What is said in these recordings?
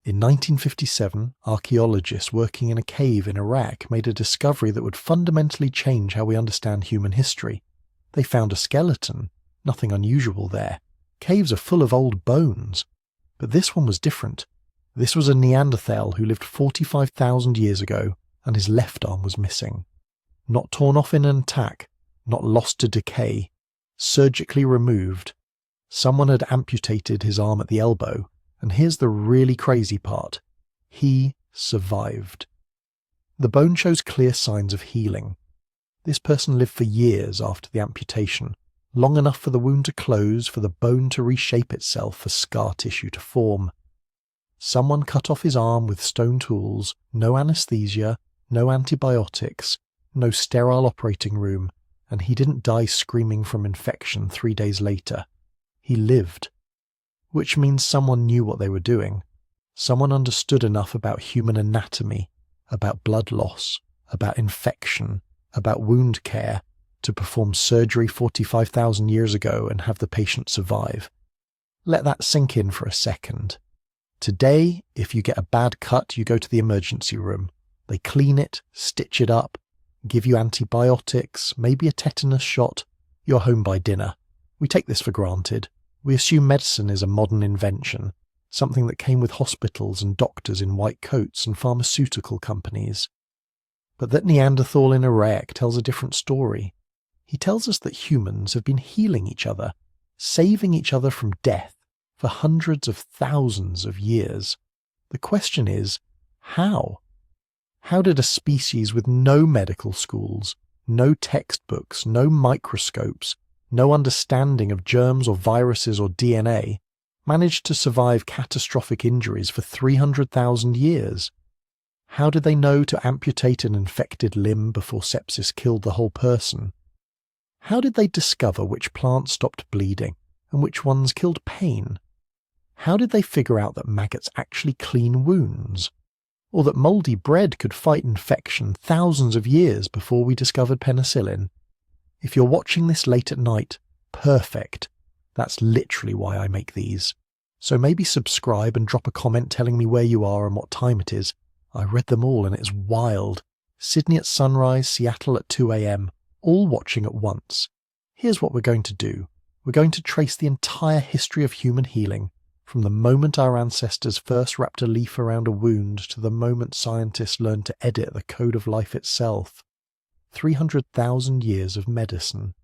In 1957, archaeologists working in a cave in Iraq made a discovery that would fundamentally change how we understand human history. They found a skeleton, nothing unusual there. Caves are full of old bones. But this one was different. This was a Neanderthal who lived 45,000 years ago, and his left arm was missing. Not torn off in an attack, not lost to decay, surgically removed. Someone had amputated his arm at the elbow, and here's the really crazy part. He survived. The bone shows clear signs of healing. This person lived for years after the amputation, long enough for the wound to close, for the bone to reshape itself, for scar tissue to form. Someone cut off his arm with stone tools, no anesthesia, no antibiotics, no sterile operating room, and he didn't die screaming from infection 3 days later. He lived. Which means someone knew what they were doing. Someone understood enough about human anatomy, about blood loss, about infection, about wound care, to perform surgery 45,000 years ago and have the patient survive. Let that sink in for a second. Today, if you get a bad cut, you go to the emergency room. They clean it, stitch it up, give you antibiotics, maybe a tetanus shot. You're home by dinner. We take this for granted. We assume medicine is a modern invention, something that came with hospitals and doctors in white coats and pharmaceutical companies. But that Neanderthal in Iraq tells a different story. He tells us that humans have been healing each other, saving each other from death for hundreds of thousands of years. The question is, how? How did a species with no medical schools, no textbooks, no microscopes, no understanding of germs or viruses or DNA, manage to survive catastrophic injuries for 300,000 years? How did they know to amputate an infected limb before sepsis killed the whole person? How did they discover which plants stopped bleeding and which ones killed pain? How did they figure out that maggots actually clean wounds? Or that mouldy bread could fight infection thousands of years before we discovered penicillin? If you're watching this late at night, perfect. That's literally why I make these. So maybe subscribe and drop a comment telling me where you are and what time it is. I read them all and it's wild. Sydney at sunrise, Seattle at 2 a.m, all watching at once. Here's what we're going to do. We're going to trace the entire history of human healing, from the moment our ancestors first wrapped a leaf around a wound to the moment scientists learned to edit the code of life itself. 300,000 years of medicine.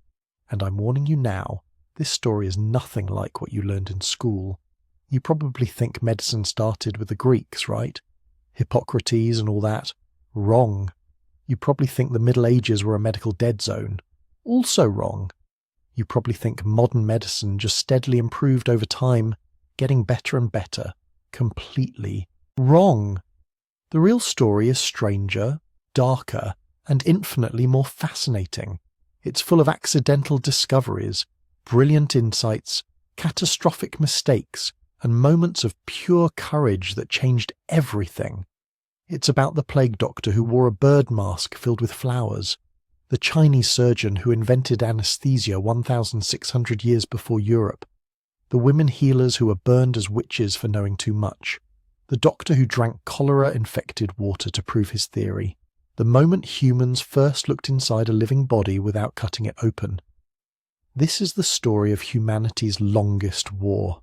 And I'm warning you now, this story is nothing like what you learned in school. You probably think medicine started with the Greeks, right? Hippocrates and all that. Wrong. You probably think the Middle Ages were a medical dead zone. Also wrong. You probably think modern medicine just steadily improved over time, getting better and better. Completely wrong. The real story is stranger, darker, and infinitely more fascinating. It's full of accidental discoveries, brilliant insights, catastrophic mistakes, and moments of pure courage that changed everything. It's about the plague doctor who wore a bird mask filled with flowers, the Chinese surgeon who invented anesthesia 1,600 years before Europe, the women healers who were burned as witches for knowing too much, the doctor who drank cholera-infected water to prove his theory, the moment humans first looked inside a living body without cutting it open. This is the story of humanity's longest war,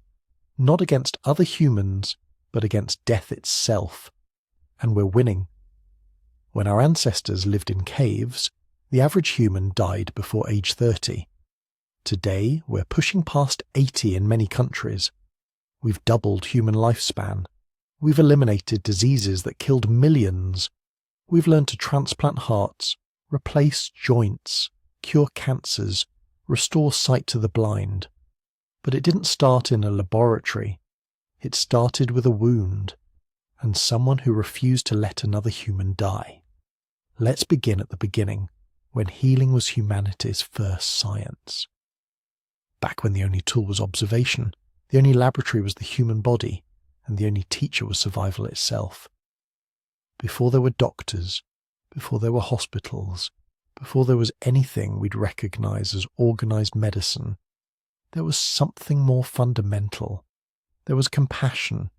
not against other humans, but against death itself. And we're winning. When our ancestors lived in caves, the average human died before age 30. Today, we're pushing past 80 in many countries. We've doubled human lifespan. We've eliminated diseases that killed millions. We've learned to transplant hearts, replace joints, cure cancers, restore sight to the blind. But it didn't start in a laboratory. It started with a wound, and someone who refused to let another human die. Let's begin at the beginning, when healing was humanity's first science. Back when the only tool was observation, the only laboratory was the human body, and the only teacher was survival itself. Before there were doctors, before there were hospitals, before there was anything we'd recognize as organized medicine, there was something more fundamental. There was compassion.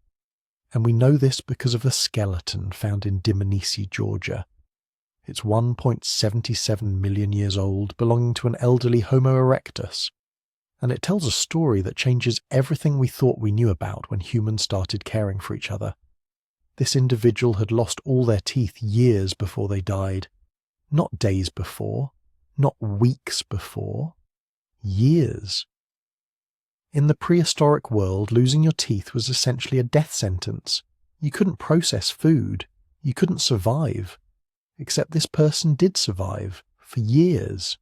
And we know this because of a skeleton found in Dmanisi, Georgia. It's 1.77 million years old, belonging to an elderly Homo erectus. And it tells a story that changes everything we thought we knew about when humans started caring for each other. This individual had lost all their teeth years before they died. Not days before, not weeks before, years. In the prehistoric world, losing your teeth was essentially a death sentence. You couldn't process food. You couldn't survive. Except this person did survive, for years.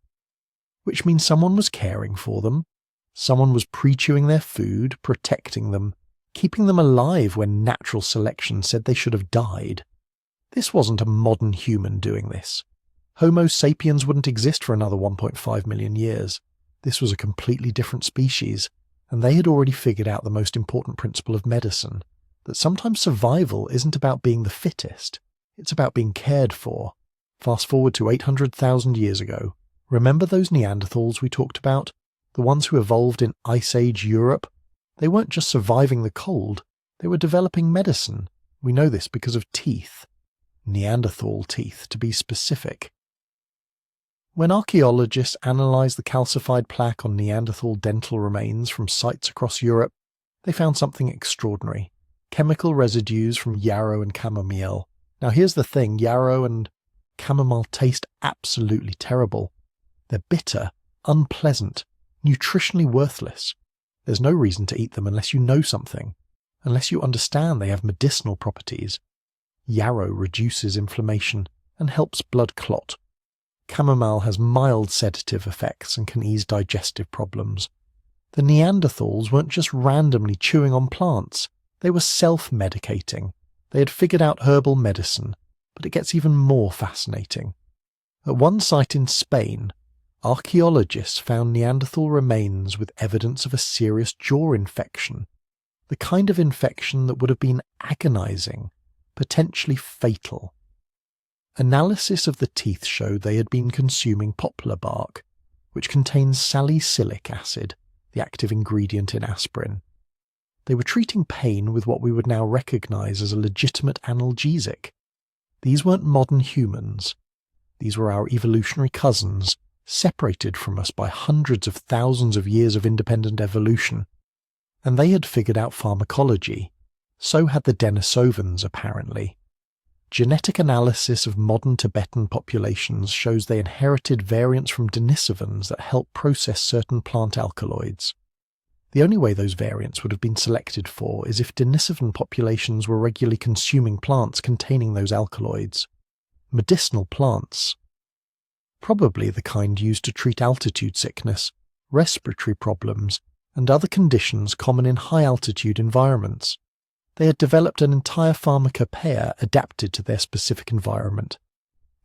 Which means someone was caring for them. Someone was pre-chewing their food, protecting them, keeping them alive when natural selection said they should have died. This wasn't a modern human doing this. Homo sapiens wouldn't exist for another 1.5 million years. This was a completely different species, and they had already figured out the most important principle of medicine, that sometimes survival isn't about being the fittest, it's about being cared for. Fast forward to 800,000 years ago. Remember those Neanderthals we talked about? The ones who evolved in Ice Age Europe? They weren't just surviving the cold, they were developing medicine. We know this because of teeth. Neanderthal teeth, to be specific. When archaeologists analysed the calcified plaque on Neanderthal dental remains from sites across Europe, they found something extraordinary. Chemical residues from yarrow and chamomile. Now here's the thing, yarrow and chamomile taste absolutely terrible. They're bitter, unpleasant, nutritionally worthless. There's no reason to eat them unless you know something, unless you understand they have medicinal properties. Yarrow reduces inflammation and helps blood clot. Chamomile has mild sedative effects and can ease digestive problems. The Neanderthals weren't just randomly chewing on plants, they were self-medicating. They had figured out herbal medicine, but it gets even more fascinating. At one site in Spain, archaeologists found Neanderthal remains with evidence of a serious jaw infection, the kind of infection that would have been agonizing, potentially fatal. Analysis of the teeth showed they had been consuming poplar bark, which contains salicylic acid, the active ingredient in aspirin. They were treating pain with what we would now recognize as a legitimate analgesic. These weren't modern humans. These were our evolutionary cousins, separated from us by hundreds of thousands of years of independent evolution. And they had figured out pharmacology. So had the Denisovans, apparently. Genetic analysis of modern Tibetan populations shows they inherited variants from Denisovans that help process certain plant alkaloids. The only way those variants would have been selected for is if Denisovan populations were regularly consuming plants containing those alkaloids. Medicinal plants. Probably the kind used to treat altitude sickness, respiratory problems, and other conditions common in high-altitude environments. They had developed an entire pharmacopoeia adapted to their specific environment.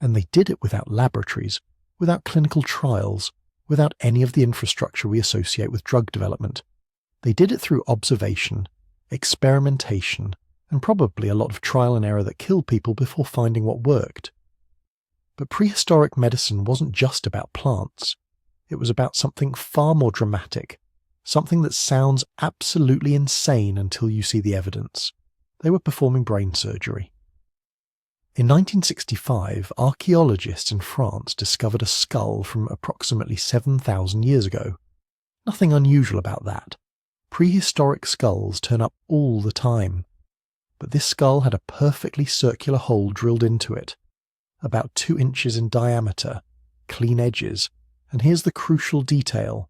And they did it without laboratories, without clinical trials, without any of the infrastructure we associate with drug development. They did it through observation, experimentation, and probably a lot of trial and error that killed people before finding what worked. But prehistoric medicine wasn't just about plants. It was about something far more dramatic, something that sounds absolutely insane until you see the evidence. They were performing brain surgery. In 1965, archaeologists in France discovered a skull from approximately 7,000 years ago. Nothing unusual about that. Prehistoric skulls turn up all the time. But this skull had a perfectly circular hole drilled into it, about 2 inches in diameter, clean edges, and here's the crucial detail.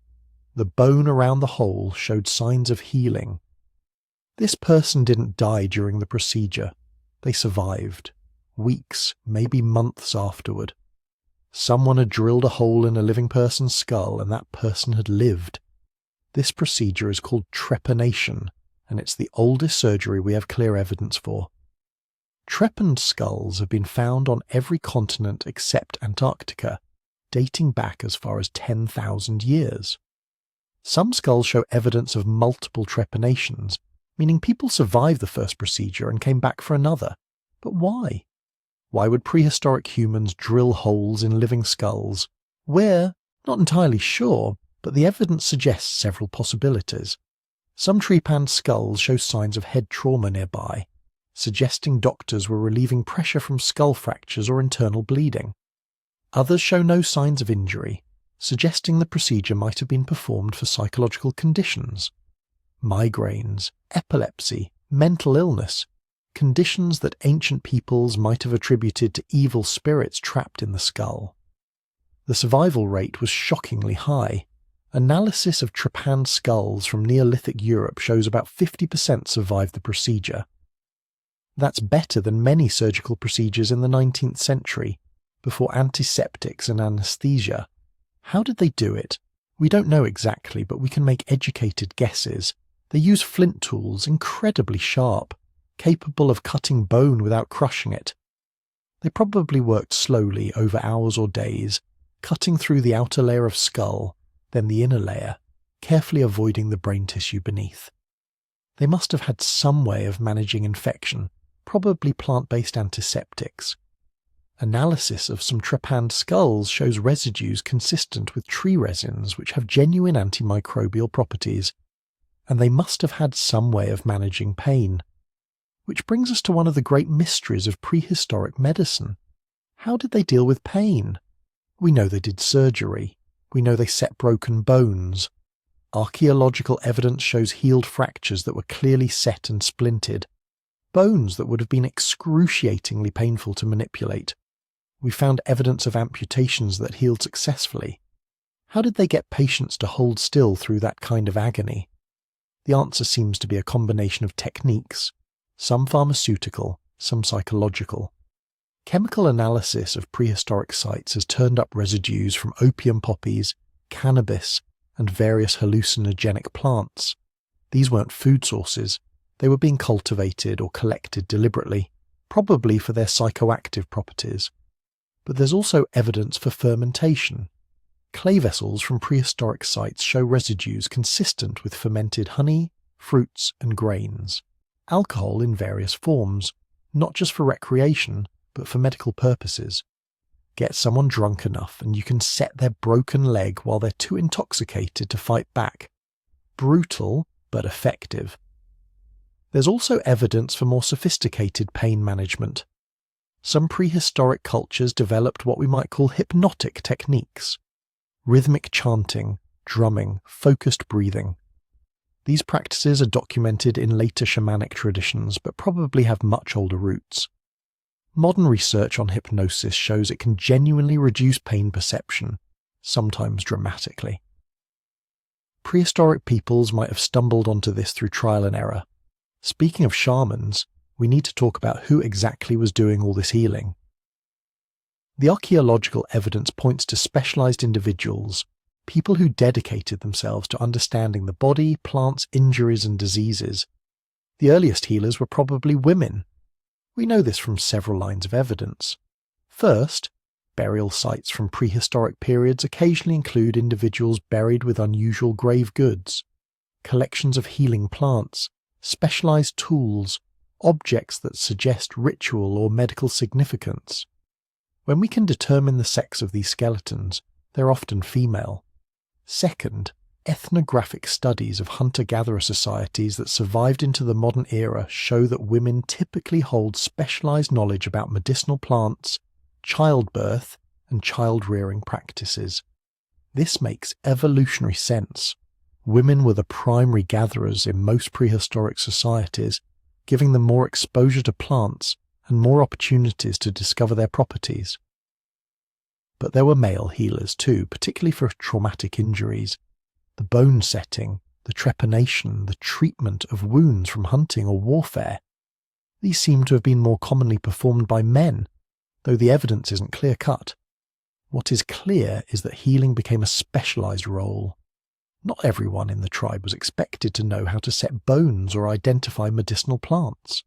The bone around the hole showed signs of healing. This person didn't die during the procedure. They survived. Weeks, maybe months afterward. Someone had drilled a hole in a living person's skull and that person had lived. This procedure is called trepanation, and it's the oldest surgery we have clear evidence for. Trepanned skulls have been found on every continent except Antarctica, dating back as far as 10,000 years. Some skulls show evidence of multiple trepanations, meaning people survived the first procedure and came back for another. But why? Why would prehistoric humans drill holes in living skulls? We're not entirely sure, but the evidence suggests several possibilities. Some trepanned skulls show signs of head trauma nearby, suggesting doctors were relieving pressure from skull fractures or internal bleeding. Others show no signs of injury, suggesting the procedure might have been performed for psychological conditions. Migraines, epilepsy, mental illness, conditions that ancient peoples might have attributed to evil spirits trapped in the skull. The survival rate was shockingly high. Analysis of trepanned skulls from Neolithic Europe shows about 50% survived the procedure. That's better than many surgical procedures in the 19th century, before antiseptics and anesthesia. How did they do it? We don't know exactly, but we can make educated guesses. They use flint tools, incredibly sharp, capable of cutting bone without crushing it. They probably worked slowly over hours or days, cutting through the outer layer of skull, then the inner layer, carefully avoiding the brain tissue beneath. They must have had some way of managing infection, probably plant-based antiseptics. Analysis of some trepanned skulls shows residues consistent with tree resins which have genuine antimicrobial properties, and they must have had some way of managing pain. Which brings us to one of the great mysteries of prehistoric medicine. How did they deal with pain? We know they did surgery. We know they set broken bones. Archaeological evidence shows healed fractures that were clearly set and splintered, bones that would have been excruciatingly painful to manipulate. We found evidence of amputations that healed successfully. How did they get patients to hold still through that kind of agony? The answer seems to be a combination of techniques, some pharmaceutical, some psychological. Chemical analysis of prehistoric sites has turned up residues from opium poppies, cannabis, and various hallucinogenic plants. These weren't food sources. They were being cultivated or collected deliberately, probably for their psychoactive properties. But there's also evidence for fermentation. Clay vessels from prehistoric sites show residues consistent with fermented honey, fruits, and grains. Alcohol in various forms, not just for recreation, but for medical purposes. Get someone drunk enough and you can set their broken leg while they're too intoxicated to fight back. Brutal, but effective. There's also evidence for more sophisticated pain management. Some prehistoric cultures developed what we might call hypnotic techniques. Rhythmic chanting, drumming, focused breathing. These practices are documented in later shamanic traditions, but probably have much older roots. Modern research on hypnosis shows it can genuinely reduce pain perception, sometimes dramatically. Prehistoric peoples might have stumbled onto this through trial and error. Speaking of shamans, we need to talk about who exactly was doing all this healing. The archaeological evidence points to specialized individuals, people who dedicated themselves to understanding the body, plants, injuries, and diseases. The earliest healers were probably women. We know this from several lines of evidence. First, burial sites from prehistoric periods occasionally include individuals buried with unusual grave goods, collections of healing plants, specialized tools, objects that suggest ritual or medical significance. When we can determine the sex of these skeletons, they're often female. Second, ethnographic studies of hunter-gatherer societies that survived into the modern era show that women typically hold specialized knowledge about medicinal plants, childbirth, and child-rearing practices. This makes evolutionary sense. Women were the primary gatherers in most prehistoric societies, giving them more exposure to plants and more opportunities to discover their properties. But there were male healers too, particularly for traumatic injuries. The bone setting, the trepanation, the treatment of wounds from hunting or warfare. These seem to have been more commonly performed by men, though the evidence isn't clear-cut. What is clear is that healing became a specialized role. Not everyone in the tribe was expected to know how to set bones or identify medicinal plants.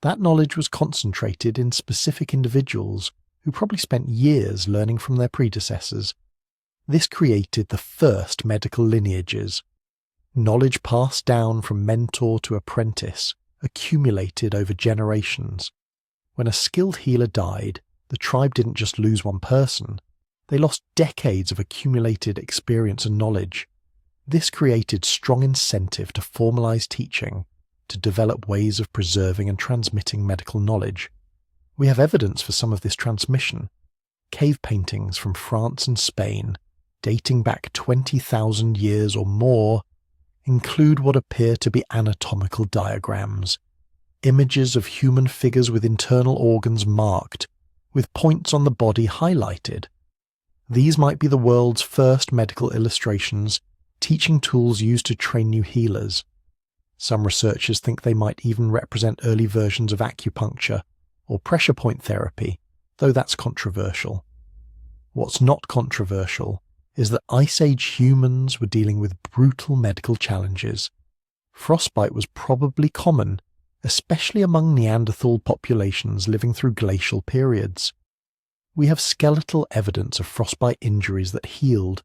That knowledge was concentrated in specific individuals who probably spent years learning from their predecessors. This created the first medical lineages. Knowledge passed down from mentor to apprentice, accumulated over generations. When a skilled healer died, the tribe didn't just lose one person. They lost decades of accumulated experience and knowledge. This created strong incentive to formalize teaching, to develop ways of preserving and transmitting medical knowledge. We have evidence for some of this transmission. Cave paintings from France and Spain, dating back 20,000 years or more, include what appear to be anatomical diagrams, images of human figures with internal organs marked, with points on the body highlighted. These might be the world's first medical illustrations, teaching tools used to train new healers. Some researchers think they might even represent early versions of acupuncture or pressure point therapy, though that's controversial. What's not controversial is that Ice Age humans were dealing with brutal medical challenges. Frostbite was probably common, especially among Neanderthal populations living through glacial periods. We have skeletal evidence of frostbite injuries that healed,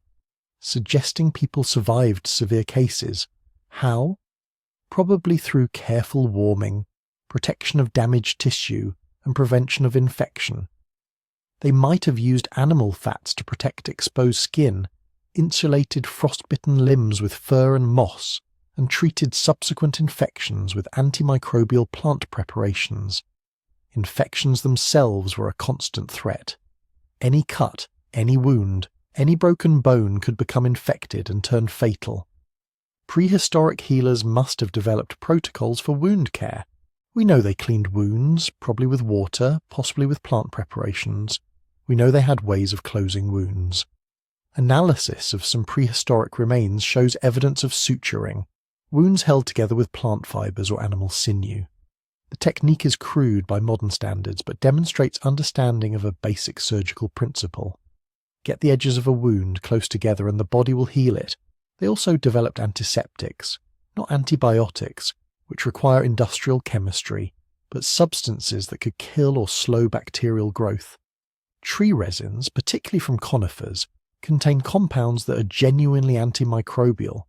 suggesting people survived severe cases. How? Probably through careful warming, protection of damaged tissue, and prevention of infection. They might have used animal fats to protect exposed skin, insulated frostbitten limbs with fur and moss, and treated subsequent infections with antimicrobial plant preparations. Infections themselves were a constant threat. Any cut, any wound, any broken bone could become infected and turn fatal. Prehistoric healers must have developed protocols for wound care. We know they cleaned wounds, probably with water, possibly with plant preparations. We know they had ways of closing wounds. Analysis of some prehistoric remains shows evidence of suturing, wounds held together with plant fibers or animal sinew. The technique is crude by modern standards, but demonstrates understanding of a basic surgical principle. Get the edges of a wound close together and the body will heal it. They also developed antiseptics, not antibiotics, which require industrial chemistry, but substances that could kill or slow bacterial growth. Tree resins, particularly from conifers, contain compounds that are genuinely antimicrobial.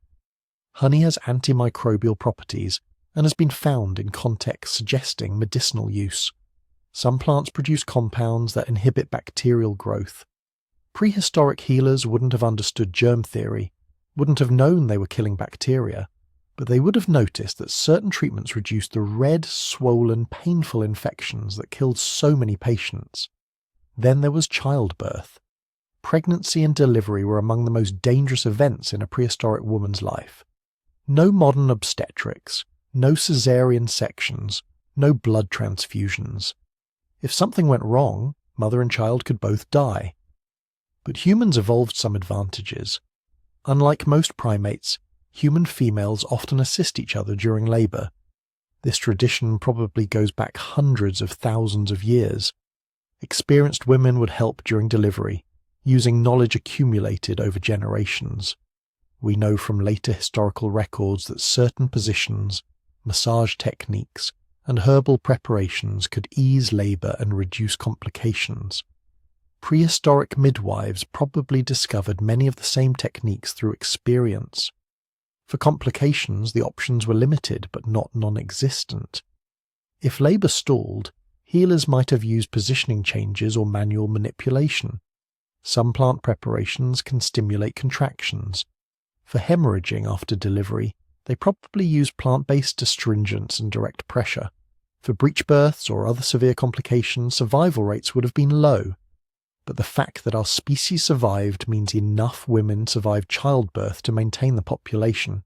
Honey has antimicrobial properties and has been found in contexts suggesting medicinal use. Some plants produce compounds that inhibit bacterial growth. Prehistoric healers wouldn't have understood germ theory, wouldn't have known they were killing bacteria, but they would have noticed that certain treatments reduced the red, swollen, painful infections that killed so many patients. Then there was childbirth. Pregnancy and delivery were among the most dangerous events in a prehistoric woman's life. No modern obstetrics, no caesarean sections, no blood transfusions. If something went wrong, mother and child could both die. But humans evolved some advantages. Unlike most primates, human females often assist each other during labour. This tradition probably goes back hundreds of thousands of years. Experienced women would help during delivery, using knowledge accumulated over generations. We know from later historical records that certain positions, massage techniques, and herbal preparations could ease labour and reduce complications. Prehistoric midwives probably discovered many of the same techniques through experience. For complications, the options were limited but not non-existent. If labour stalled, healers might have used positioning changes or manual manipulation. Some plant preparations can stimulate contractions. For hemorrhaging after delivery, they probably use plant-based astringents and direct pressure. For breech births or other severe complications, survival rates would have been low. But the fact that our species survived means enough women survived childbirth to maintain the population.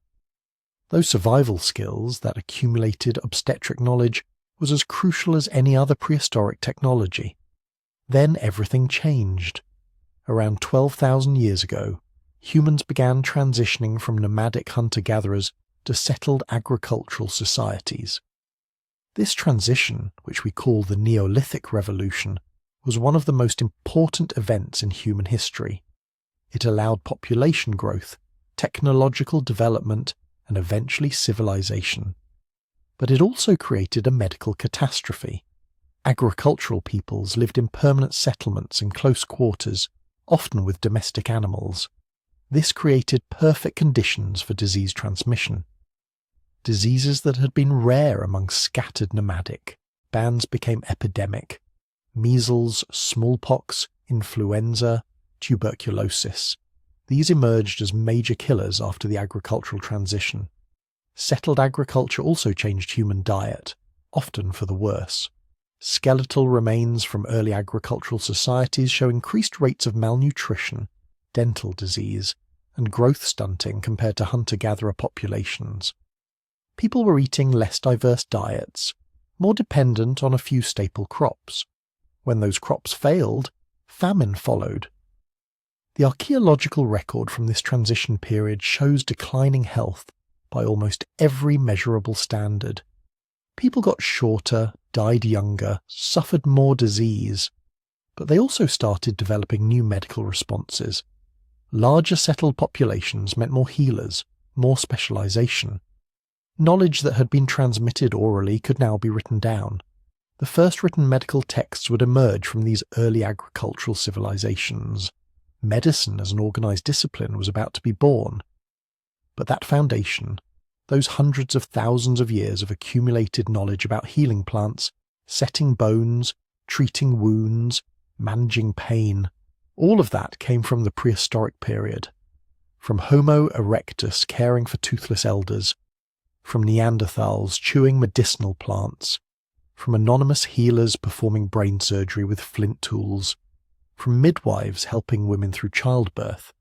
Those survival skills, that accumulated obstetric knowledge, was as crucial as any other prehistoric technology. Then everything changed. Around 12,000 years ago, humans began transitioning from nomadic hunter-gatherers to settled agricultural societies. This transition, which we call the Neolithic Revolution, was one of the most important events in human history. It allowed population growth, technological development, and eventually civilization. But it also created a medical catastrophe. Agricultural peoples lived in permanent settlements in close quarters, often with domestic animals. This created perfect conditions for disease transmission. Diseases that had been rare among scattered nomadic bands became epidemic. Measles, smallpox, influenza, tuberculosis. These emerged as major killers after the agricultural transition. Settled agriculture also changed human diet, often for the worse. Skeletal remains from early agricultural societies show increased rates of malnutrition, dental disease, and growth stunting compared to hunter-gatherer populations. People were eating less diverse diets, more dependent on a few staple crops. When those crops failed, famine followed. The archaeological record from this transition period shows declining health by almost every measurable standard. People got shorter, died younger, suffered more disease, but they also started developing new medical responses. Larger settled populations meant more healers, more specialization. Knowledge that had been transmitted orally could now be written down. The first written medical texts would emerge from these early agricultural civilizations. Medicine as an organized discipline was about to be born. But that foundation, those hundreds of thousands of years of accumulated knowledge about healing plants, setting bones, treating wounds, managing pain, all of that came from the prehistoric period. From Homo erectus caring for toothless elders, from Neanderthals chewing medicinal plants, from anonymous healers performing brain surgery with flint tools, from midwives helping women through childbirth,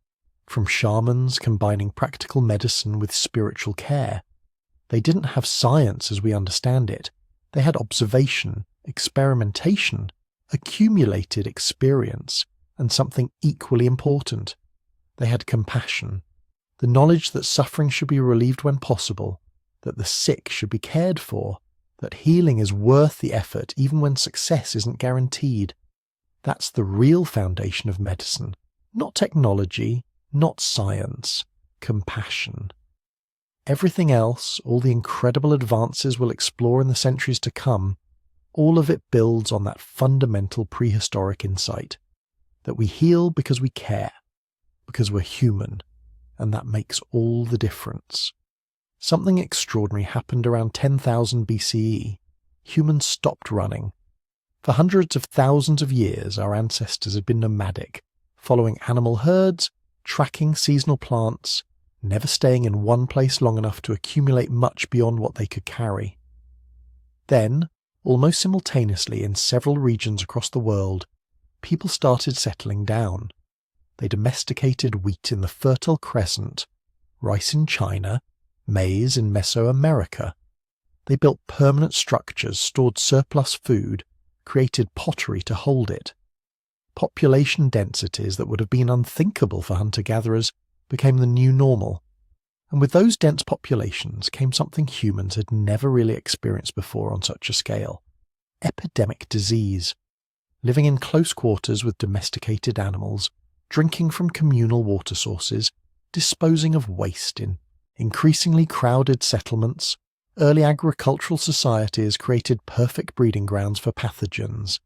from shamans combining practical medicine with spiritual care. They didn't have science as we understand it. They had observation, experimentation, accumulated experience, and something equally important. They had compassion, the knowledge that suffering should be relieved when possible, that the sick should be cared for, that healing is worth the effort even when success isn't guaranteed. That's the real foundation of medicine, not technology, not science, compassion. Everything else, all the incredible advances we'll explore in the centuries to come, all of it builds on that fundamental prehistoric insight, that we heal because we care, because we're human, and that makes all the difference. Something extraordinary happened around 10,000 BCE. Humans stopped running. For hundreds of thousands of years, our ancestors had been nomadic, following animal herds, tracking seasonal plants, never staying in one place long enough to accumulate much beyond what they could carry. Then, almost simultaneously in several regions across the world, people started settling down. They domesticated wheat in the Fertile Crescent, rice in China, maize in Mesoamerica. They built permanent structures, stored surplus food, created pottery to hold it. Population densities that would have been unthinkable for hunter-gatherers became the new normal. And with those dense populations came something humans had never really experienced before on such a scale: epidemic disease. Living in close quarters with domesticated animals, drinking from communal water sources, disposing of waste in increasingly crowded settlements, early agricultural societies created perfect breeding grounds for pathogens.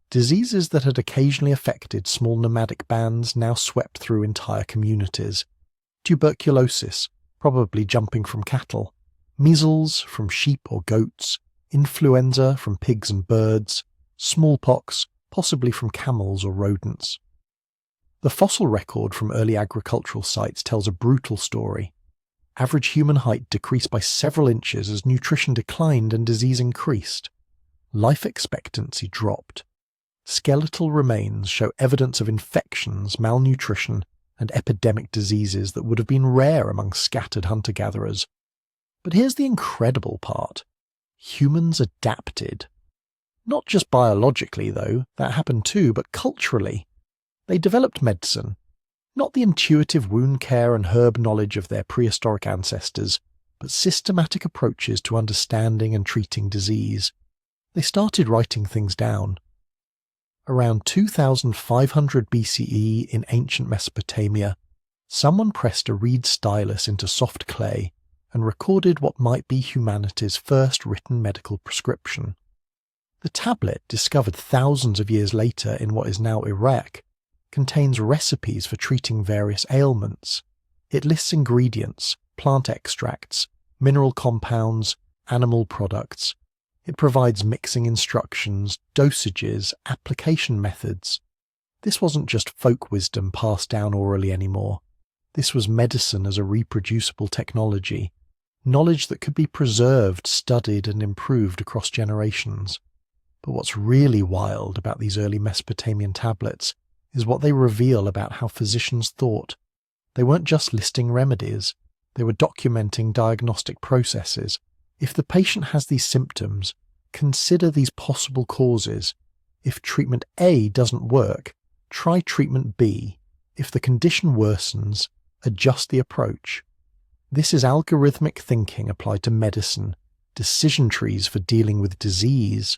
Diseases that had occasionally affected small nomadic bands now swept through entire communities. Tuberculosis, probably jumping from cattle, measles from sheep or goats, influenza from pigs and birds, smallpox, possibly from camels or rodents. The fossil record from early agricultural sites tells a brutal story. Average human height decreased by several inches as nutrition declined and disease increased. Life expectancy dropped. Skeletal remains show evidence of infections, malnutrition, and epidemic diseases that would have been rare among scattered hunter-gatherers. But here's the incredible part. Humans adapted. Not just biologically, though, that happened too, but culturally. They developed medicine. Not the intuitive wound care and herb knowledge of their prehistoric ancestors, but systematic approaches to understanding and treating disease. They started writing things down. Around 2500 BCE in ancient Mesopotamia, someone pressed a reed stylus into soft clay and recorded what might be humanity's first written medical prescription. The tablet, discovered thousands of years later in what is now Iraq, contains recipes for treating various ailments. It lists ingredients, plant extracts, mineral compounds, animal products. It provides mixing instructions, dosages, application methods. This wasn't just folk wisdom passed down orally anymore. This was medicine as a reproducible technology. knowledge that could be preserved, studied, and improved across generations. But what's really wild about these early Mesopotamian tablets is what they reveal about how physicians thought. They weren't just listing remedies, they were documenting diagnostic processes. If the patient has these symptoms, consider these possible causes. If treatment A doesn't work, try treatment B. If the condition worsens, adjust the approach. This is algorithmic thinking applied to medicine, decision trees for dealing with disease.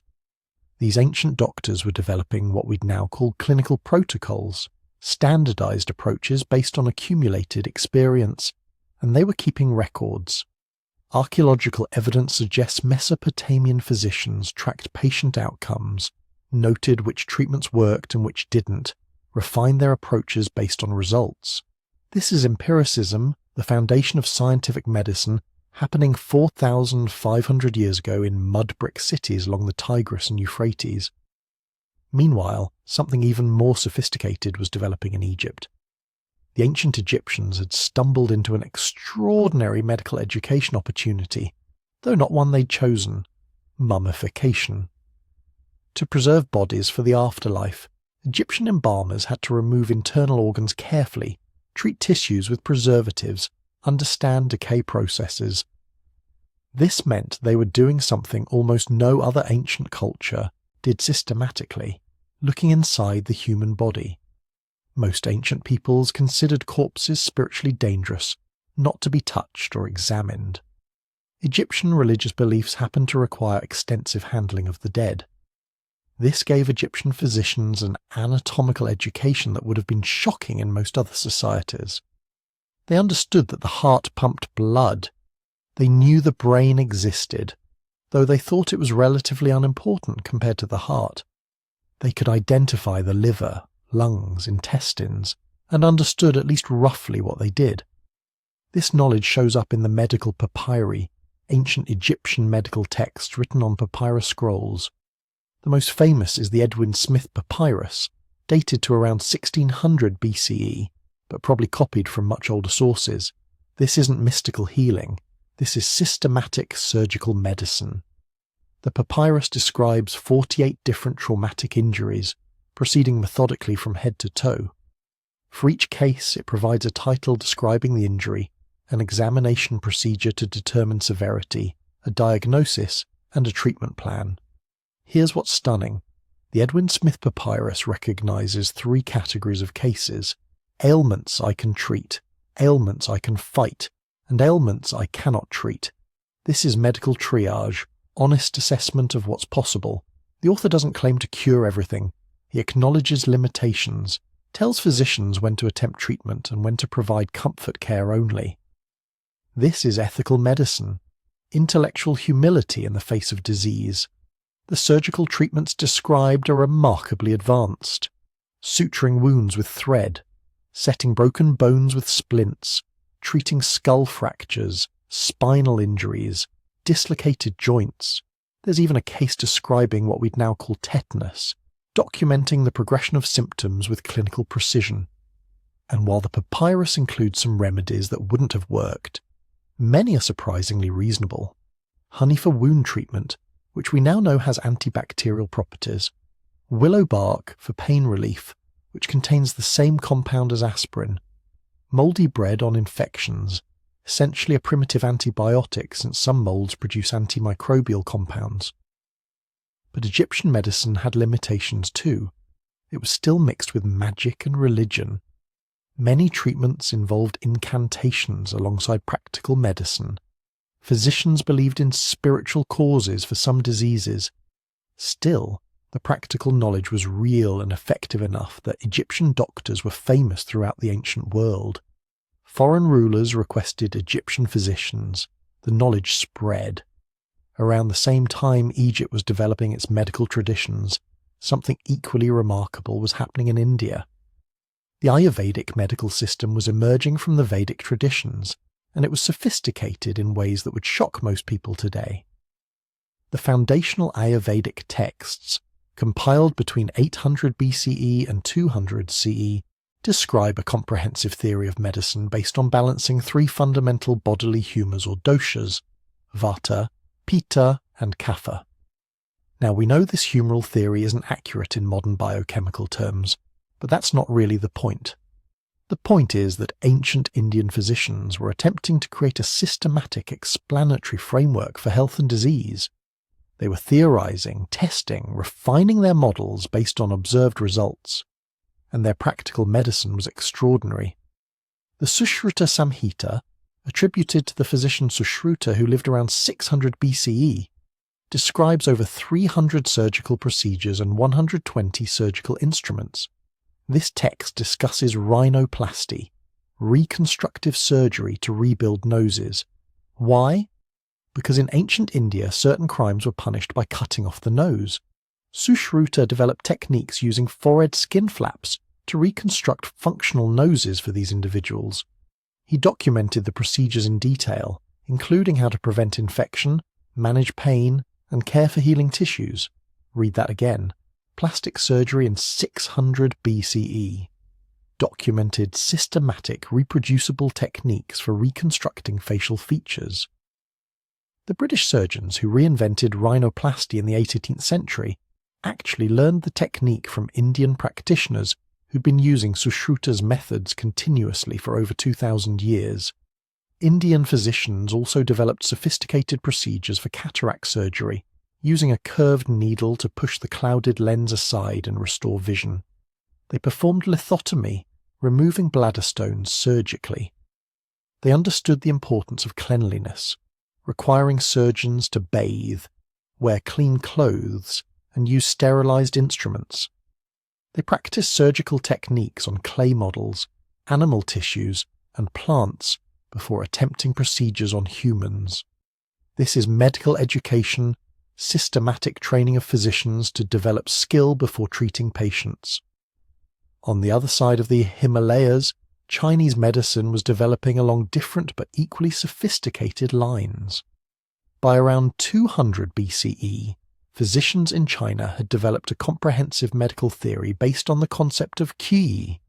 These ancient doctors were developing what we'd now call clinical protocols, standardized approaches based on accumulated experience, and they were keeping records. Archaeological evidence suggests Mesopotamian physicians tracked patient outcomes, noted which treatments worked and which didn't, refined their approaches based on results. This is empiricism, the foundation of scientific medicine, happening 4,500 years ago in mud brick cities along the Tigris and Euphrates. Meanwhile, something even more sophisticated was developing in Egypt. The ancient Egyptians had stumbled into an extraordinary medical education opportunity, though not one they'd chosen: mummification. To preserve bodies for the afterlife, Egyptian embalmers had to remove internal organs carefully, treat tissues with preservatives, understand decay processes. This meant they were doing something almost no other ancient culture did systematically, looking inside the human body. Most ancient peoples considered corpses spiritually dangerous, not to be touched or examined. Egyptian religious beliefs happened to require extensive handling of the dead. This gave Egyptian physicians an anatomical education that would have been shocking in most other societies. They understood that the heart pumped blood. They knew the brain existed, though they thought it was relatively unimportant compared to the heart. They could identify the liver, lungs, intestines, and understood at least roughly what they did. This knowledge shows up in the medical papyri, ancient Egyptian medical texts written on papyrus scrolls. The most famous is the Edwin Smith Papyrus, dated to around 1600 BCE, but probably copied from much older sources. This isn't mystical healing, this is systematic surgical medicine. The papyrus describes 48 different traumatic injuries, proceeding methodically from head to toe. For each case, it provides a title describing the injury, an examination procedure to determine severity, a diagnosis, and a treatment plan. Here's what's stunning. The Edwin Smith Papyrus recognizes 3 categories of cases: ailments I can treat, ailments I can fight, and ailments I cannot treat. This is medical triage, honest assessment of what's possible. The author doesn't claim to cure everything. He acknowledges limitations, tells physicians when to attempt treatment and when to provide comfort care only. This is ethical medicine, intellectual humility in the face of disease. The surgical treatments described are remarkably advanced. Suturing wounds with thread, setting broken bones with splints, treating skull fractures, spinal injuries, dislocated joints. There's even a case describing what we'd now call tetanus, documenting the progression of symptoms with clinical precision. And while the papyrus includes some remedies that wouldn't have worked, many are surprisingly reasonable. Honey for wound treatment, which we now know has antibacterial properties. Willow bark for pain relief, which contains the same compound as aspirin. Mouldy bread on infections, essentially a primitive antibiotic since some moulds produce antimicrobial compounds. But Egyptian medicine had limitations too. It was still mixed with magic and religion. Many treatments involved incantations alongside practical medicine. Physicians believed in spiritual causes for some diseases. Still, the practical knowledge was real and effective enough that Egyptian doctors were famous throughout the ancient world. Foreign rulers requested Egyptian physicians. The knowledge spread. Around the same time Egypt was developing its medical traditions, something equally remarkable was happening in India. The Ayurvedic medical system was emerging from the Vedic traditions, and it was sophisticated in ways that would shock most people today. The foundational Ayurvedic texts, compiled between 800 BCE and 200 CE, describe a comprehensive theory of medicine based on balancing three fundamental bodily humours or doshas, vata, pitta, and kapha. Now, we know this humoral theory isn't accurate in modern biochemical terms, but that's not really the point. The point is that ancient Indian physicians were attempting to create a systematic explanatory framework for health and disease. They were theorizing, testing, refining their models based on observed results, and their practical medicine was extraordinary. The Sushruta Samhita, attributed to the physician Sushruta who lived around 600 BCE, describes over 300 surgical procedures and 120 surgical instruments. This text discusses rhinoplasty, reconstructive surgery to rebuild noses. Why? Because in ancient India certain crimes were punished by cutting off the nose. Sushruta developed techniques using forehead skin flaps to reconstruct functional noses for these individuals. He documented the procedures in detail, including how to prevent infection, manage pain, and care for healing tissues. Read that again. Plastic surgery in 600 BCE. Documented systematic, reproducible techniques for reconstructing facial features. The British surgeons who reinvented rhinoplasty in the 18th century actually learned the technique from Indian practitioners who'd been using Sushruta's methods continuously for over 2,000 years. Indian physicians also developed sophisticated procedures for cataract surgery, using a curved needle to push the clouded lens aside and restore vision. They performed lithotomy, removing bladder stones surgically. They understood the importance of cleanliness, requiring surgeons to bathe, wear clean clothes, and use sterilized instruments. They practiced surgical techniques on clay models, animal tissues, and plants before attempting procedures on humans. This is medical education, systematic training of physicians to develop skill before treating patients. On the other side of the Himalayas, Chinese medicine was developing along different but equally sophisticated lines. By around 200 BCE, physicians in China had developed a comprehensive medical theory based on the concept of qi,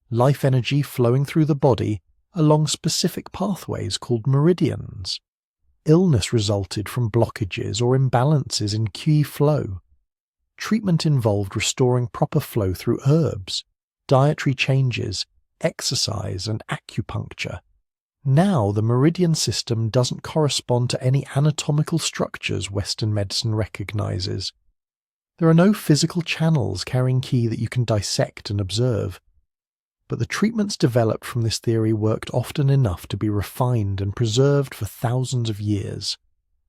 life energy flowing through the body along specific pathways called meridians. Illness resulted from blockages or imbalances in qi flow. Treatment involved restoring proper flow through herbs, dietary changes, exercise, and acupuncture. Now the meridian system doesn't correspond to any anatomical structures Western medicine recognizes. There are no physical channels carrying qi that you can dissect and observe. But the treatments developed from this theory worked often enough to be refined and preserved for thousands of years.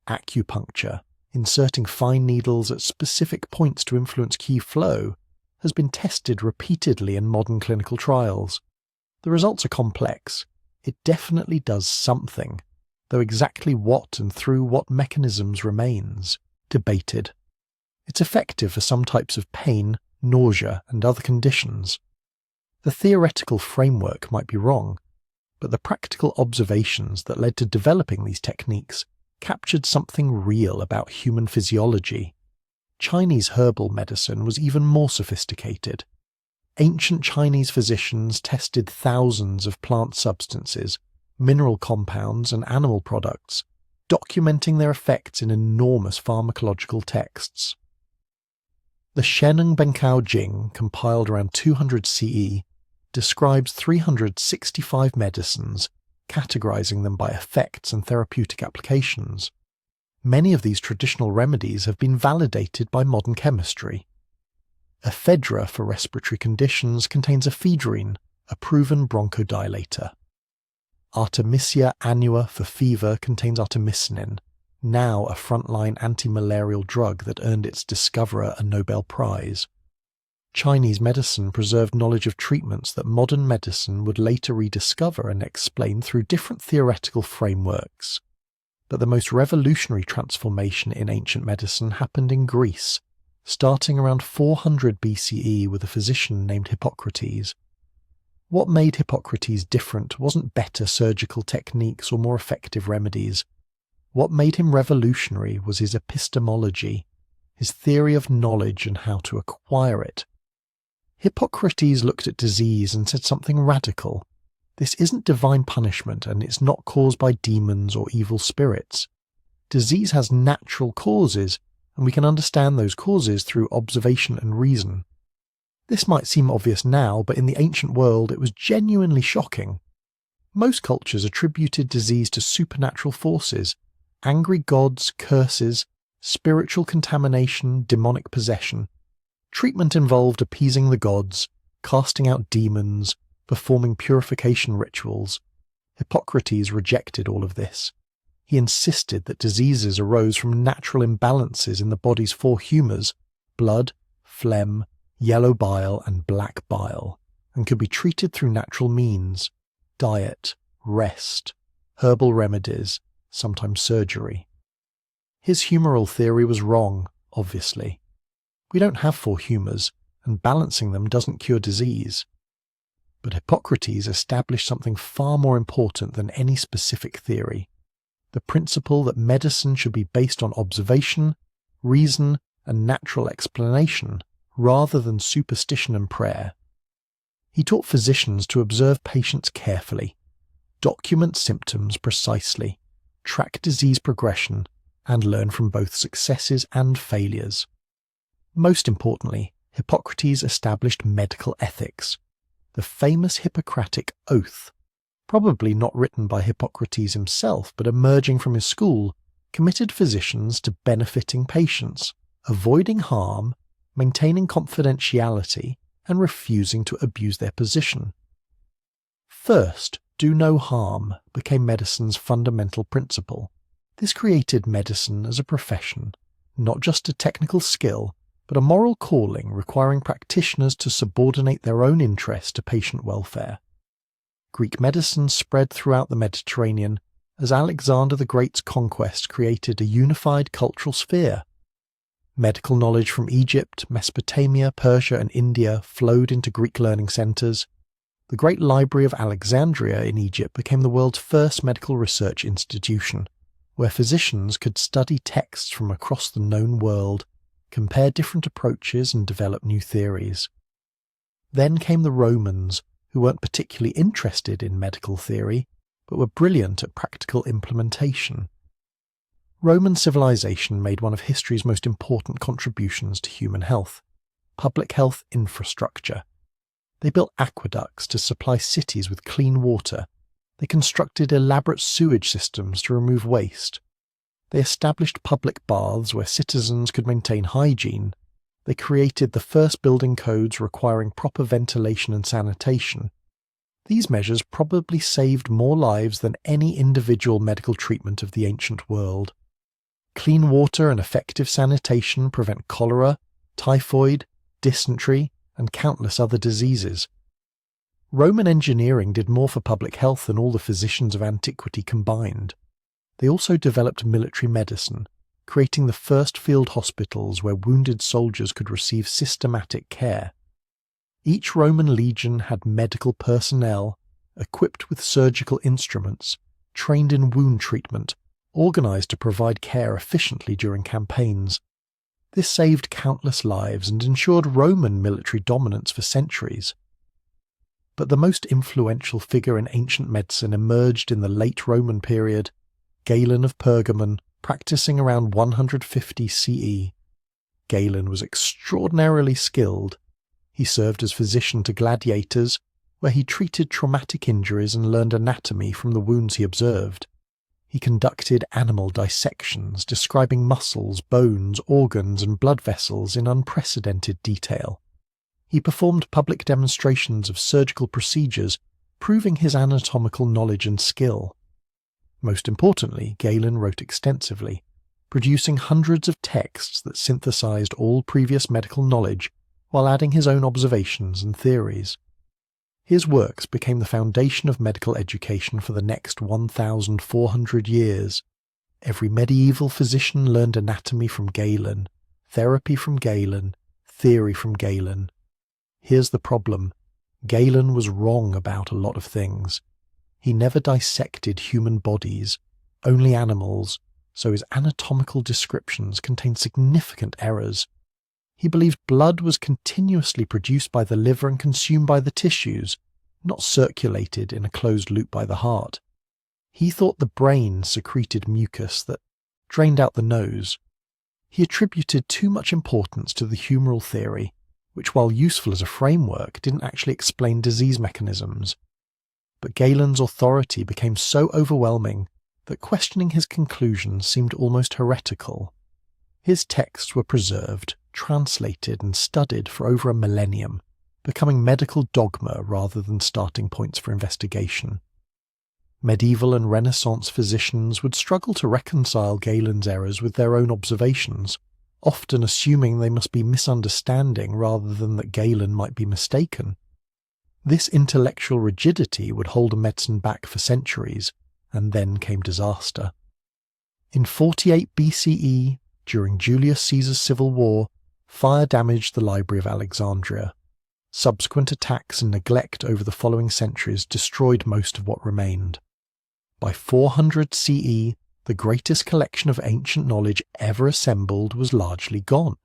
Acupuncture, inserting fine needles at specific points to influence qi flow, has been tested repeatedly in modern clinical trials. The results are complex. It definitely does something, though exactly what and through what mechanisms remains debated. It's effective for some types of pain, nausea, and other conditions. The theoretical framework might be wrong, but the practical observations that led to developing these techniques captured something real about human physiology. Chinese herbal medicine was even more sophisticated. Ancient Chinese physicians tested thousands of plant substances, mineral compounds, and animal products, documenting their effects in enormous pharmacological texts. The Sheneng Benkao Jing, compiled around 200 CE, describes 365 medicines, categorizing them by effects and therapeutic applications. Many of these traditional remedies have been validated by modern chemistry. Ephedra for respiratory conditions contains ephedrine, a proven bronchodilator. Artemisia annua for fever contains artemisinin, now a frontline anti-malarial drug that earned its discoverer a Nobel Prize. Chinese medicine preserved knowledge of treatments that modern medicine would later rediscover and explain through different theoretical frameworks. But the most revolutionary transformation in ancient medicine happened in Greece, starting around 400 BCE with a physician named Hippocrates. What made Hippocrates different wasn't better surgical techniques or more effective remedies. What made him revolutionary was his epistemology, his theory of knowledge and how to acquire it. Hippocrates looked at disease and said something radical. This isn't divine punishment, and it's not caused by demons or evil spirits. Disease has natural causes, and we can understand those causes through observation and reason. This might seem obvious now, but in the ancient world it was genuinely shocking. Most cultures attributed disease to supernatural forces, angry gods, curses, spiritual contamination, demonic possession. Treatment involved appeasing the gods, casting out demons, performing purification rituals. Hippocrates rejected all of this. He insisted that diseases arose from natural imbalances in the body's four humours: blood, phlegm, yellow bile and black bile, and could be treated through natural means: diet, rest, herbal remedies, sometimes surgery. His humoral theory was wrong, obviously. We don't have four humours, and balancing them doesn't cure disease. But Hippocrates established something far more important than any specific theory: the principle that medicine should be based on observation, reason, and natural explanation, rather than superstition and prayer. He taught physicians to observe patients carefully, document symptoms precisely, track disease progression, and learn from both successes and failures. Most importantly, Hippocrates established medical ethics. The famous Hippocratic Oath, probably not written by Hippocrates himself but emerging from his school, committed physicians to benefiting patients, avoiding harm, maintaining confidentiality, and refusing to abuse their position. First, do no harm became medicine's fundamental principle. This created medicine as a profession, not just a technical skill, but a moral calling requiring practitioners to subordinate their own interest to patient welfare. Greek medicine spread throughout the Mediterranean as Alexander the Great's conquest created a unified cultural sphere. Medical knowledge from Egypt, Mesopotamia, Persia, and India flowed into Greek learning centres. The Great Library of Alexandria in Egypt became the world's first medical research institution, where physicians could study texts from across the known world, compare different approaches, and develop new theories. Then came the Romans, who weren't particularly interested in medical theory, but were brilliant at practical implementation. Roman civilization made one of history's most important contributions to human health: public health infrastructure. They built aqueducts to supply cities with clean water. They constructed elaborate sewage systems to remove waste. They established public baths where citizens could maintain hygiene. They created the first building codes requiring proper ventilation and sanitation. These measures probably saved more lives than any individual medical treatment of the ancient world. Clean water and effective sanitation prevent cholera, typhoid, dysentery, and countless other diseases. Roman engineering did more for public health than all the physicians of antiquity combined. They also developed military medicine, creating the first field hospitals where wounded soldiers could receive systematic care. Each Roman legion had medical personnel, equipped with surgical instruments, trained in wound treatment, organised to provide care efficiently during campaigns. This saved countless lives and ensured Roman military dominance for centuries. But the most influential figure in ancient medicine emerged in the late Roman period: Galen of Pergamon, practicing around 150 CE. Galen was extraordinarily skilled. He served as physician to gladiators, where he treated traumatic injuries and learned anatomy from the wounds he observed. He conducted animal dissections, describing muscles, bones, organs, and blood vessels in unprecedented detail. He performed public demonstrations of surgical procedures, proving his anatomical knowledge and skill. Most importantly, Galen wrote extensively, producing hundreds of texts that synthesized all previous medical knowledge while adding his own observations and theories. His works became the foundation of medical education for the next 1,400 years. Every medieval physician learned anatomy from Galen, therapy from Galen, theory from Galen. Here's the problem: Galen was wrong about a lot of things. He never dissected human bodies, only animals, so his anatomical descriptions contain significant errors. He believed blood was continuously produced by the liver and consumed by the tissues, not circulated in a closed loop by the heart. He thought the brain secreted mucus that drained out the nose. He attributed too much importance to the humoral theory, which, while useful as a framework, didn't actually explain disease mechanisms. But Galen's authority became so overwhelming that questioning his conclusions seemed almost heretical. His texts were preserved, translated and studied for over a millennium, becoming medical dogma rather than starting points for investigation. Medieval and Renaissance physicians would struggle to reconcile Galen's errors with their own observations, often assuming they must be misunderstanding rather than that Galen might be mistaken. This intellectual rigidity would hold medicine back for centuries, and then came disaster. In 48 BCE, during Julius Caesar's civil war, fire damaged the Library of Alexandria. Subsequent attacks and neglect over the following centuries destroyed most of what remained. By 400 CE, the greatest collection of ancient knowledge ever assembled was largely gone.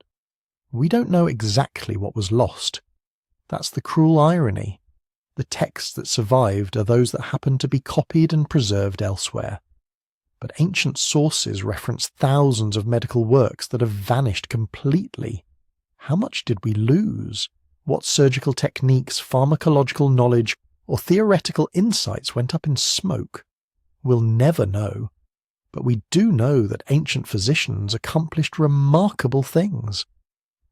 We don't know exactly what was lost. That's the cruel irony. The texts that survived are those that happened to be copied and preserved elsewhere. But ancient sources reference thousands of medical works that have vanished completely. How much did we lose? What surgical techniques, pharmacological knowledge, or theoretical insights went up in smoke? We'll never know. But we do know that ancient physicians accomplished remarkable things.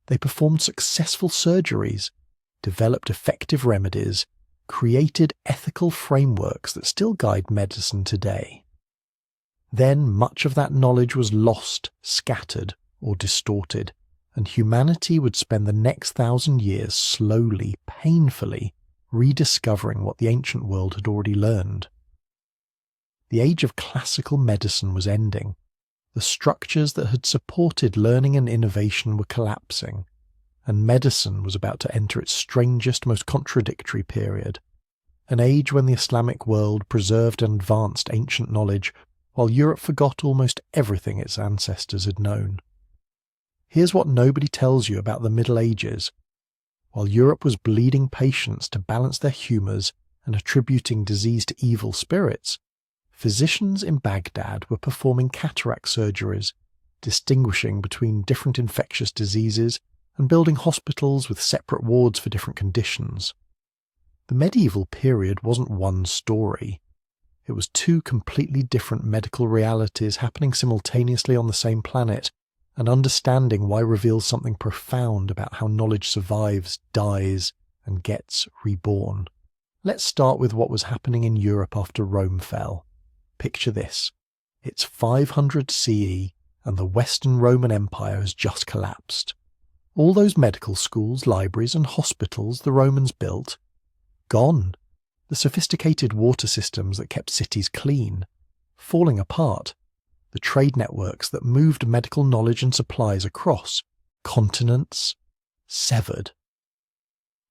They performed successful surgeries, developed effective remedies, created ethical frameworks that still guide medicine today. Then much of that knowledge was lost, scattered, or distorted, and humanity would spend the next 1,000 years slowly, painfully, rediscovering what the ancient world had already learned. The age of classical medicine was ending. The structures that had supported learning and innovation were collapsing, and medicine was about to enter its strangest, most contradictory period, an age when the Islamic world preserved and advanced ancient knowledge, while Europe forgot almost everything its ancestors had known. Here's what nobody tells you about the Middle Ages. While Europe was bleeding patients to balance their humours and attributing disease to evil spirits, physicians in Baghdad were performing cataract surgeries, distinguishing between different infectious diseases and building hospitals with separate wards for different conditions. The medieval period wasn't one story. It was two completely different medical realities happening simultaneously on the same planet, and understanding why reveals something profound about how knowledge survives, dies, and gets reborn. Let's start with what was happening in Europe after Rome fell. Picture this. It's 500 CE, and the Western Roman Empire has just collapsed. All those medical schools, libraries, and hospitals the Romans built, gone. The sophisticated water systems that kept cities clean, falling apart. The trade networks that moved medical knowledge and supplies across continents, severed.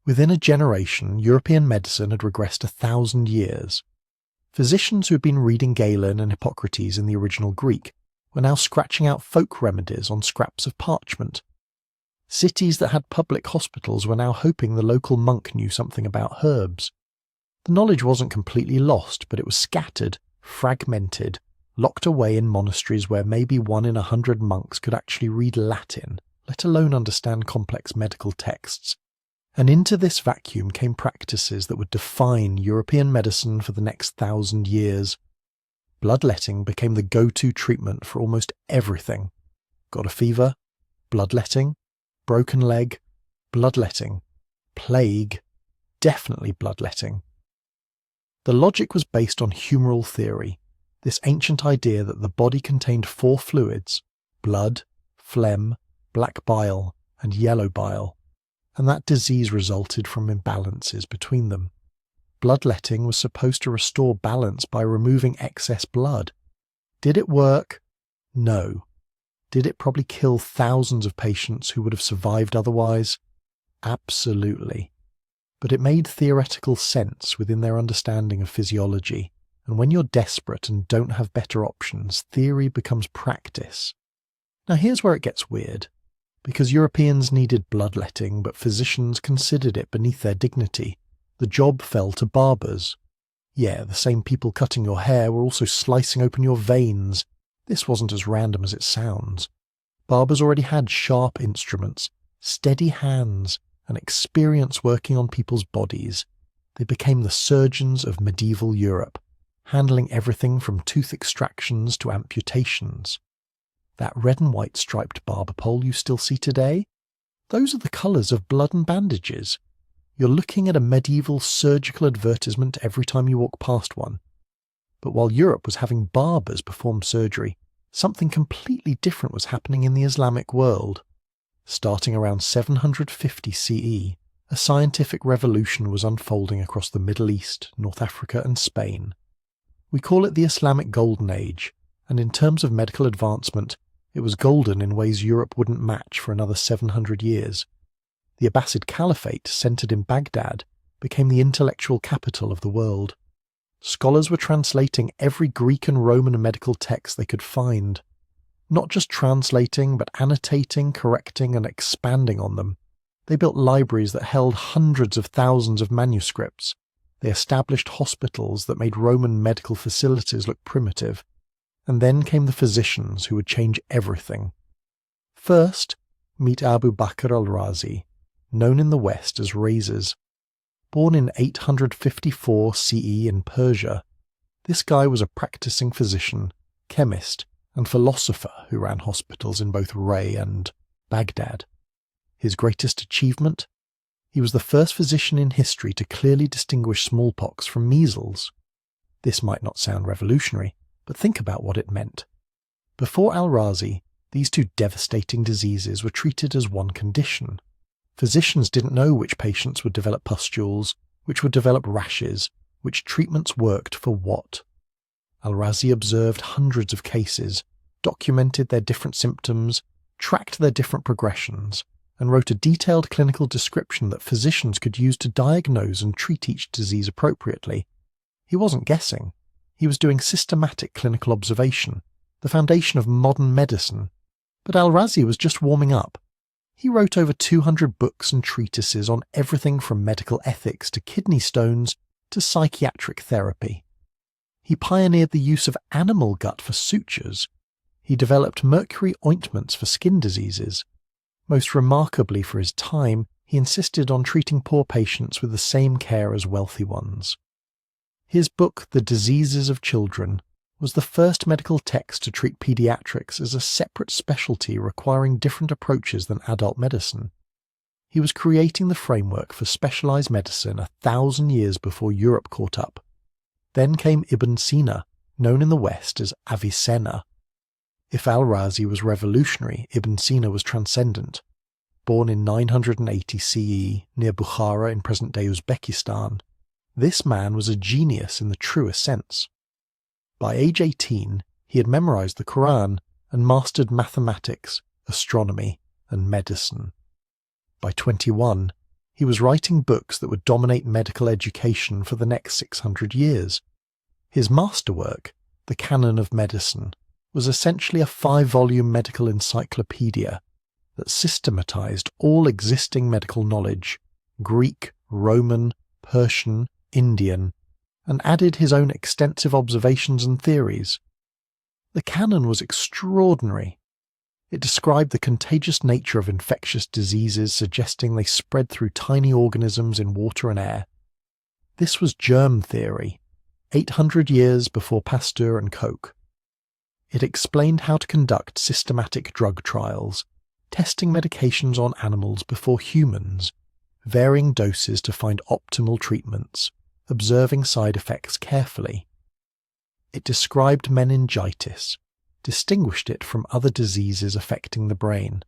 Within a generation, European medicine had regressed 1,000 years. Physicians who had been reading Galen and Hippocrates in the original Greek were now scratching out folk remedies on scraps of parchment. Cities that had public hospitals were now hoping the local monk knew something about herbs. The knowledge wasn't completely lost, but it was scattered, fragmented, locked away in monasteries where maybe 1 in 100 monks could actually read Latin, let alone understand complex medical texts. And into this vacuum came practices that would define European medicine for the next 1,000 years. Bloodletting became the go-to treatment for almost everything. Got a fever? Bloodletting. Broken leg? Bloodletting. Plague? Definitely bloodletting. The logic was based on humoral theory, this ancient idea that the body contained 4 fluids, blood, phlegm, black bile, and yellow bile, and that disease resulted from imbalances between them. Bloodletting was supposed to restore balance by removing excess blood. Did it work? No. Did it probably kill thousands of patients who would have survived otherwise? Absolutely. But it made theoretical sense within their understanding of physiology, and when you're desperate and don't have better options, theory becomes practice. Now here's where it gets weird. Because Europeans needed bloodletting, but physicians considered it beneath their dignity. The job fell to barbers. Yeah, the same people cutting your hair were also slicing open your veins. This wasn't as random as it sounds. Barbers already had sharp instruments, steady hands, and experience working on people's bodies. They became the surgeons of medieval Europe, handling everything from tooth extractions to amputations. That red and white striped barber pole you still see today? Those are the colours of blood and bandages. You're looking at a medieval surgical advertisement every time you walk past one. But while Europe was having barbers perform surgery, something completely different was happening in the Islamic world. Starting around 750 CE, a scientific revolution was unfolding across the Middle East, North Africa and Spain. We call it the Islamic Golden Age, and in terms of medical advancement, it was golden in ways Europe wouldn't match for another 700 years. The Abbasid Caliphate, centered in Baghdad, became the intellectual capital of the world. Scholars were translating every Greek and Roman medical text they could find. Not just translating, but annotating, correcting, and expanding on them. They built libraries that held hundreds of thousands of manuscripts. They established hospitals that made Roman medical facilities look primitive. And then came the physicians who would change everything. First, meet Abu Bakr al-Razi, known in the West as Razors. Born in 854 CE in Persia, this guy was a practicing physician, chemist, and philosopher who ran hospitals in both Ray and Baghdad. His greatest achievement? He was the first physician in history to clearly distinguish smallpox from measles. This might not sound revolutionary, but think about what it meant. Before al-Razi, these two devastating diseases were treated as one condition. Physicians didn't know which patients would develop pustules, which would develop rashes, which treatments worked for what. Al-Razi observed hundreds of cases, documented their different symptoms, tracked their different progressions, and wrote a detailed clinical description that physicians could use to diagnose and treat each disease appropriately. He wasn't guessing. He was doing systematic clinical observation, the foundation of modern medicine. But al-Razi was just warming up. He wrote over 200 books and treatises on everything from medical ethics to kidney stones to psychiatric therapy. He pioneered the use of animal gut for sutures. He developed mercury ointments for skin diseases. Most remarkably for his time, he insisted on treating poor patients with the same care as wealthy ones. His book, The Diseases of Children, was the first medical text to treat pediatrics as a separate specialty requiring different approaches than adult medicine. He was creating the framework for specialized medicine 1,000 years before Europe caught up. Then came Ibn Sina, known in the West as Avicenna. If al-Razi was revolutionary, Ibn Sina was transcendent. Born in 980 CE near Bukhara in present-day Uzbekistan, this man was a genius in the truest sense. By age 18, he had memorized the Quran and mastered mathematics, astronomy, and medicine. By 21, he was writing books that would dominate medical education for the next 600 years. His masterwork, The Canon of Medicine, was essentially a 5-volume medical encyclopedia that systematized all existing medical knowledge, Greek, Roman, Persian, Indian, and added his own extensive observations and theories. The canon was extraordinary. It described the contagious nature of infectious diseases, suggesting they spread through tiny organisms in water and air. This was germ theory, 800 years before Pasteur and Koch. It explained how to conduct systematic drug trials, testing medications on animals before humans, varying doses to find optimal treatments, observing side effects carefully. It described meningitis, distinguished it from other diseases affecting the brain.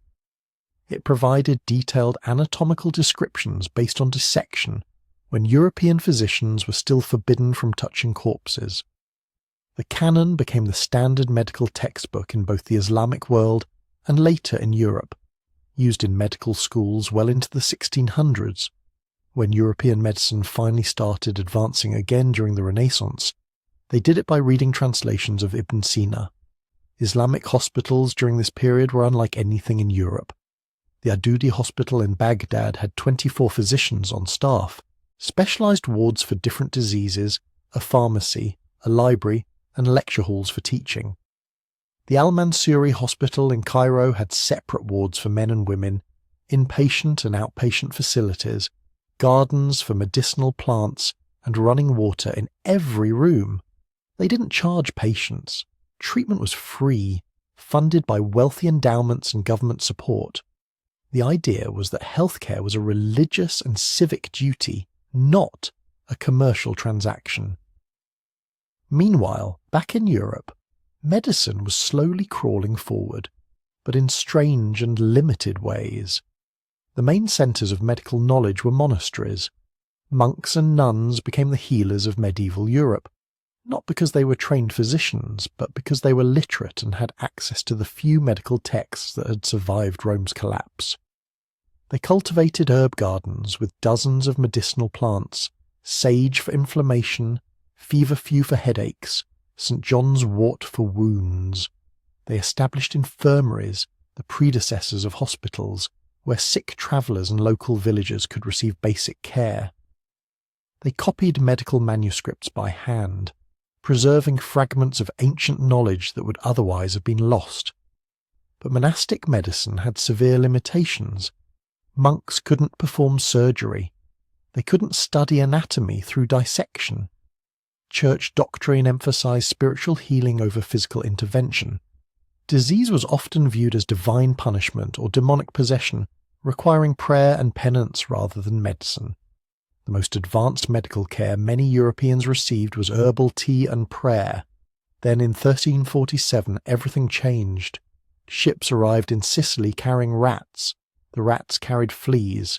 It provided detailed anatomical descriptions based on dissection when European physicians were still forbidden from touching corpses. The canon became the standard medical textbook in both the Islamic world and later in Europe, used in medical schools well into the 1600s. When European medicine finally started advancing again during the Renaissance, they did it by reading translations of Ibn Sina. Islamic hospitals during this period were unlike anything in Europe. The Adudi Hospital in Baghdad had 24 physicians on staff, specialised wards for different diseases, a pharmacy, a library, and lecture halls for teaching. The Al-Mansuri Hospital in Cairo had separate wards for men and women, inpatient and outpatient facilities, gardens for medicinal plants, and running water in every room. They didn't charge patients. Treatment was free, funded by wealthy endowments and government support. The idea was that healthcare was a religious and civic duty, not a commercial transaction. Meanwhile, back in Europe, medicine was slowly crawling forward, but in strange and limited ways. The main centres of medical knowledge were monasteries. Monks and nuns became the healers of medieval Europe, not because they were trained physicians, but because they were literate and had access to the few medical texts that had survived Rome's collapse. They cultivated herb gardens with dozens of medicinal plants, sage for inflammation, feverfew for headaches, St. John's wort for wounds. They established infirmaries, the predecessors of hospitals, where sick travellers and local villagers could receive basic care. They copied medical manuscripts by hand, preserving fragments of ancient knowledge that would otherwise have been lost. But monastic medicine had severe limitations. Monks couldn't perform surgery. They couldn't study anatomy through dissection. Church doctrine emphasized spiritual healing over physical intervention. Disease was often viewed as divine punishment or demonic possession, requiring prayer and penance rather than medicine. The most advanced medical care many Europeans received was herbal tea and prayer. Then in 1347 everything changed. Ships arrived in Sicily carrying rats. The rats carried fleas.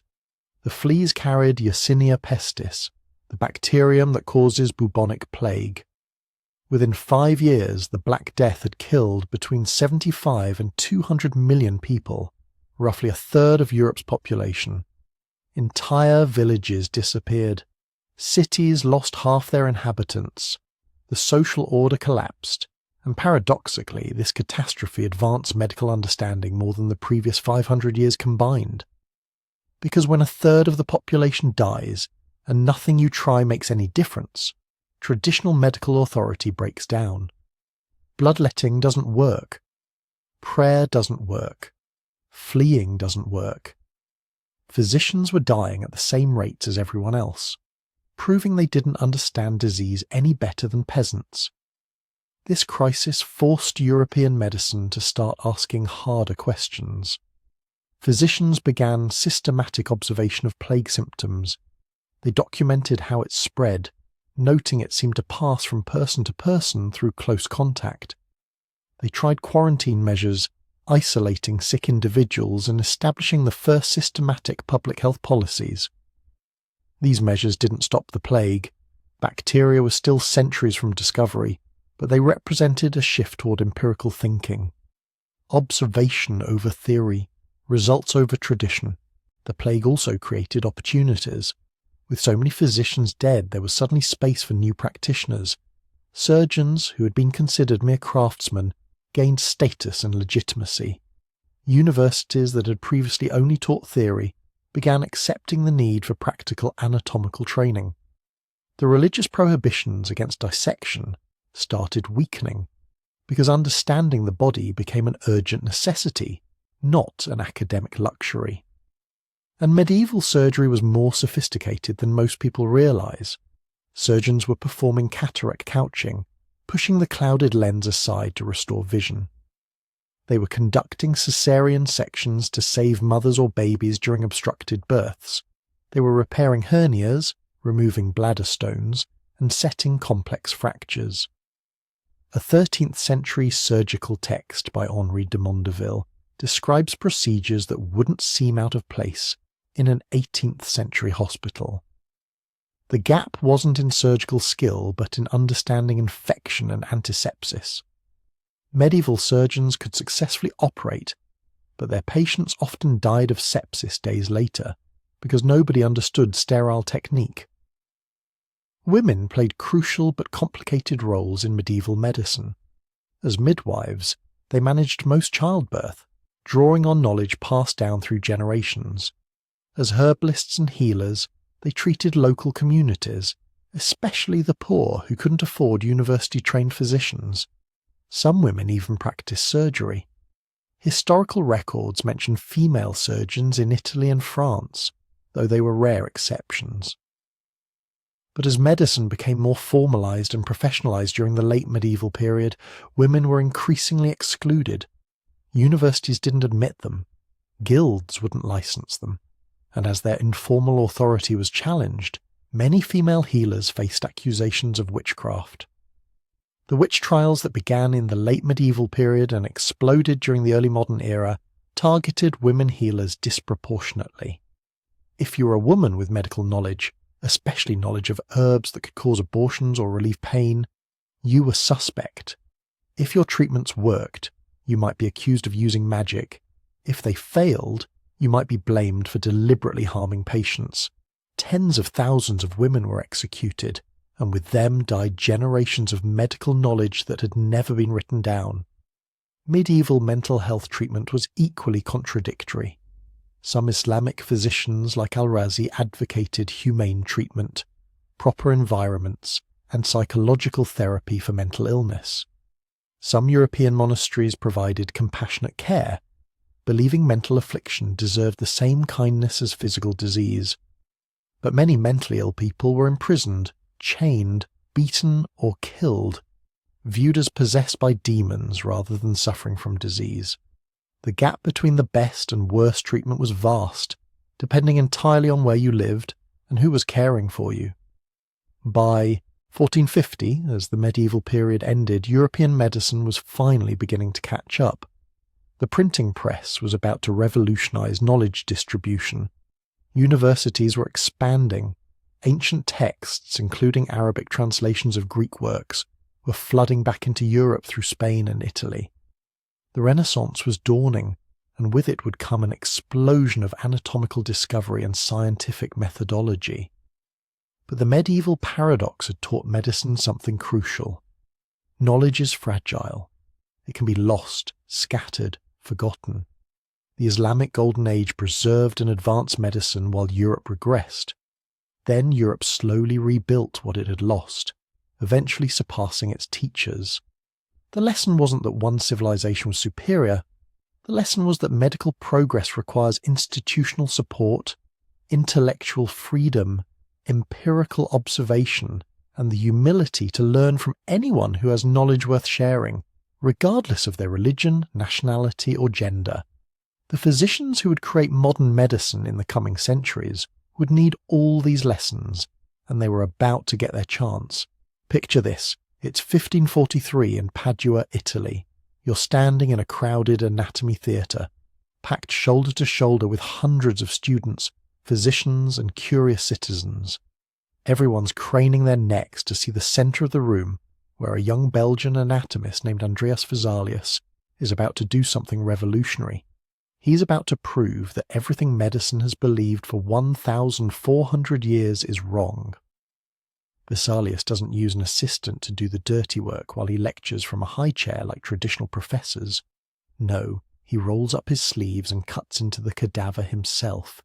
The fleas carried Yersinia pestis, the bacterium that causes bubonic plague. Within 5 years, the Black Death had killed between 75 and 200 million people, roughly a third of Europe's population. Entire villages disappeared. Cities lost half their inhabitants. The social order collapsed, and paradoxically, this catastrophe advanced medical understanding more than the previous 500 years combined. Because when a third of the population dies, and nothing you try makes any difference, traditional medical authority breaks down. Bloodletting doesn't work. Prayer doesn't work. Fleeing doesn't work. Physicians were dying at the same rates as everyone else, proving they didn't understand disease any better than peasants. This crisis forced European medicine to start asking harder questions. Physicians began systematic observation of plague symptoms. They documented how it spread, noting it seemed to pass from person to person through close contact. They tried quarantine measures, isolating sick individuals and establishing the first systematic public health policies. These measures didn't stop the plague. Bacteria were still centuries from discovery, but they represented a shift toward empirical thinking. Observation over theory, results over tradition. The plague also created opportunities. With so many physicians dead, there was suddenly space for new practitioners. Surgeons, who had been considered mere craftsmen, gained status and legitimacy. Universities that had previously only taught theory began accepting the need for practical anatomical training. The religious prohibitions against dissection started weakening, because understanding the body became an urgent necessity, not an academic luxury. And medieval surgery was more sophisticated than most people realize. Surgeons were performing cataract couching, pushing the clouded lens aside to restore vision. They were conducting caesarean sections to save mothers or babies during obstructed births. They were repairing hernias, removing bladder stones, and setting complex fractures. A 13th century surgical text by Henri de Mondeville describes procedures that wouldn't seem out of place in an 18th century hospital. The gap wasn't in surgical skill, but in understanding infection and antisepsis. Medieval surgeons could successfully operate, but their patients often died of sepsis days later, because nobody understood sterile technique. Women played crucial but complicated roles in medieval medicine. As midwives, they managed most childbirth, drawing on knowledge passed down through generations. As herbalists and healers, they treated local communities, especially the poor who couldn't afford university-trained physicians. Some women even practiced surgery. Historical records mention female surgeons in Italy and France, though they were rare exceptions. But as medicine became more formalized and professionalized during the late medieval period, women were increasingly excluded. Universities didn't admit them. Guilds wouldn't license them. And as their informal authority was challenged, many female healers faced accusations of witchcraft. The witch trials that began in the late medieval period and exploded during the early modern era targeted women healers disproportionately. If you were a woman with medical knowledge, especially knowledge of herbs that could cause abortions or relieve pain, you were suspect. If your treatments worked, you might be accused of using magic. If they failed, you might be blamed for deliberately harming patients. Tens of thousands of women were executed, and with them died generations of medical knowledge that had never been written down. Medieval mental health treatment was equally contradictory. Some Islamic physicians like Al-Razi advocated humane treatment, proper environments, and psychological therapy for mental illness. Some European monasteries provided compassionate care, believing mental affliction deserved the same kindness as physical disease. But many mentally ill people were imprisoned, chained, beaten, or killed, viewed as possessed by demons rather than suffering from disease. The gap between the best and worst treatment was vast, depending entirely on where you lived and who was caring for you. By 1450, as the medieval period ended, European medicine was finally beginning to catch up. The printing press was about to revolutionize knowledge distribution. Universities were expanding. Ancient texts, including Arabic translations of Greek works, were flooding back into Europe through Spain and Italy. The Renaissance was dawning, and with it would come an explosion of anatomical discovery and scientific methodology. But the medieval paradox had taught medicine something crucial. Knowledge is fragile. It can be lost, scattered, forgotten. The Islamic Golden Age preserved and advanced medicine while Europe regressed. Then Europe slowly rebuilt what it had lost, eventually surpassing its teachers. The lesson wasn't that one civilization was superior. The lesson was that medical progress requires institutional support, intellectual freedom, empirical observation, and the humility to learn from anyone who has knowledge worth sharing, regardless of their religion, nationality, or gender. The physicians who would create modern medicine in the coming centuries would need all these lessons, and they were about to get their chance. Picture this. It's 1543 in Padua, Italy. You're standing in a crowded anatomy theatre, packed shoulder to shoulder with hundreds of students, physicians, and curious citizens. Everyone's craning their necks to see the centre of the room, where a young Belgian anatomist named Andreas Vesalius is about to do something revolutionary. He's about to prove that everything medicine has believed for 1,400 years is wrong. Vesalius doesn't use an assistant to do the dirty work while he lectures from a high chair like traditional professors. No, he rolls up his sleeves and cuts into the cadaver himself,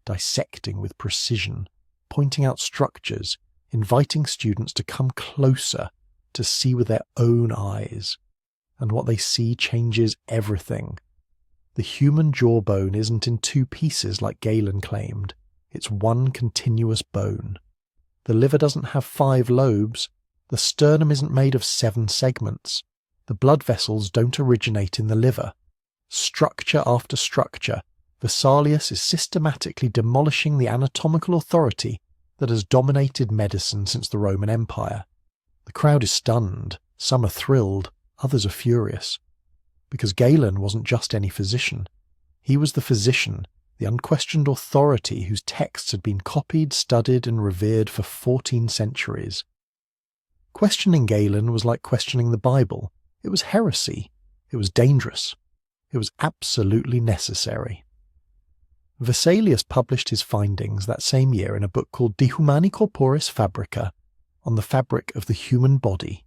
dissecting with precision, pointing out structures, inviting students to come closer to see with their own eyes. And what they see changes everything. The human jawbone isn't in two pieces like Galen claimed. It's one continuous bone. The liver doesn't have 5 lobes. The sternum isn't made of 7 segments. The blood vessels don't originate in the liver. Structure after structure, Vesalius is systematically demolishing the anatomical authority that has dominated medicine since the Roman Empire. The crowd is stunned, some are thrilled, others are furious. Because Galen wasn't just any physician. He was the physician, the unquestioned authority whose texts had been copied, studied, and revered for 14 centuries. Questioning Galen was like questioning the Bible. It was heresy. It was dangerous. It was absolutely necessary. Vesalius published his findings that same year in a book called De Humani Corporis Fabrica, on the fabric of the human body.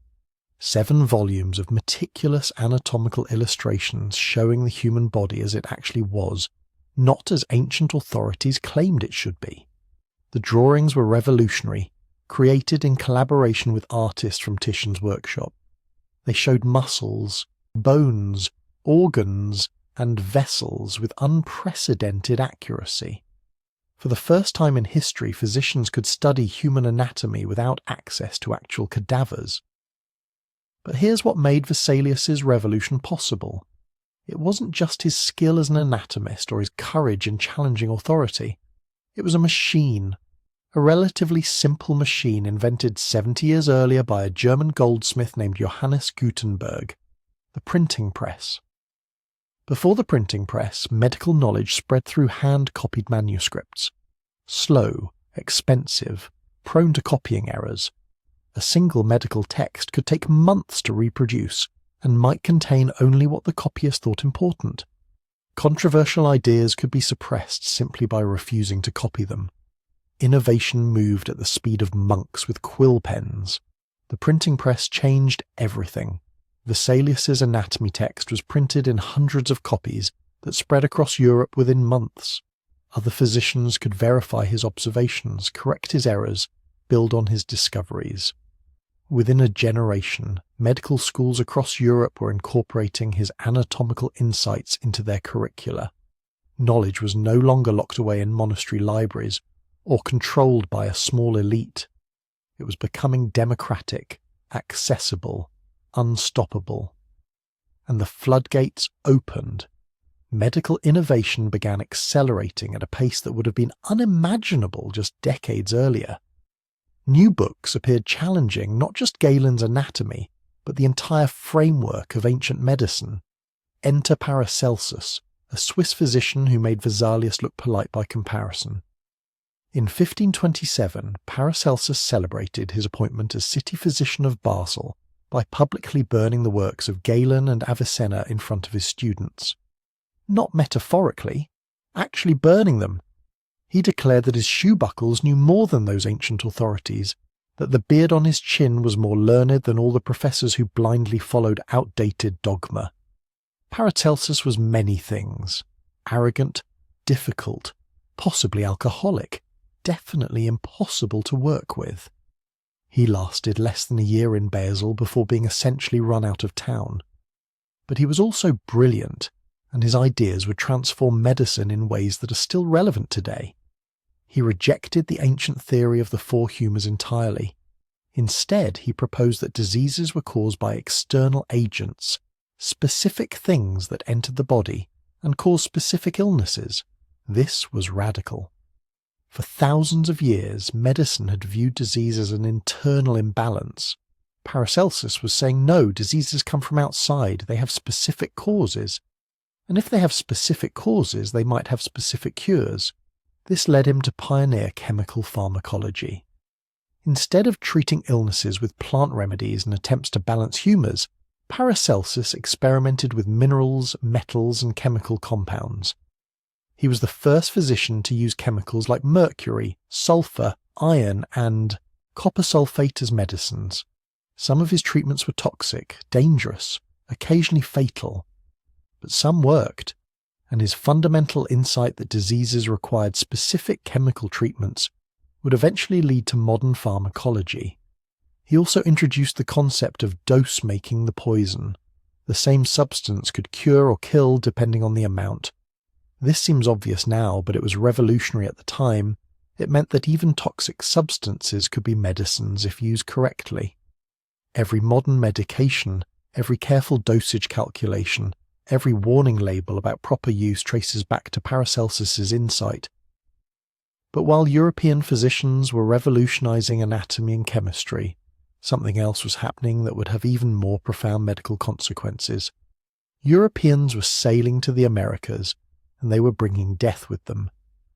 7 volumes of meticulous anatomical illustrations showing the human body as it actually was, not as ancient authorities claimed it should be. The drawings were revolutionary, created in collaboration with artists from Titian's workshop. They showed muscles, bones, organs, and vessels with unprecedented accuracy. For the first time in history, physicians could study human anatomy without access to actual cadavers. But here's what made Vesalius's revolution possible. It wasn't just his skill as an anatomist or his courage in challenging authority. It was a machine, a relatively simple machine invented 70 years earlier by a German goldsmith named Johannes Gutenberg, the printing press. Before the printing press, medical knowledge spread through hand-copied manuscripts. Slow, expensive, prone to copying errors. A single medical text could take months to reproduce and might contain only what the copyist thought important. Controversial ideas could be suppressed simply by refusing to copy them. Innovation moved at the speed of monks with quill pens. The printing press changed everything. Vesalius's anatomy text was printed in hundreds of copies that spread across Europe within months. Other physicians could verify his observations, correct his errors, build on his discoveries. Within a generation, medical schools across Europe were incorporating his anatomical insights into their curricula. Knowledge was no longer locked away in monastery libraries or controlled by a small elite. It was becoming democratic, accessible, unstoppable. And the floodgates opened. Medical innovation began accelerating at a pace that would have been unimaginable just decades earlier. New books appeared challenging not just Galen's anatomy, but the entire framework of ancient medicine. Enter Paracelsus, a Swiss physician who made Vesalius look polite by comparison. In 1527, Paracelsus celebrated his appointment as city physician of Basel by publicly burning the works of Galen and Avicenna in front of his students. Not metaphorically, actually burning them. He declared that his shoe buckles knew more than those ancient authorities, that the beard on his chin was more learned than all the professors who blindly followed outdated dogma. Paracelsus was many things: arrogant, difficult, possibly alcoholic, definitely impossible to work with. He lasted less than a year in Basel before being essentially run out of town. But he was also brilliant, and his ideas would transform medicine in ways that are still relevant today. He rejected the ancient theory of the 4 humours entirely. Instead, he proposed that diseases were caused by external agents, specific things that entered the body and caused specific illnesses. This was radical. For thousands of years, medicine had viewed disease as an internal imbalance. Paracelsus was saying, no, diseases come from outside, they have specific causes. And if they have specific causes, they might have specific cures. This led him to pioneer chemical pharmacology. Instead of treating illnesses with plant remedies and attempts to balance humours, Paracelsus experimented with minerals, metals, and chemical compounds. He was the first physician to use chemicals like mercury, sulfur, iron, and copper sulfate as medicines. Some of his treatments were toxic, dangerous, occasionally fatal. But some worked, and his fundamental insight that diseases required specific chemical treatments would eventually lead to modern pharmacology. He also introduced the concept of dose making the poison. The same substance could cure or kill depending on the amount. This seems obvious now, but it was revolutionary at the time. It meant that even toxic substances could be medicines if used correctly. Every modern medication, every careful dosage calculation, every warning label about proper use traces back to Paracelsus's insight. But while European physicians were revolutionizing anatomy and chemistry, something else was happening that would have even more profound medical consequences. Europeans were sailing to the Americas, and they were bringing death with them.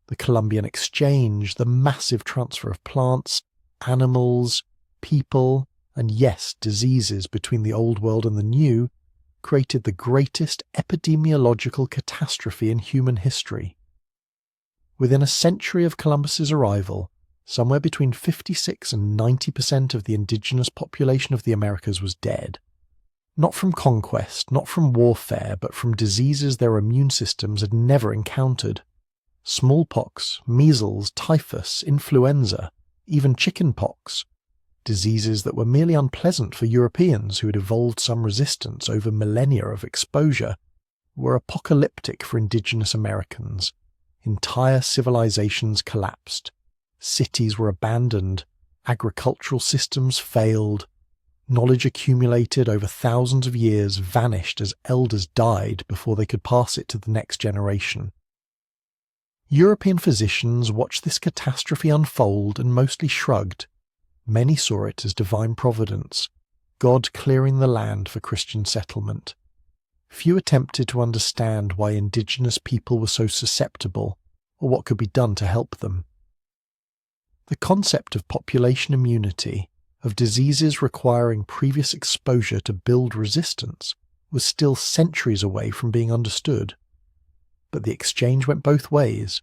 The Columbian Exchange, the massive transfer of plants, animals, people, and yes, diseases between the Old World and the New, created the greatest epidemiological catastrophe in human history. Within a century of Columbus's arrival, Somewhere between 56 and 90% of the indigenous population of the Americas was dead. Not from conquest, not from warfare, but from diseases their immune systems had never encountered. Smallpox, measles, typhus, influenza, even chickenpox. Diseases that were merely unpleasant for Europeans who had evolved some resistance over millennia of exposure, were apocalyptic for indigenous Americans. Entire civilizations collapsed. Cities were abandoned. Agricultural systems failed. Knowledge accumulated over thousands of years vanished as elders died before they could pass it to the next generation. European physicians watched this catastrophe unfold and mostly shrugged. Many saw it as divine providence, God clearing the land for Christian settlement. Few attempted to understand why indigenous people were so susceptible, or what could be done to help them. The concept of population immunity, of diseases requiring previous exposure to build resistance, was still centuries away from being understood. But the exchange went both ways.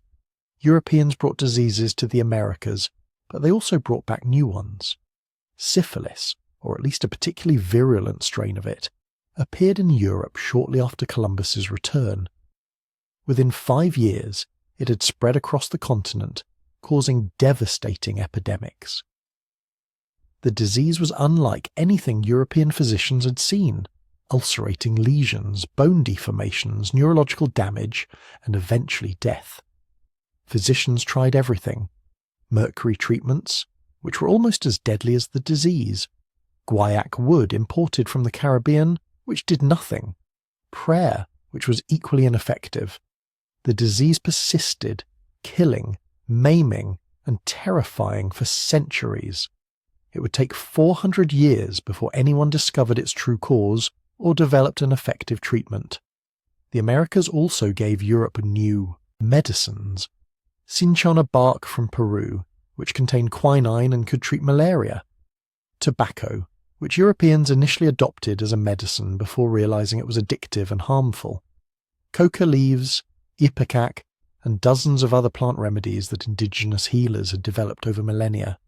Europeans brought diseases to the Americas, but they also brought back new ones. Syphilis, or at least a particularly virulent strain of it, appeared in Europe shortly after Columbus's return. Within 5 years, it had spread across the continent, causing devastating epidemics. The disease was unlike anything European physicians had seen: ulcerating lesions, bone deformations, neurological damage, and eventually death. Physicians tried everything: mercury treatments, which were almost as deadly as the disease; guaiac wood imported from the Caribbean, which did nothing; prayer, which was equally ineffective. The disease persisted, killing, maiming, and terrifying for centuries. It would take 400 years before anyone discovered its true cause or developed an effective treatment. The Americas also gave Europe new medicines. Cinchona bark from Peru, which contained quinine and could treat malaria. Tobacco, which Europeans initially adopted as a medicine before realizing it was addictive and harmful. Coca leaves, ipecac, and dozens of other plant remedies that indigenous healers had developed over millennia.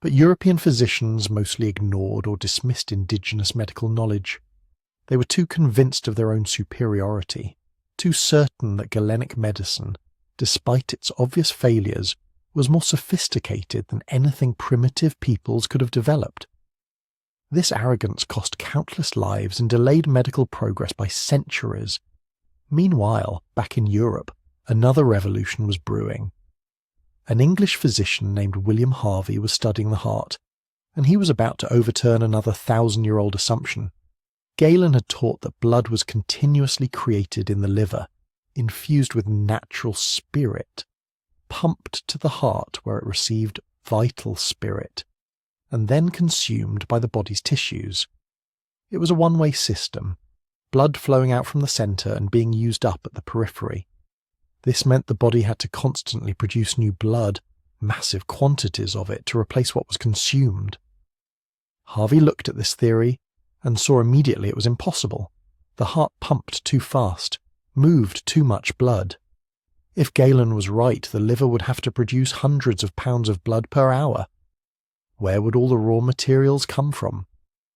But European physicians mostly ignored or dismissed indigenous medical knowledge. They were too convinced of their own superiority, too certain that Galenic medicine, despite its obvious failures, was more sophisticated than anything primitive peoples could have developed. This arrogance cost countless lives and delayed medical progress by centuries. Meanwhile, back in Europe, another revolution was brewing. An English physician named William Harvey was studying the heart, and he was about to overturn another 1,000-year-old assumption. Galen had taught that blood was continuously created in the liver, infused with natural spirit, pumped to the heart where it received vital spirit, and then consumed by the body's tissues. It was a one-way system, blood flowing out from the centre and being used up at the periphery. This meant the body had to constantly produce new blood, massive quantities of it, to replace what was consumed. Harvey looked at this theory and saw immediately it was impossible. The heart pumped too fast, moved too much blood. If Galen was right, the liver would have to produce hundreds of pounds of blood per hour. Where would all the raw materials come from?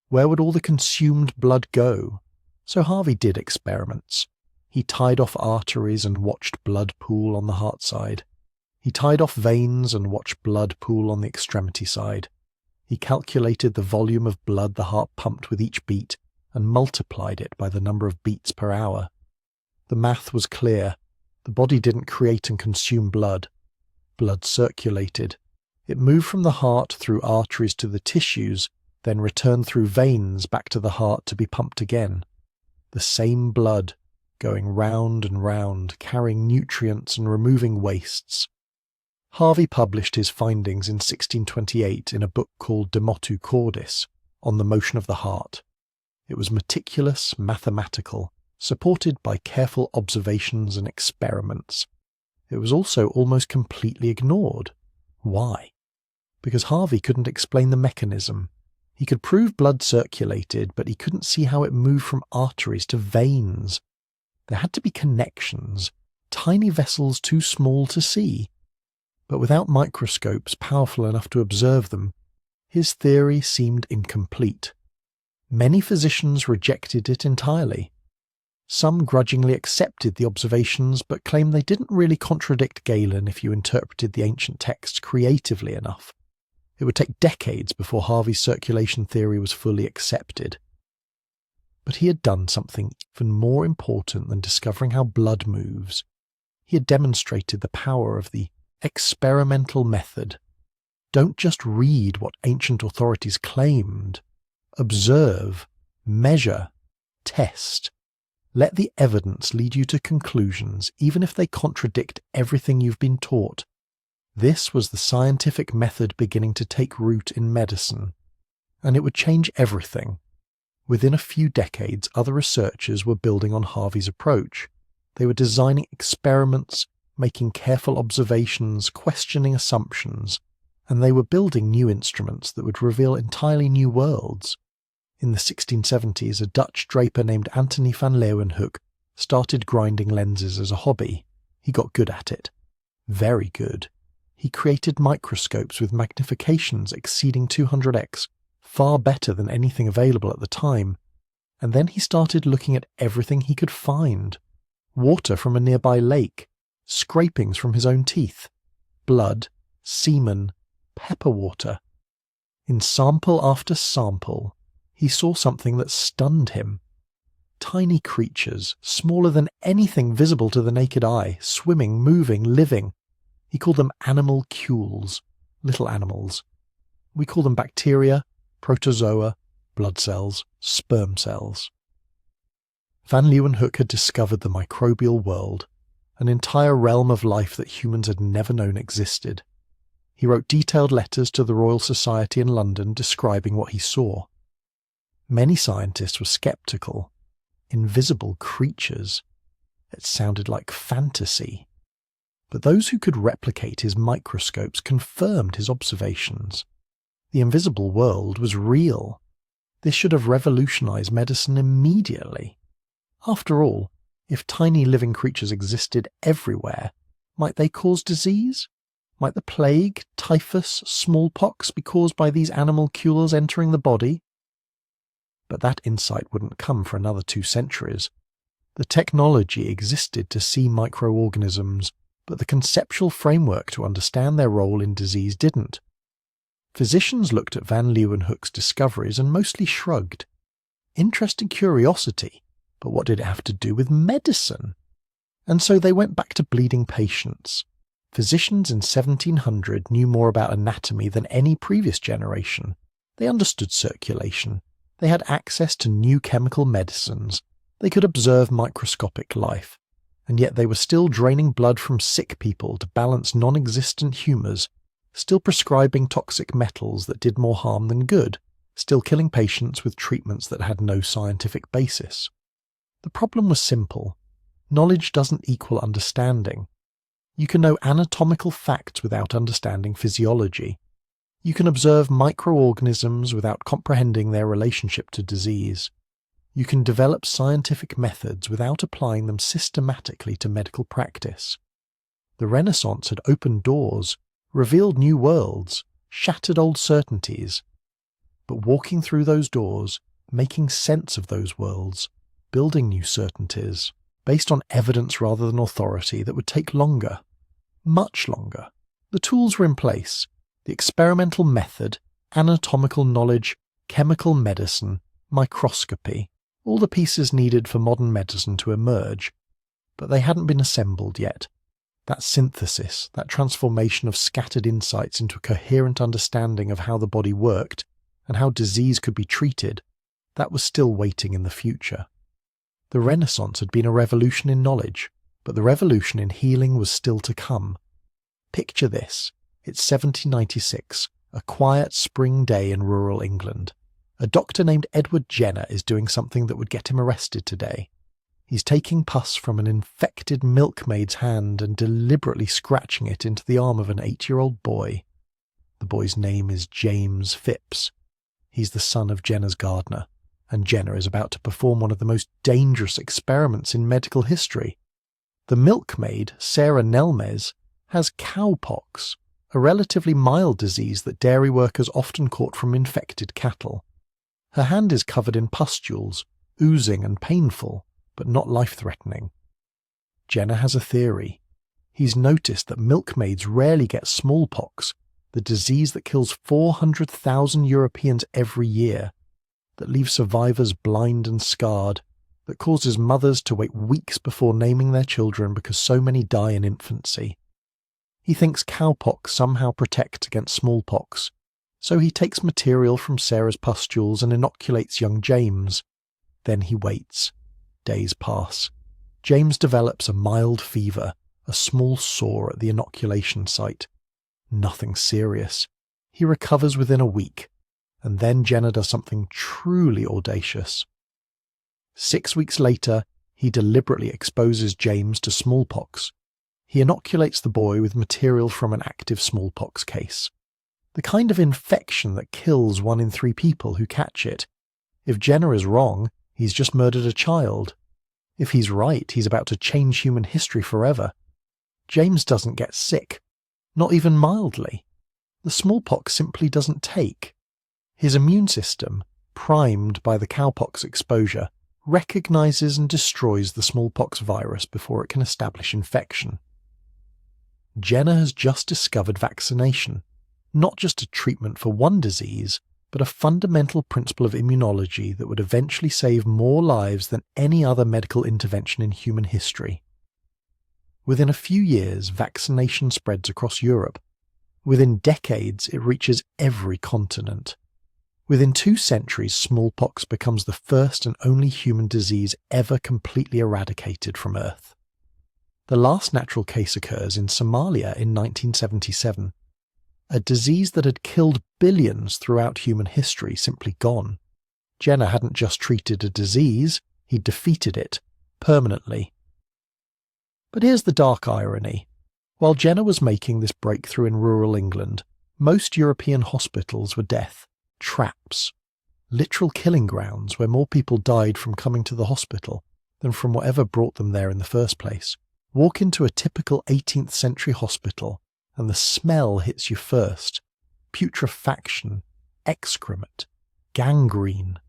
Where would all the consumed blood go? So Harvey did experiments. He tied off arteries and watched blood pool on the heart side. He tied off veins and watched blood pool on the extremity side. He calculated the volume of blood the heart pumped with each beat and multiplied it by the number of beats per hour. The math was clear. The body didn't create and consume blood. Blood circulated. It moved from the heart through arteries to the tissues, then returned through veins back to the heart to be pumped again. The same blood, going round and round, carrying nutrients and removing wastes. Harvey published his findings in 1628 in a book called De Motu Cordis, on the motion of the heart. It was meticulous, mathematical, supported by careful observations and experiments. It was also almost completely ignored. Why? Because Harvey couldn't explain the mechanism. He could prove blood circulated, but he couldn't see how it moved from arteries to veins. There had to be connections, tiny vessels too small to see. But without microscopes powerful enough to observe them, his theory seemed incomplete. Many physicians rejected it entirely. Some grudgingly accepted the observations but claimed they didn't really contradict Galen if you interpreted the ancient texts creatively enough. It would take decades before Harvey's circulation theory was fully accepted. But he had done something even more important than discovering how blood moves. He had demonstrated the power of the experimental method. Don't just read what ancient authorities claimed. Observe, measure, test. Let the evidence lead you to conclusions, even if they contradict everything you've been taught. This was the scientific method beginning to take root in medicine, and it would change everything. Within a few decades, other researchers were building on Harvey's approach. They were designing experiments, making careful observations, questioning assumptions, and they were building new instruments that would reveal entirely new worlds. In the 1670s, a Dutch draper named Antony van Leeuwenhoek started grinding lenses as a hobby. He got good at it. Very good. He created microscopes with magnifications exceeding 200x, far better than anything available at the time. And then he started looking at everything he could find. Water from a nearby lake, scrapings from his own teeth, blood, semen, pepper water. In sample after sample, he saw something that stunned him. Tiny creatures, smaller than anything visible to the naked eye, swimming, moving, living. He called them animalcules, little animals. We call them bacteria, protozoa, blood cells, sperm cells. Van Leeuwenhoek had discovered the microbial world, an entire realm of life that humans had never known existed. He wrote detailed letters to the Royal Society in London describing what he saw. Many scientists were skeptical. Invisible creatures. It sounded like fantasy. But those who could replicate his microscopes confirmed his observations. The invisible world was real. This should have revolutionized medicine immediately. After all, if tiny living creatures existed everywhere, might they cause disease? Might the plague, typhus, smallpox be caused by these animalcules entering the body? But that insight wouldn't come for another 2 centuries. The technology existed to see microorganisms, but the conceptual framework to understand their role in disease didn't. Physicians looked at van Leeuwenhoek's discoveries and mostly shrugged. Interesting curiosity, but what did it have to do with medicine? And so they went back to bleeding patients. Physicians in 1700 knew more about anatomy than any previous generation. They understood circulation. They had access to new chemical medicines. They could observe microscopic life. And yet they were still draining blood from sick people to balance non-existent humours, still prescribing toxic metals that did more harm than good, still killing patients with treatments that had no scientific basis. The problem was simple. Knowledge doesn't equal understanding. You can know anatomical facts without understanding physiology. You can observe microorganisms without comprehending their relationship to disease. You can develop scientific methods without applying them systematically to medical practice. The Renaissance had opened doors, revealed new worlds, shattered old certainties. But walking through those doors, making sense of those worlds, building new certainties, based on evidence rather than authority, that would take longer, much longer. The tools were in place. The experimental method, anatomical knowledge, chemical medicine, microscopy, all the pieces needed for modern medicine to emerge. But they hadn't been assembled yet. That synthesis, that transformation of scattered insights into a coherent understanding of how the body worked and how disease could be treated, that was still waiting in the future. The Renaissance had been a revolution in knowledge, but the revolution in healing was still to come. Picture this. It's 1796, a quiet spring day in rural England. A doctor named Edward Jenner is doing something that would get him arrested today. He's taking pus from an infected milkmaid's hand and deliberately scratching it into the arm of an 8-year-old boy. The boy's name is James Phipps. He's the son of Jenner's gardener, and Jenner is about to perform one of the most dangerous experiments in medical history. The milkmaid, Sarah Nelmes, has cowpox, a relatively mild disease that dairy workers often caught from infected cattle. Her hand is covered in pustules, oozing and painful, but not life-threatening. Jenner has a theory. He's noticed that milkmaids rarely get smallpox, the disease that kills 400,000 Europeans every year, that leaves survivors blind and scarred, that causes mothers to wait weeks before naming their children because so many die in infancy. He thinks cowpox somehow protects against smallpox, so he takes material from Sarah's pustules and inoculates young James. Then he waits. Days pass. James develops a mild fever, a small sore at the inoculation site. Nothing serious. He recovers within a week, and then Jenner does something truly audacious. 6 weeks later, he deliberately exposes James to smallpox. He inoculates the boy with material from an active smallpox case. The kind of infection that kills 1 in 3 people who catch it. If Jenner is wrong, he's just murdered a child. If he's right, he's about to change human history forever. James doesn't get sick, not even mildly. The smallpox simply doesn't take. His immune system, primed by the cowpox exposure, recognizes and destroys the smallpox virus before it can establish infection. Jenner has just discovered vaccination, not just a treatment for one disease, but a fundamental principle of immunology that would eventually save more lives than any other medical intervention in human history. Within a few years, vaccination spreads across Europe. Within decades, it reaches every continent. Within 2 centuries, smallpox becomes the first and only human disease ever completely eradicated from Earth. The last natural case occurs in Somalia in 1977. A disease that had killed billions throughout human history simply gone. Jenner hadn't just treated a disease, he'd defeated it, permanently. But here's the dark irony. While Jenner was making this breakthrough in rural England, most European hospitals were death traps, literal killing grounds where more people died from coming to the hospital than from whatever brought them there in the first place. Walk into a typical 18th century hospital and the smell hits you first. Putrefaction, excrement, gangrene.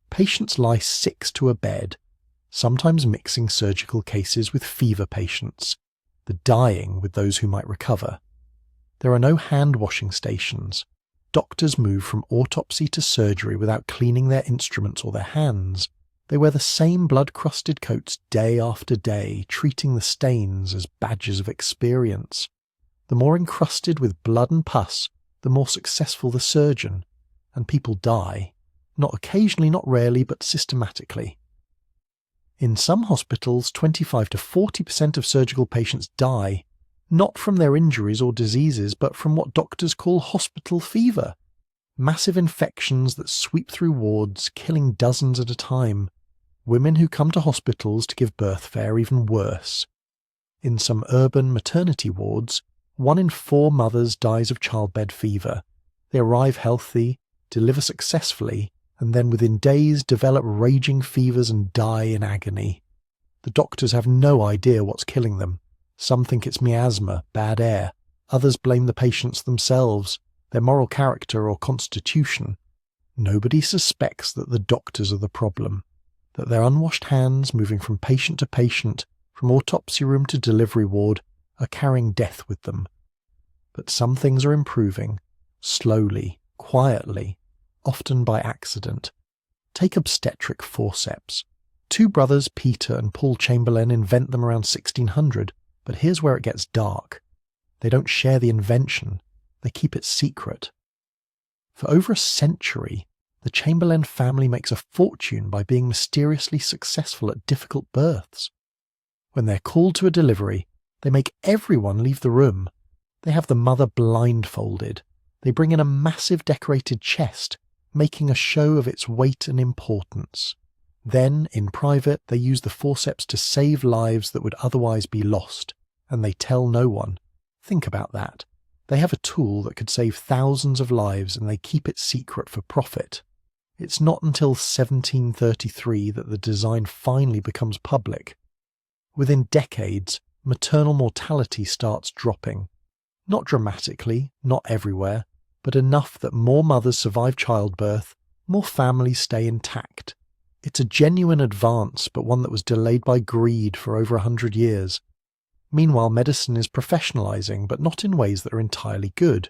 Patients lie 6 to a bed, sometimes mixing surgical cases with fever patients, the dying with those who might recover. There are no hand-washing stations. Doctors move from autopsy to surgery without cleaning their instruments or their hands. They wear the same blood-crusted coats day after day, treating the stains as badges of experience. The more encrusted with blood and pus, the more successful the surgeon, and people die, not occasionally, not rarely, but systematically. In some hospitals, 25 to 40% of surgical patients die, not from their injuries or diseases, but from what doctors call hospital fever. Massive infections that sweep through wards, killing dozens at a time. Women who come to hospitals to give birth fare even worse. In some urban maternity wards, 1 in 4 mothers dies of childbed fever. They arrive healthy, deliver successfully, and then within days develop raging fevers and die in agony. The doctors have no idea what's killing them. Some think it's miasma, bad air. Others blame the patients themselves, their moral character or constitution. Nobody suspects that the doctors are the problem, that their unwashed hands moving from patient to patient, from autopsy room to delivery ward, are carrying death with them. But some things are improving, slowly, quietly, often by accident. Take obstetric forceps. 2 brothers, Peter and Paul Chamberlain, invent them around 1600, but here's where it gets dark. They don't share the invention, they keep it secret. For over a century, the Chamberlain family makes a fortune by being mysteriously successful at difficult births. When they're called to a delivery, they make everyone leave the room. They have the mother blindfolded. They bring in a massive decorated chest, making a show of its weight and importance. Then, in private, they use the forceps to save lives that would otherwise be lost, and they tell no one. Think about that. They have a tool that could save thousands of lives and they keep it secret for profit. It's not until 1733 that the design finally becomes public. Within decades, maternal mortality starts dropping. Not dramatically, not everywhere, but enough that more mothers survive childbirth, more families stay intact. It's a genuine advance, but one that was delayed by greed for over 100 years. Meanwhile, medicine is professionalizing, but not in ways that are entirely good.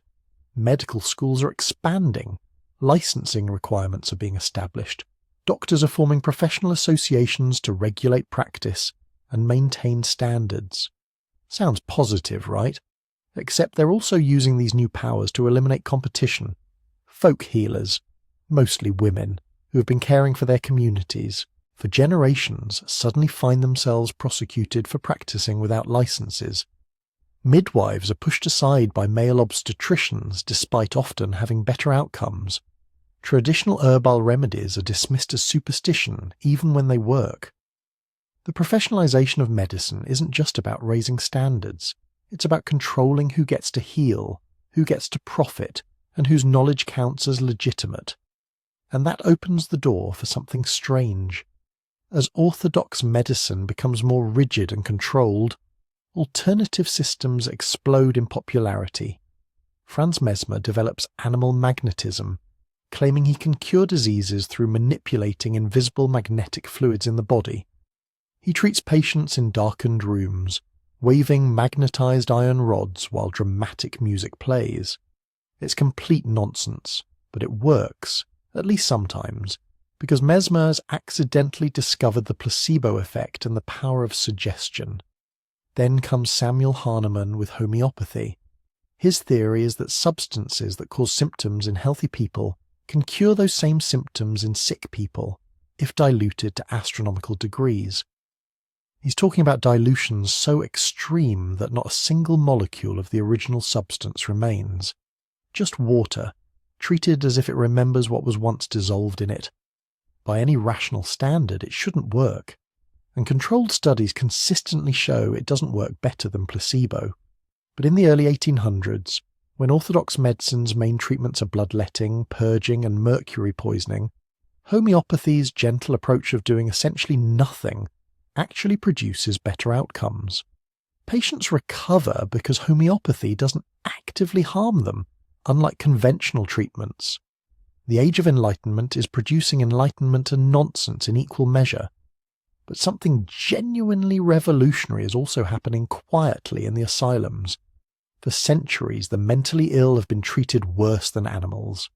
Medical schools are expanding. Licensing requirements are being established. Doctors are forming professional associations to regulate practice and maintain standards. Sounds positive, right? Except they're also using these new powers to eliminate competition. Folk healers, mostly women, who have been caring for their communities for generations, suddenly find themselves prosecuted for practicing without licenses. Midwives are pushed aside by male obstetricians despite often having better outcomes. Traditional herbal remedies are dismissed as superstition even when they work. The professionalization of medicine isn't just about raising standards. It's about controlling who gets to heal, who gets to profit, and whose knowledge counts as legitimate. And that opens the door for something strange. As orthodox medicine becomes more rigid and controlled, alternative systems explode in popularity. Franz Mesmer develops animal magnetism, claiming he can cure diseases through manipulating invisible magnetic fluids in the body. He treats patients in darkened rooms, waving magnetized iron rods while dramatic music plays. It's complete nonsense, but it works, at least sometimes, because Mesmer has accidentally discovered the placebo effect and the power of suggestion. Then comes Samuel Hahnemann with homeopathy. His theory is that substances that cause symptoms in healthy people can cure those same symptoms in sick people, if diluted to astronomical degrees. He's talking about dilutions so extreme that not a single molecule of the original substance remains. Just water, treated as if it remembers what was once dissolved in it. By any rational standard, it shouldn't work, and controlled studies consistently show it doesn't work better than placebo. But in the early 1800s, when orthodox medicine's main treatments are bloodletting, purging, and mercury poisoning, homeopathy's gentle approach of doing essentially nothing actually produces better outcomes. Patients recover because homeopathy doesn't actively harm them, unlike conventional treatments. The age of Enlightenment is producing enlightenment and nonsense in equal measure. But something genuinely revolutionary is also happening quietly in the asylums. For centuries, the mentally ill have been treated worse than animals.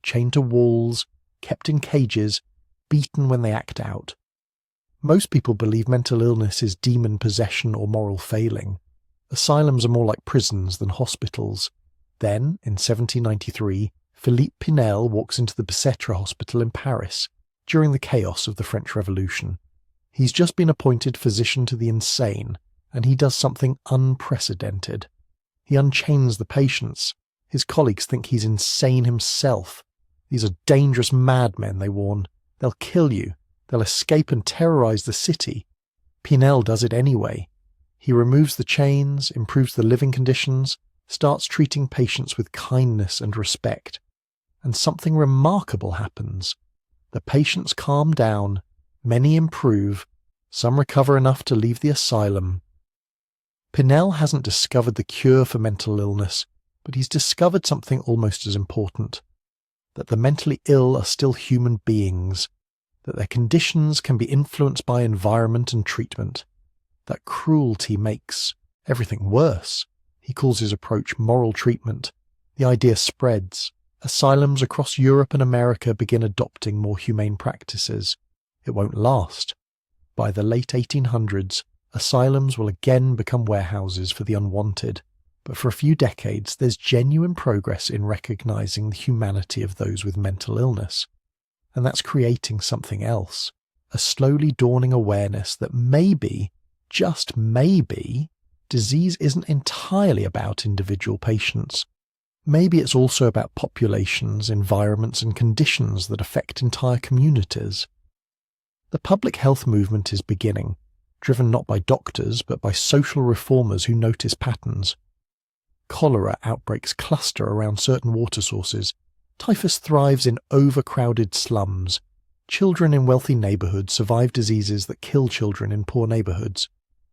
Chained to walls, kept in cages, beaten when they act out. Most people believe mental illness is demon possession or moral failing. Asylums are more like prisons than hospitals. Then, in 1793, Philippe Pinel walks into the Bicêtre hospital in Paris during the chaos of the French Revolution. He's just been appointed physician to the insane, and he does something unprecedented. He unchains the patients. His colleagues think he's insane himself. These are dangerous madmen, they warn. They'll kill you. They'll escape and terrorize the city. Pinel does it anyway. He removes the chains, improves the living conditions, starts treating patients with kindness and respect. And something remarkable happens. The patients calm down, many improve, some recover enough to leave the asylum. Pinel hasn't discovered the cure for mental illness, but he's discovered something almost as important. That the mentally ill are still human beings, that their conditions can be influenced by environment and treatment, that cruelty makes everything worse. He calls his approach moral treatment. The idea spreads. Asylums across Europe and America begin adopting more humane practices. It won't last. By the late 1800s, asylums will again become warehouses for the unwanted. But for a few decades, there's genuine progress in recognizing the humanity of those with mental illness. And that's creating something else. A slowly dawning awareness that maybe, just maybe, disease isn't entirely about individual patients. Maybe it's also about populations, environments, and conditions that affect entire communities. The public health movement is beginning, driven not by doctors but by social reformers who notice patterns. Cholera outbreaks cluster around certain water sources. Typhus thrives in overcrowded slums. Children in wealthy neighborhoods survive diseases that kill children in poor neighborhoods.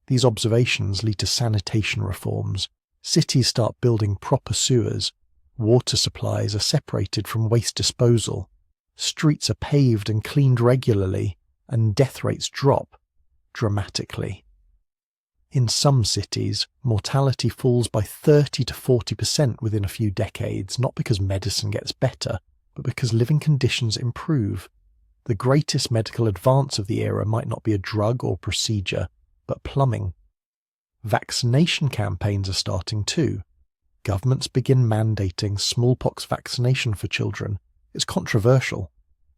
These observations lead to sanitation reforms. Cities start building proper sewers, water supplies are separated from waste disposal, streets are paved and cleaned regularly, and death rates drop dramatically. In some cities, mortality falls by 30 to 40% within a few decades, not because medicine gets better, but because living conditions improve. The greatest medical advance of the era might not be a drug or procedure, but plumbing. Vaccination campaigns are starting too. Governments begin mandating smallpox vaccination for children. It's controversial.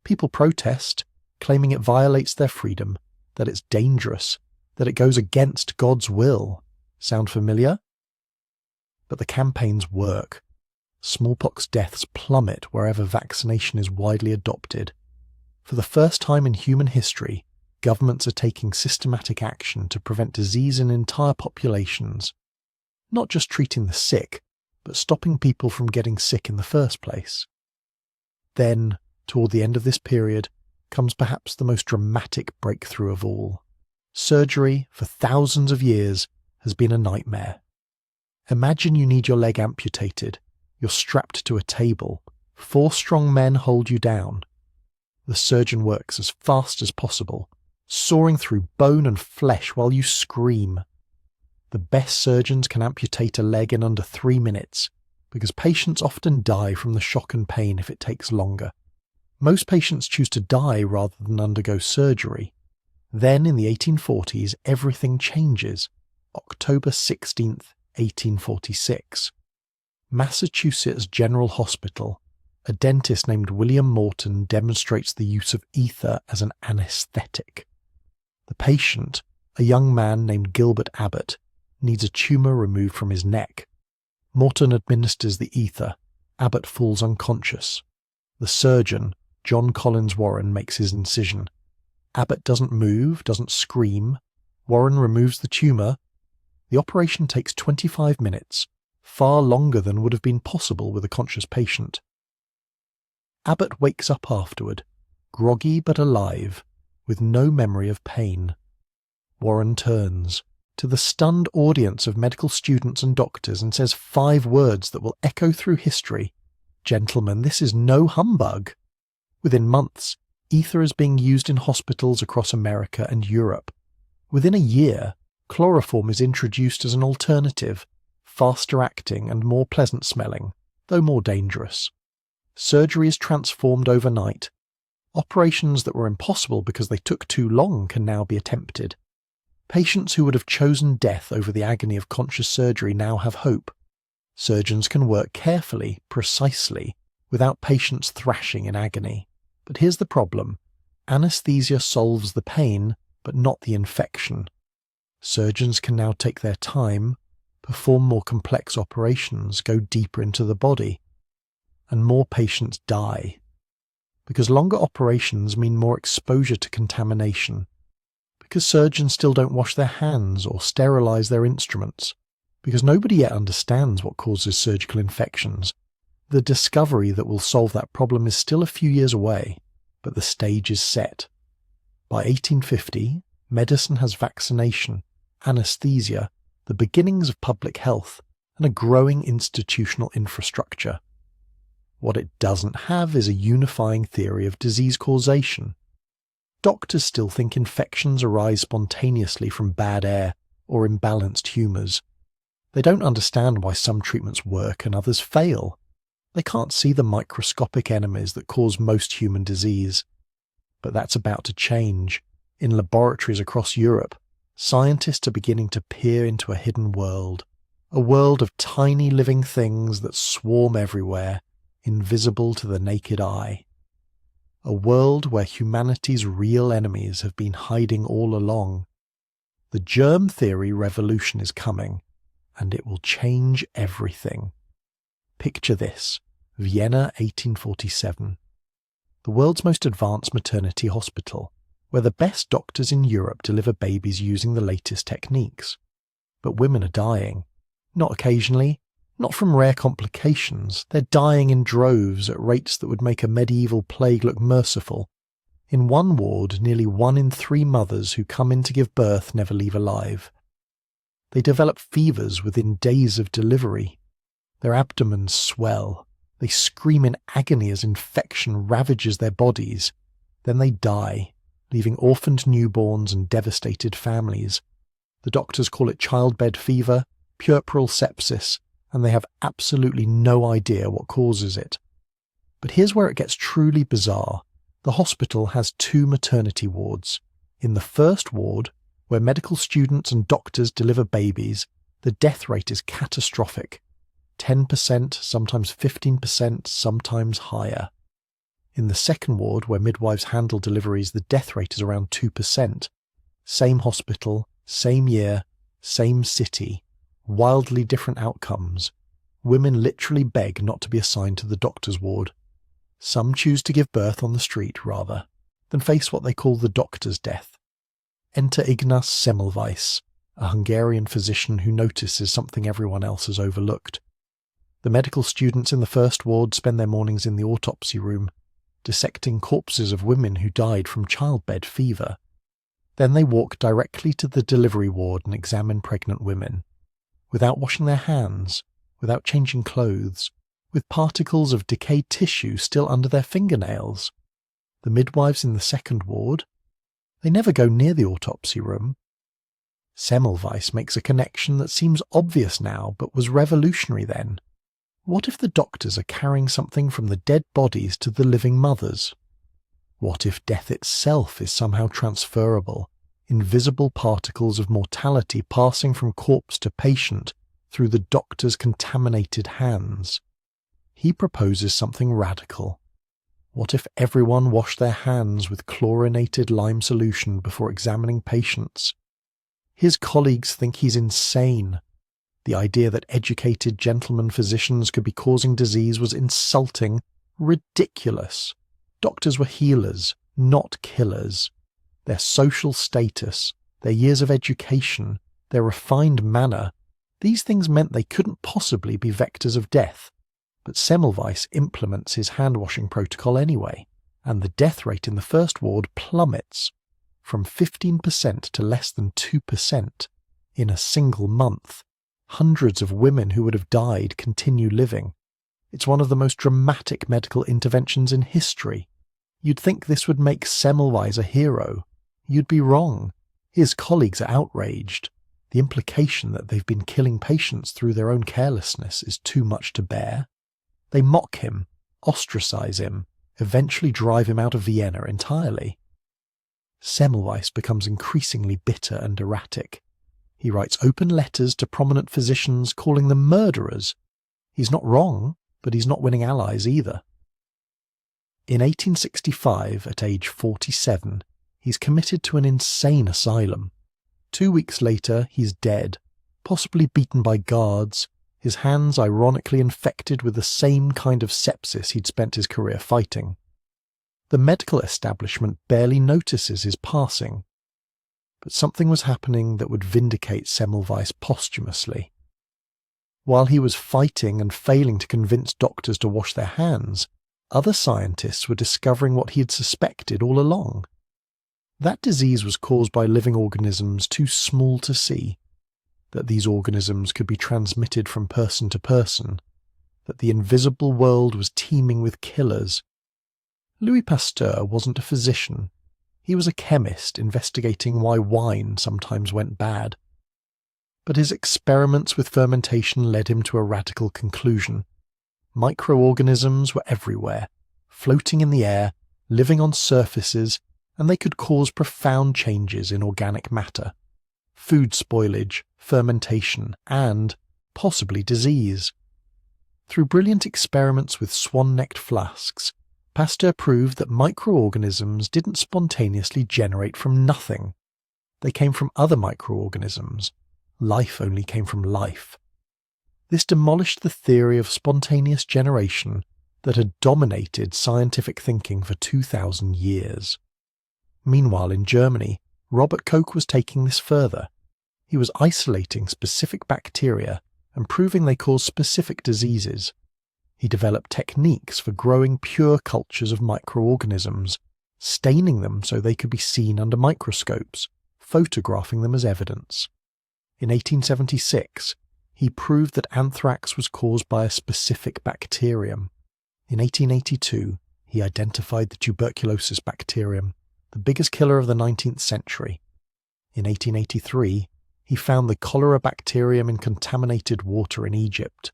People protest, claiming it violates their freedom, that it's dangerous, that it goes against God's will. Sound familiar? But the campaigns work. Smallpox deaths plummet wherever vaccination is widely adopted. For the first time in human history, governments are taking systematic action to prevent disease in entire populations, not just treating the sick, but stopping people from getting sick in the first place. Then, toward the end of this period, comes perhaps the most dramatic breakthrough of all. Surgery, for thousands of years, has been a nightmare. Imagine you need your leg amputated. You're strapped to a table. 4 strong men hold you down. The surgeon works as fast as possible, sawing through bone and flesh while you scream. The best surgeons can amputate a leg in under 3 minutes, because patients often die from the shock and pain if it takes longer. Most patients choose to die rather than undergo surgery. Then, in the 1840s, everything changes. October 16th, 1846. Massachusetts General Hospital. A dentist named William Morton demonstrates the use of ether as an anesthetic. The patient, a young man named Gilbert Abbott, needs a tumour removed from his neck. Morton administers the ether. Abbott falls unconscious. The surgeon, John Collins Warren, makes his incision. Abbott doesn't move, doesn't scream. Warren removes the tumour. The operation takes 25 minutes, far longer than would have been possible with a conscious patient. Abbott wakes up afterward, groggy but alive, with no memory of pain. Warren turns to the stunned audience of medical students and doctors and says 5 words that will echo through history. "Gentlemen, this is no humbug." Within months, ether is being used in hospitals across America and Europe. Within a year, chloroform is introduced as an alternative, faster acting and more pleasant smelling, though more dangerous. Surgery is transformed overnight. Operations that were impossible because they took too long can now be attempted. Patients who would have chosen death over the agony of conscious surgery now have hope. Surgeons can work carefully, precisely, without patients thrashing in agony. But here's the problem. Anesthesia solves the pain, but not the infection. Surgeons can now take their time, perform more complex operations, go deeper into the body. And more patients die. Because longer operations mean more exposure to contamination. Because surgeons still don't wash their hands or sterilize their instruments. Because nobody yet understands what causes surgical infections. The discovery that will solve that problem is still a few years away, but the stage is set. By 1850, medicine has vaccination, anesthesia, the beginnings of public health, and a growing institutional infrastructure. What it doesn't have is a unifying theory of disease causation. Doctors still think infections arise spontaneously from bad air or imbalanced humours. They don't understand why some treatments work and others fail. They can't see the microscopic enemies that cause most human disease. But that's about to change. In laboratories across Europe, scientists are beginning to peer into a hidden world. A world of tiny living things that swarm everywhere, invisible to the naked eye. A world where humanity's real enemies have been hiding all along. The germ theory revolution is coming, and it will change everything. Picture this, Vienna 1847. The world's most advanced maternity hospital, where the best doctors in Europe deliver babies using the latest techniques. But women are dying. Not occasionally, not from rare complications. They're dying in droves at rates that would make a medieval plague look merciful. In one ward, nearly 1 in 3 mothers who come in to give birth never leave alive. They develop fevers within days of delivery. Their abdomens swell. They scream in agony as infection ravages their bodies. Then they die, leaving orphaned newborns and devastated families. The doctors call it childbed fever, puerperal sepsis, and they have absolutely no idea what causes it. But here's where it gets truly bizarre. The hospital has 2 maternity wards. In the first ward, where medical students and doctors deliver babies, the death rate is catastrophic. 10%, sometimes 15%, sometimes higher. In the second ward, where midwives handle deliveries, the death rate is around 2%. Same hospital, same year, same city, wildly different outcomes. Women literally beg not to be assigned to the doctor's ward. Some choose to give birth on the street, rather, than face what they call the doctor's death. Enter Ignaz Semmelweis, a Hungarian physician who notices something everyone else has overlooked. The medical students in the first ward spend their mornings in the autopsy room, dissecting corpses of women who died from childbed fever. Then they walk directly to the delivery ward and examine pregnant women. Without washing their hands, without changing clothes, with particles of decayed tissue still under their fingernails. The midwives in the second ward, they never go near the autopsy room. Semmelweis makes a connection that seems obvious now but was revolutionary then. What if the doctors are carrying something from the dead bodies to the living mothers? What if death itself is somehow transferable, invisible particles of mortality passing from corpse to patient through the doctor's contaminated hands? He proposes something radical. What if everyone washed their hands with chlorinated lime solution before examining patients? His colleagues think he's insane. The idea that educated gentlemen physicians could be causing disease was insulting, ridiculous. Doctors were healers, not killers. Their social status, their years of education, their refined manner, these things meant they couldn't possibly be vectors of death. But Semmelweis implements his hand-washing protocol anyway, and the death rate in the first ward plummets from 15% to less than 2% in a single month. Hundreds of women who would have died continue living. It's one of the most dramatic medical interventions in history. You'd think this would make Semmelweis a hero. You'd be wrong. His colleagues are outraged. The implication that they've been killing patients through their own carelessness is too much to bear. They mock him, ostracize him, eventually drive him out of Vienna entirely. Semmelweis becomes increasingly bitter and erratic. He writes open letters to prominent physicians calling them murderers. He's not wrong, but he's not winning allies either. In 1865, at age 47, he's committed to an insane asylum. 2 weeks later, he's dead, possibly beaten by guards, his hands ironically infected with the same kind of sepsis he'd spent his career fighting. The medical establishment barely notices his passing. But something was happening that would vindicate Semmelweis posthumously. While he was fighting and failing to convince doctors to wash their hands, other scientists were discovering what he had suspected all along. That disease was caused by living organisms too small to see, that these organisms could be transmitted from person to person, that the invisible world was teeming with killers. Louis Pasteur wasn't a physician. He was a chemist investigating why wine sometimes went bad. But his experiments with fermentation led him to a radical conclusion. Microorganisms were everywhere, floating in the air, living on surfaces, and they could cause profound changes in organic matter. Food spoilage, fermentation, and, possibly, disease. Through brilliant experiments with swan-necked flasks, Pasteur proved that microorganisms didn't spontaneously generate from nothing. They came from other microorganisms. Life only came from life. This demolished the theory of spontaneous generation that had dominated scientific thinking for 2,000 years. Meanwhile, in Germany, Robert Koch was taking this further. He was isolating specific bacteria and proving they cause specific diseases. He developed techniques for growing pure cultures of microorganisms, staining them so they could be seen under microscopes, photographing them as evidence. In 1876, he proved that anthrax was caused by a specific bacterium. In 1882, he identified the tuberculosis bacterium, the biggest killer of the 19th century. In 1883, he found the cholera bacterium in contaminated water in Egypt.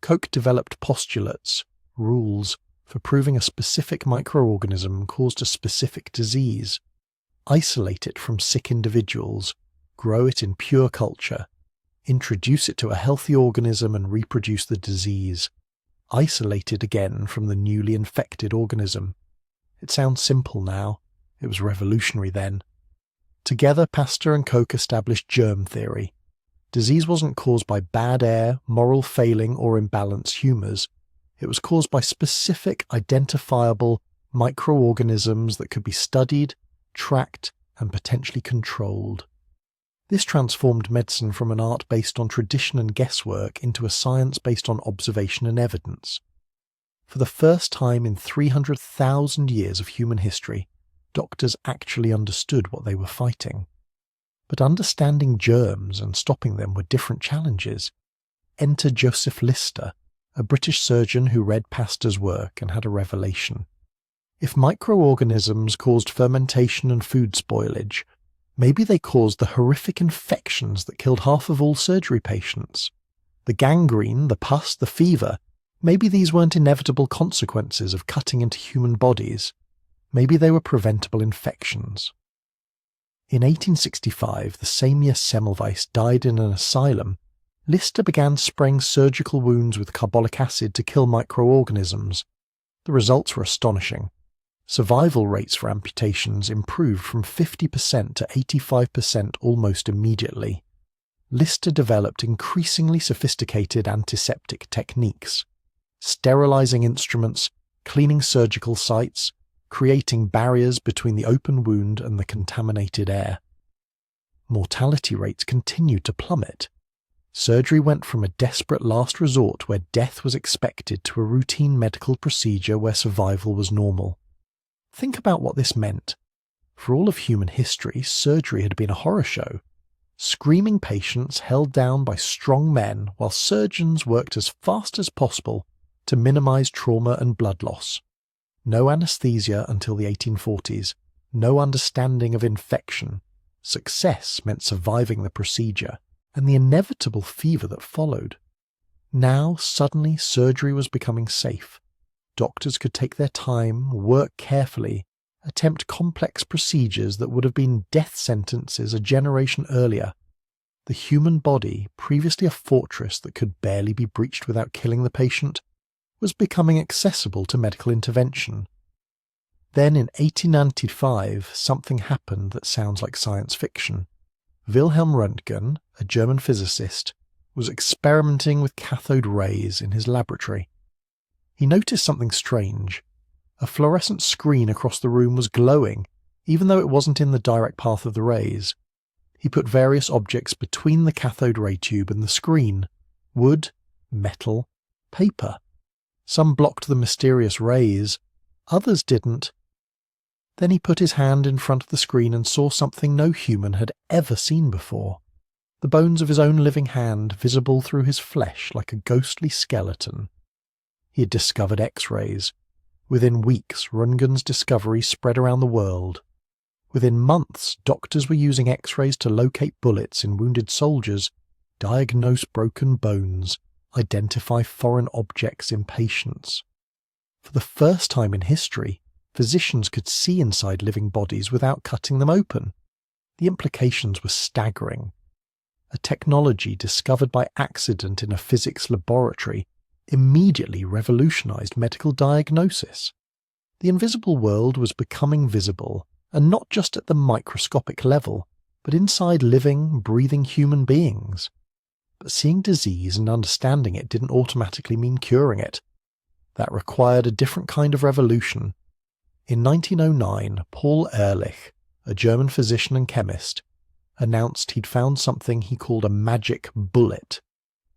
Koch developed postulates, rules, for proving a specific microorganism caused a specific disease. Isolate it from sick individuals, grow it in pure culture, introduce it to a healthy organism and reproduce the disease. Isolate it again from the newly infected organism. It sounds simple now. It was revolutionary then. Together, Pasteur and Koch established germ theory. Disease wasn't caused by bad air, moral failing, or imbalanced humours. It was caused by specific, identifiable microorganisms that could be studied, tracked, and potentially controlled. This transformed medicine from an art based on tradition and guesswork into a science based on observation and evidence. For the first time in 300,000 years of human history, doctors actually understood what they were fighting. But understanding germs and stopping them were different challenges. Enter Joseph Lister, a British surgeon who read Pasteur's work and had a revelation. If microorganisms caused fermentation and food spoilage, maybe they caused the horrific infections that killed half of all surgery patients. The gangrene, the pus, the fever, maybe these weren't inevitable consequences of cutting into human bodies. Maybe they were preventable infections. In 1865, the same year Semmelweis died in an asylum, Lister began spraying surgical wounds with carbolic acid to kill microorganisms. The results were astonishing. Survival rates for amputations improved from 50% to 85% almost immediately. Lister developed increasingly sophisticated antiseptic techniques, sterilizing instruments, cleaning surgical sites, creating barriers between the open wound and the contaminated air. Mortality rates continued to plummet. Surgery went from a desperate last resort where death was expected to a routine medical procedure where survival was normal. Think about what this meant. For all of human history, surgery had been a horror show. Screaming patients held down by strong men while surgeons worked as fast as possible to minimize trauma and blood loss. No anesthesia until the 1840s, no understanding of infection. Success meant surviving the procedure, and the inevitable fever that followed. Now, suddenly, surgery was becoming safe. Doctors could take their time, work carefully, attempt complex procedures that would have been death sentences a generation earlier. The human body, previously a fortress that could barely be breached without killing the patient, was becoming accessible to medical intervention. Then in 1895, something happened that sounds like science fiction. Wilhelm Röntgen, a German physicist, was experimenting with cathode rays in his laboratory. He noticed something strange. A fluorescent screen across the room was glowing, even though it wasn't in the direct path of the rays. He put various objects between the cathode ray tube and the screen: wood, metal, paper. Some blocked the mysterious rays, others didn't. Then he put his hand in front of the screen and saw something no human had ever seen before. The bones of his own living hand visible through his flesh like a ghostly skeleton. He had discovered X-rays. Within weeks, Röntgen's discovery spread around the world. Within months, doctors were using X-rays to locate bullets in wounded soldiers, diagnose broken bones, identify foreign objects in patients. For the first time in history, physicians could see inside living bodies without cutting them open. The implications were staggering. A technology discovered by accident in a physics laboratory immediately revolutionized medical diagnosis. The invisible world was becoming visible, and not just at the microscopic level, but inside living, breathing human beings. But seeing disease and understanding it didn't automatically mean curing it. That required a different kind of revolution. In 1909, Paul Ehrlich, a German physician and chemist, announced he'd found something he called a magic bullet,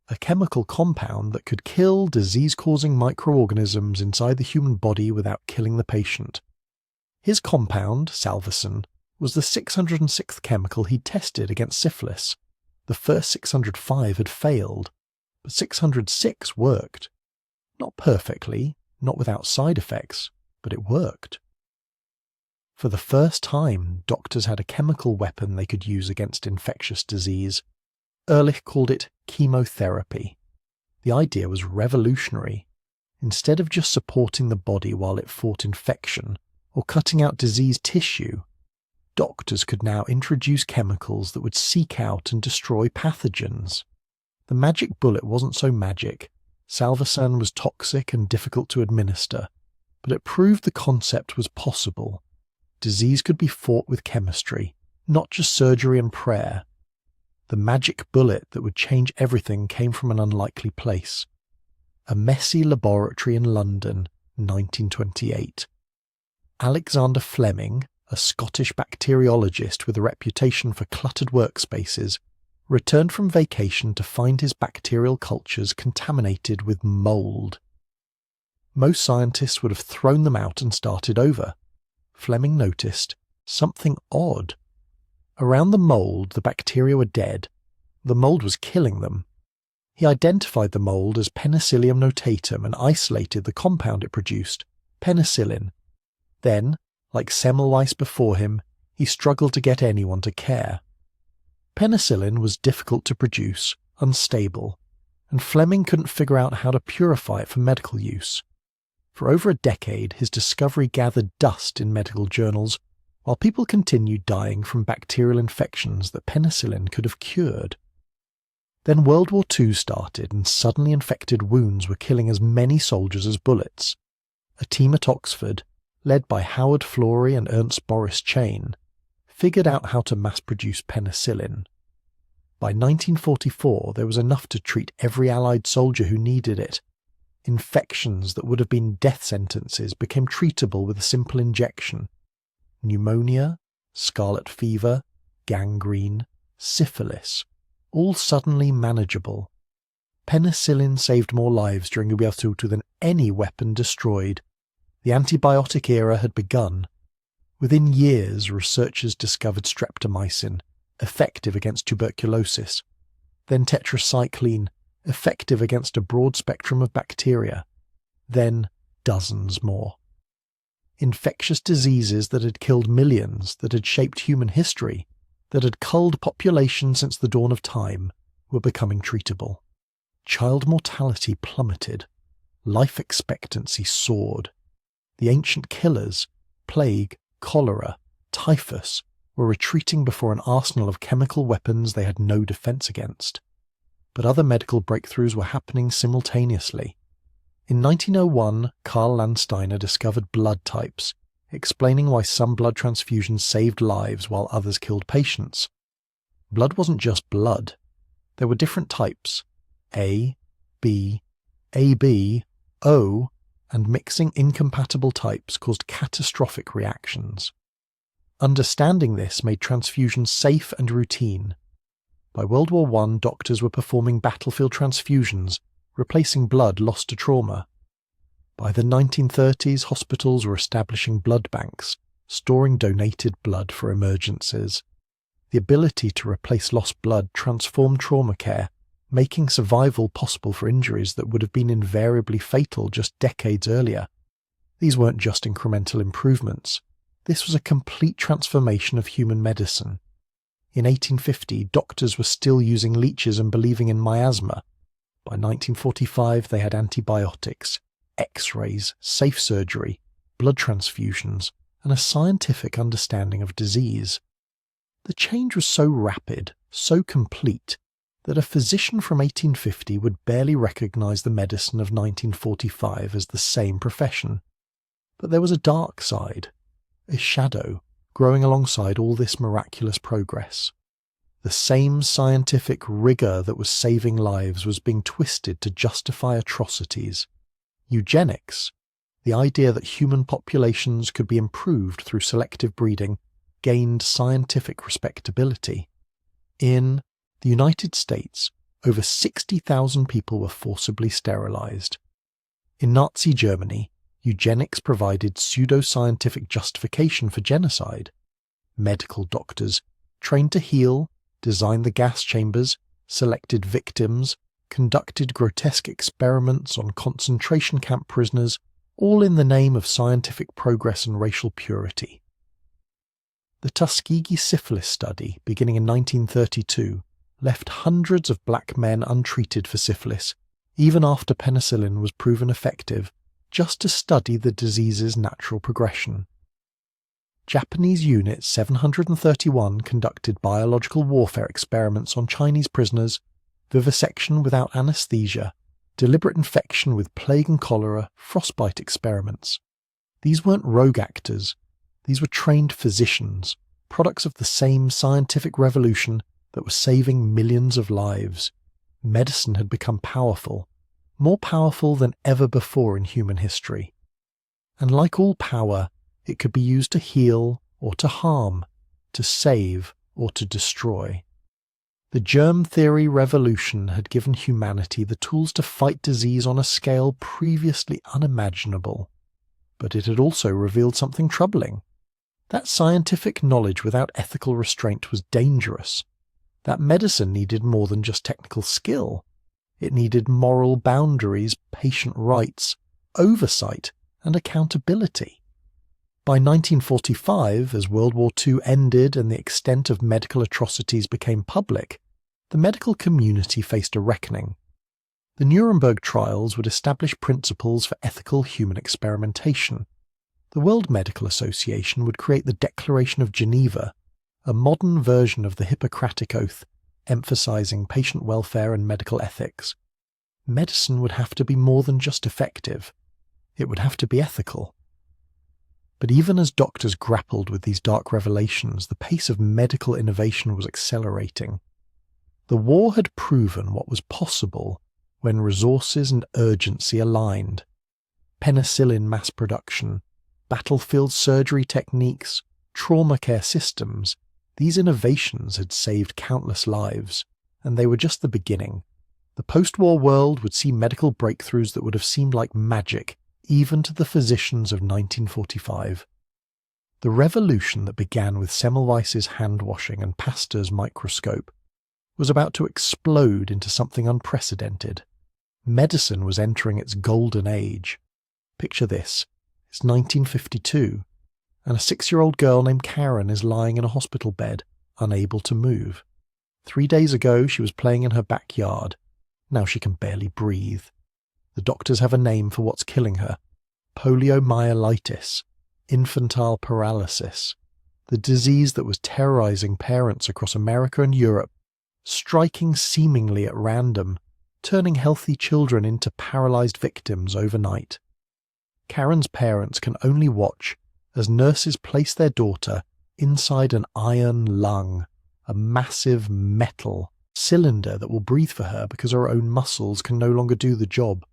a chemical compound that could kill disease-causing microorganisms inside the human body without killing the patient. His compound, salvicin, was the 606th chemical he'd tested against syphilis. The first 605 had failed, but 606 worked. Not perfectly, not without side effects, but it worked. For the first time, doctors had a chemical weapon they could use against infectious disease. Ehrlich called it chemotherapy. The idea was revolutionary. Instead of just supporting the body while it fought infection, or cutting out diseased tissue, doctors could now introduce chemicals that would seek out and destroy pathogens. The magic bullet wasn't so magic. Salvarsan was toxic and difficult to administer, but it proved the concept was possible. Disease could be fought with chemistry, not just surgery and prayer. The magic bullet that would change everything came from an unlikely place. A messy laboratory in London, 1928. Alexander Fleming, a Scottish bacteriologist with a reputation for cluttered workspaces, returned from vacation to find his bacterial cultures contaminated with mould. Most scientists would have thrown them out and started over. Fleming noticed something odd. Around the mould, the bacteria were dead. The mould was killing them. He identified the mould as Penicillium notatum and isolated the compound it produced, penicillin. Then, like Semmelweis before him, he struggled to get anyone to care. Penicillin was difficult to produce, unstable, and Fleming couldn't figure out how to purify it for medical use. For over a decade, his discovery gathered dust in medical journals, while people continued dying from bacterial infections that penicillin could have cured. Then World War II started, and suddenly infected wounds were killing as many soldiers as bullets. A team at Oxford, led by Howard Florey and Ernst Boris Chain, figured out how to mass-produce penicillin. By 1944, there was enough to treat every Allied soldier who needed it. Infections that would have been death sentences became treatable with a simple injection. Pneumonia, scarlet fever, gangrene, syphilis, all suddenly manageable. Penicillin saved more lives during the Wehrmacht than any weapon destroyed. The antibiotic era had begun. Within years, researchers discovered streptomycin, effective against tuberculosis, then tetracycline, effective against a broad spectrum of bacteria, then dozens more. Infectious diseases that had killed millions, that had shaped human history, that had culled populations since the dawn of time, were becoming treatable. Child mortality plummeted. Life expectancy soared. The ancient killers, plague, cholera, typhus, were retreating before an arsenal of chemical weapons they had no defense against. But other medical breakthroughs were happening simultaneously. In 1901, Karl Landsteiner discovered blood types, explaining why some blood transfusions saved lives while others killed patients. Blood wasn't just blood. There were different types: A, B, AB, O, and mixing incompatible types caused catastrophic reactions. Understanding this made transfusions safe and routine. By World War I, doctors were performing battlefield transfusions, replacing blood lost to trauma. By the 1930s, hospitals were establishing blood banks, storing donated blood for emergencies. The ability to replace lost blood transformed trauma care, making survival possible for injuries that would have been invariably fatal just decades earlier. These weren't just incremental improvements. This was a complete transformation of human medicine. In 1850, doctors were still using leeches and believing in miasma. By 1945, they had antibiotics, X-rays, safe surgery, blood transfusions, and a scientific understanding of disease. The change was so rapid, so complete, that a physician from 1850 would barely recognize the medicine of 1945 as the same profession. But there was a dark side, a shadow, growing alongside all this miraculous progress. The same scientific rigor that was saving lives was being twisted to justify atrocities. Eugenics, the idea that human populations could be improved through selective breeding, gained scientific respectability. In the United States, over 60,000 people were forcibly sterilized. In Nazi Germany, eugenics provided pseudo-scientific justification for genocide. Medical doctors, trained to heal, designed the gas chambers, selected victims, conducted grotesque experiments on concentration camp prisoners, all in the name of scientific progress and racial purity. The Tuskegee syphilis study, beginning in 1932, left hundreds of black men untreated for syphilis, even after penicillin was proven effective, just to study the disease's natural progression. Japanese Unit 731 conducted biological warfare experiments on Chinese prisoners, vivisection without anesthesia, deliberate infection with plague and cholera, frostbite experiments. These weren't rogue actors. These were trained physicians, products of the same scientific revolution that was saving millions of lives. Medicine had become powerful, more powerful than ever before in human history. And like all power, it could be used to heal or to harm, to save or to destroy. The germ theory revolution had given humanity the tools to fight disease on a scale previously unimaginable. But it had also revealed something troubling. That scientific knowledge without ethical restraint was dangerous. That medicine needed more than just technical skill. It needed moral boundaries, patient rights, oversight, and accountability. By 1945, as World War II ended and the extent of medical atrocities became public, the medical community faced a reckoning. The Nuremberg trials would establish principles for ethical human experimentation. The World Medical Association would create the Declaration of Geneva, a modern version of the Hippocratic Oath, emphasizing patient welfare and medical ethics. Medicine would have to be more than just effective. It would have to be ethical. But even as doctors grappled with these dark revelations, the pace of medical innovation was accelerating. The war had proven what was possible when resources and urgency aligned. Penicillin mass production, battlefield surgery techniques, trauma care systems, these innovations had saved countless lives, and they were just the beginning. The post-war world would see medical breakthroughs that would have seemed like magic, even to the physicians of 1945. The revolution that began with Semmelweis's hand-washing and Pasteur's microscope was about to explode into something unprecedented. Medicine was entering its golden age. Picture this. It's 1952, and a 6-year-old girl named Karen is lying in a hospital bed, unable to move. 3 days ago, she was playing in her backyard. Now she can barely breathe. The doctors have a name for what's killing her. Poliomyelitis, infantile paralysis, the disease that was terrorizing parents across America and Europe, striking seemingly at random, turning healthy children into paralyzed victims overnight. Karen's parents can only watch as nurses place their daughter inside an iron lung, a massive metal cylinder that will breathe for her because her own muscles can no longer do the job.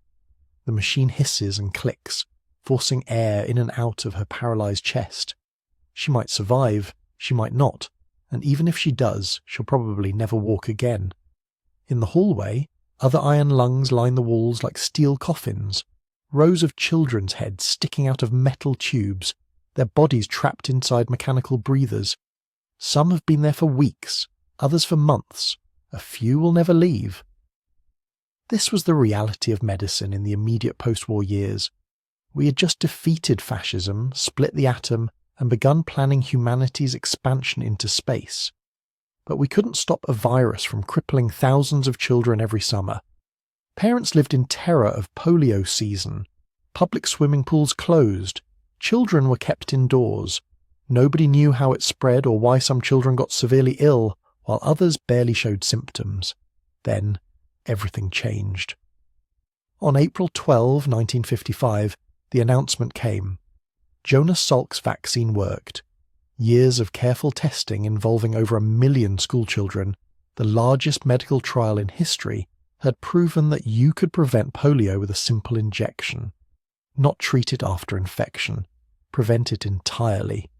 The machine hisses and clicks, forcing air in and out of her paralyzed chest. She might survive, she might not, and even if she does, she'll probably never walk again. In the hallway, other iron lungs line the walls like steel coffins, rows of children's heads sticking out of metal tubes, their bodies trapped inside mechanical breathers. Some have been there for weeks, others for months. A few will never leave. This was the reality of medicine in the immediate post-war years. We had just defeated fascism, split the atom, and begun planning humanity's expansion into space. But we couldn't stop a virus from crippling thousands of children every summer. Parents lived in terror of polio season. Public swimming pools closed. Children were kept indoors. Nobody knew how it spread or why some children got severely ill, while others barely showed symptoms. Then, everything changed. On April 12, 1955, the announcement came. Jonas Salk's vaccine worked. Years of careful testing involving over 1 million schoolchildren, the largest medical trial in history, had proven that you could prevent polio with a simple injection. Not treat it after infection. Prevent it entirely.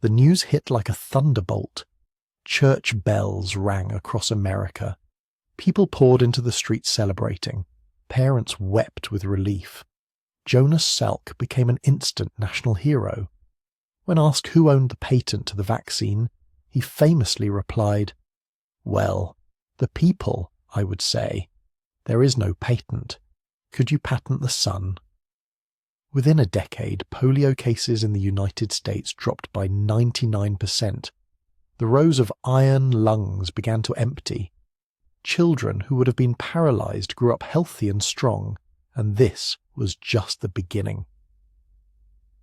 The news hit like a thunderbolt. Church bells rang across America. People poured into the streets celebrating. Parents wept with relief. Jonas Salk became an instant national hero. When asked who owned the patent to the vaccine, he famously replied, Well, the people, I would say. There is no patent. Could you patent the sun? Within a decade, polio cases in the United States dropped by 99%. The rows of iron lungs began to empty. Children who would have been paralyzed grew up healthy and strong, and this was just the beginning.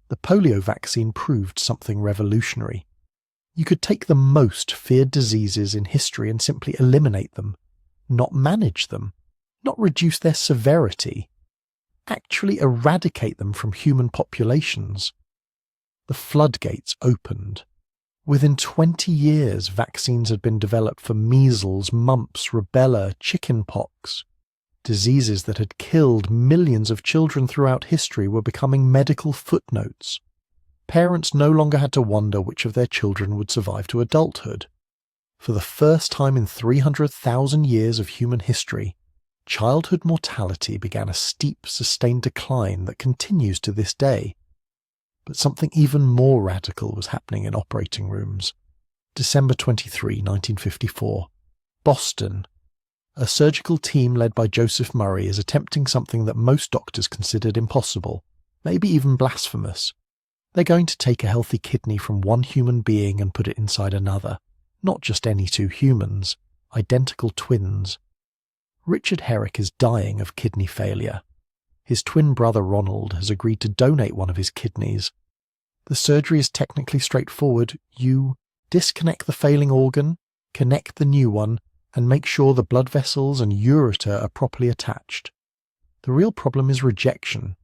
The polio vaccine proved something revolutionary. You could take the most feared diseases in history and simply eliminate them, not manage them, not reduce their severity, actually eradicate them from human populations. The floodgates opened. Within 20 years, vaccines had been developed for measles, mumps, rubella, chickenpox. Diseases that had killed millions of children throughout history were becoming medical footnotes. Parents no longer had to wonder which of their children would survive to adulthood. For the first time in 300,000 years of human history, childhood mortality began a steep, sustained decline that continues to this day. But something even more radical was happening in operating rooms. December 23, 1954. Boston. A surgical team led by Joseph Murray is attempting something that most doctors considered impossible, maybe even blasphemous. They're going to take a healthy kidney from one human being and put it inside another. Not just any two humans, identical twins. Richard Herrick is dying of kidney failure. His twin brother Ronald has agreed to donate one of his kidneys. The surgery is technically straightforward. You disconnect the failing organ, connect the new one, and make sure the blood vessels and ureter are properly attached. The real problem is rejection.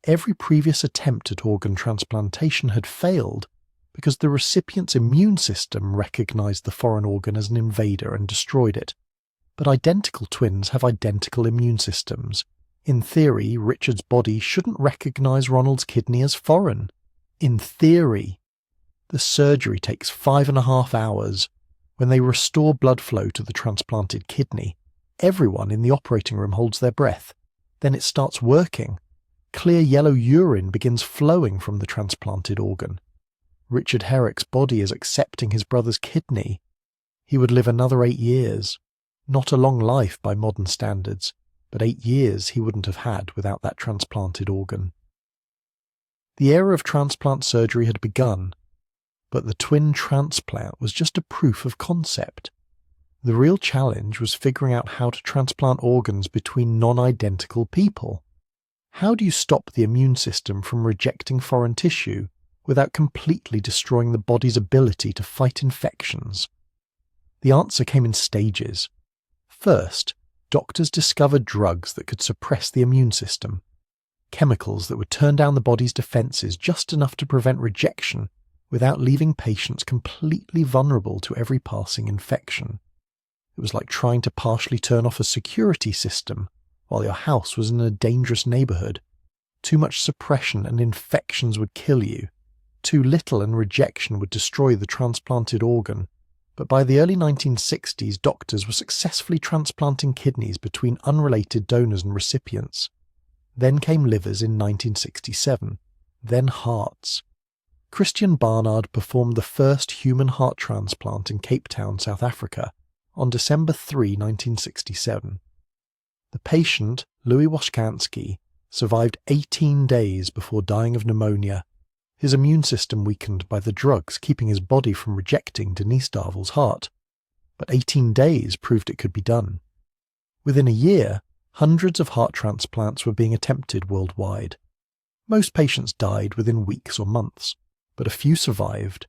Every previous attempt at organ transplantation had failed because the recipient's immune system recognized the foreign organ as an invader and destroyed it. But identical twins have identical immune systems. In theory, Richard's body shouldn't recognize Ronald's kidney as foreign. In theory. The surgery takes 5.5 hours. When they restore blood flow to the transplanted kidney, everyone in the operating room holds their breath. Then it starts working. Clear yellow urine begins flowing from the transplanted organ. Richard Herrick's body is accepting his brother's kidney. He would live another 8 years. Not a long life by modern standards, but 8 years he wouldn't have had without that transplanted organ. The era of transplant surgery had begun, but the twin transplant was just a proof of concept. The real challenge was figuring out how to transplant organs between non-identical people. How do you stop the immune system from rejecting foreign tissue without completely destroying the body's ability to fight infections? The answer came in stages. First, doctors discovered drugs that could suppress the immune system, chemicals that would turn down the body's defenses just enough to prevent rejection without leaving patients completely vulnerable to every passing infection. It was like trying to partially turn off a security system while your house was in a dangerous neighborhood. Too much suppression and infections would kill you. Too little and rejection would destroy the transplanted organ. But by the early 1960s, doctors were successfully transplanting kidneys between unrelated donors and recipients. Then came livers in 1967, then hearts. Christian Barnard performed the first human heart transplant in Cape Town, South Africa, on December 3, 1967. The patient, Louis Washkansky, survived 18 days before dying of pneumonia, his immune system weakened by the drugs keeping his body from rejecting Denise Darville's heart. But 18 days proved it could be done. Within a year, hundreds of heart transplants were being attempted worldwide. Most patients died within weeks or months, but a few survived,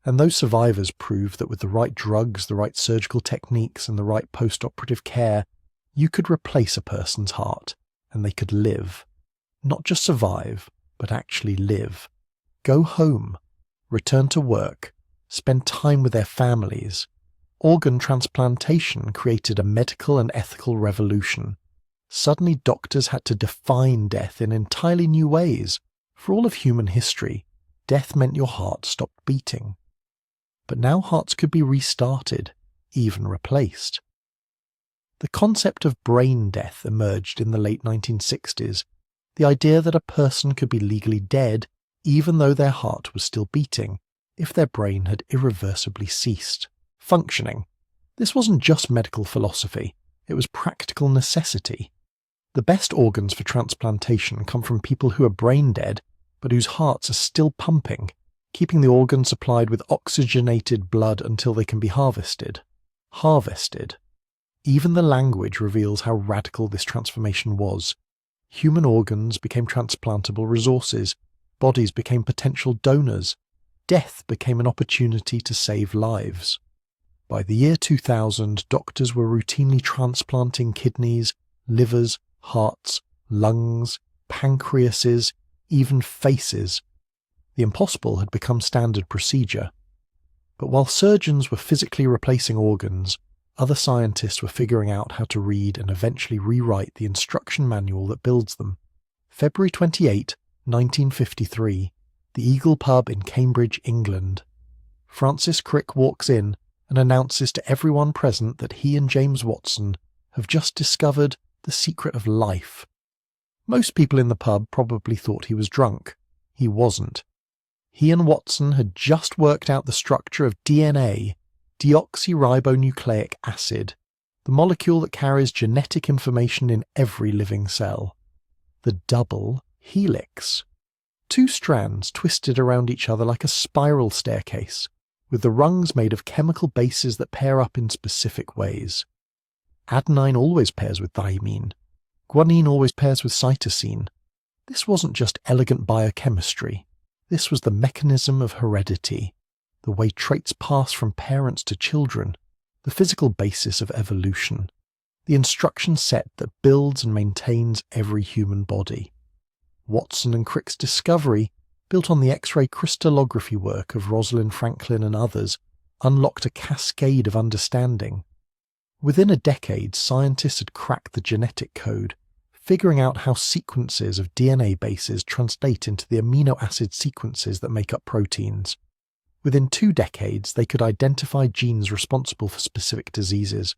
and those survivors proved that with the right drugs, the right surgical techniques, and the right post-operative care, you could replace a person's heart, and they could live. Not just survive, but actually live. Go home, return to work, spend time with their families. Organ transplantation created a medical and ethical revolution. Suddenly doctors had to define death in entirely new ways. For all of human history, death meant your heart stopped beating. But now hearts could be restarted, even replaced. The concept of brain death emerged in the late 1960s, the idea that a person could be legally dead even though their heart was still beating, if their brain had irreversibly ceased functioning. This wasn't just medical philosophy, it was practical necessity. The best organs for transplantation come from people who are brain dead, but whose hearts are still pumping, keeping the organ supplied with oxygenated blood until they can be harvested. Harvested. Even the language reveals how radical this transformation was. Human organs became transplantable resources, bodies became potential donors, death became an opportunity to save lives. By the year 2000, doctors were routinely transplanting kidneys, livers, hearts, lungs, pancreases, even faces. The impossible had become standard procedure. But while surgeons were physically replacing organs, other scientists were figuring out how to read and eventually rewrite the instruction manual that builds them. February 28, 1953, the Eagle Pub in Cambridge, England. Francis Crick walks in and announces to everyone present that he and James Watson have just discovered the secret of life. Most people in the pub probably thought he was drunk. He wasn't. He and Watson had just worked out the structure of DNA, deoxyribonucleic acid, the molecule that carries genetic information in every living cell. The double helix. Two strands twisted around each other like a spiral staircase, with the rungs made of chemical bases that pair up in specific ways. Adenine always pairs with thymine. Guanine always pairs with cytosine. This wasn't just elegant biochemistry. This was the mechanism of heredity, the way traits pass from parents to children, the physical basis of evolution, the instruction set that builds and maintains every human body. Watson and Crick's discovery, built on the X-ray crystallography work of Rosalind Franklin and others, unlocked a cascade of understanding. Within a decade, scientists had cracked the genetic code, figuring out how sequences of DNA bases translate into the amino acid sequences that make up proteins. Within 2 decades, they could identify genes responsible for specific diseases.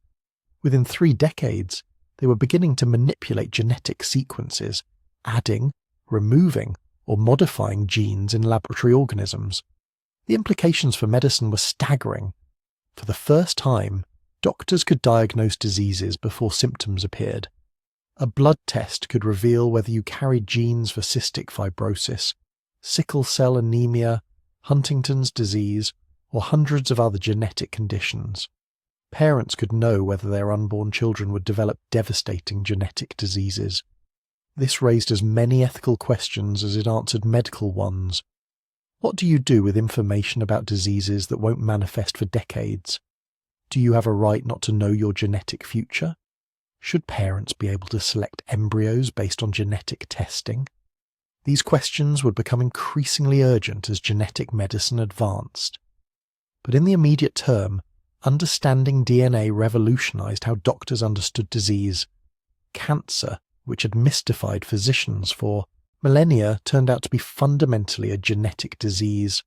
Within 3 decades, they were beginning to manipulate genetic sequences, adding, removing, or modifying genes in laboratory organisms. The implications for medicine were staggering. For the first time, doctors could diagnose diseases before symptoms appeared. A blood test could reveal whether you carried genes for cystic fibrosis, sickle cell anemia, Huntington's disease, or hundreds of other genetic conditions. Parents could know whether their unborn children would develop devastating genetic diseases. This raised as many ethical questions as it answered medical ones. What do you do with information about diseases that won't manifest for decades? Do you have a right not to know your genetic future? Should parents be able to select embryos based on genetic testing? These questions would become increasingly urgent as genetic medicine advanced. But in the immediate term, understanding DNA revolutionized how doctors understood disease. Cancer, which had mystified physicians for millennia, turned out to be fundamentally a genetic disease.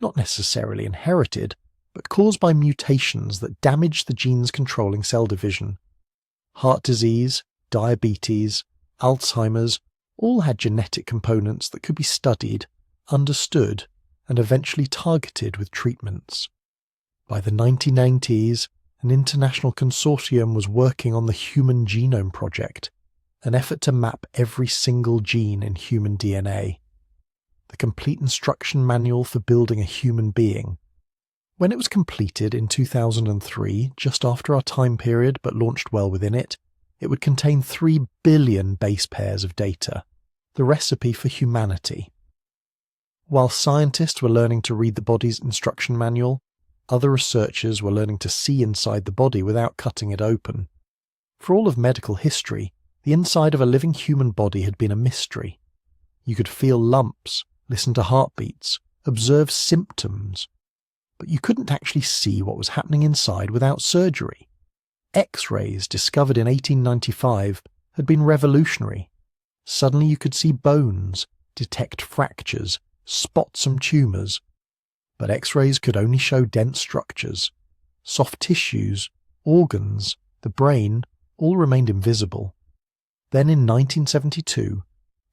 Not necessarily inherited, but caused by mutations that damaged the genes controlling cell division. Heart disease, diabetes, Alzheimer's all had genetic components that could be studied, understood, and eventually targeted with treatments. By the 1990s, an international consortium was working on the Human Genome Project, an effort to map every single gene in human DNA. The complete instruction manual for building a human being. When it was completed in 2003, just after our time period but launched well within it, it would contain 3 billion base pairs of data, the recipe for humanity. While scientists were learning to read the body's instruction manual, other researchers were learning to see inside the body without cutting it open. For all of medical history, the inside of a living human body had been a mystery. You could feel lumps, listen to heartbeats, observe symptoms, but you couldn't actually see what was happening inside without surgery. X-rays, discovered in 1895, had been revolutionary. Suddenly you could see bones, detect fractures, spot some tumours. But X-rays could only show dense structures. Soft tissues, organs, the brain, all remained invisible. Then in 1972,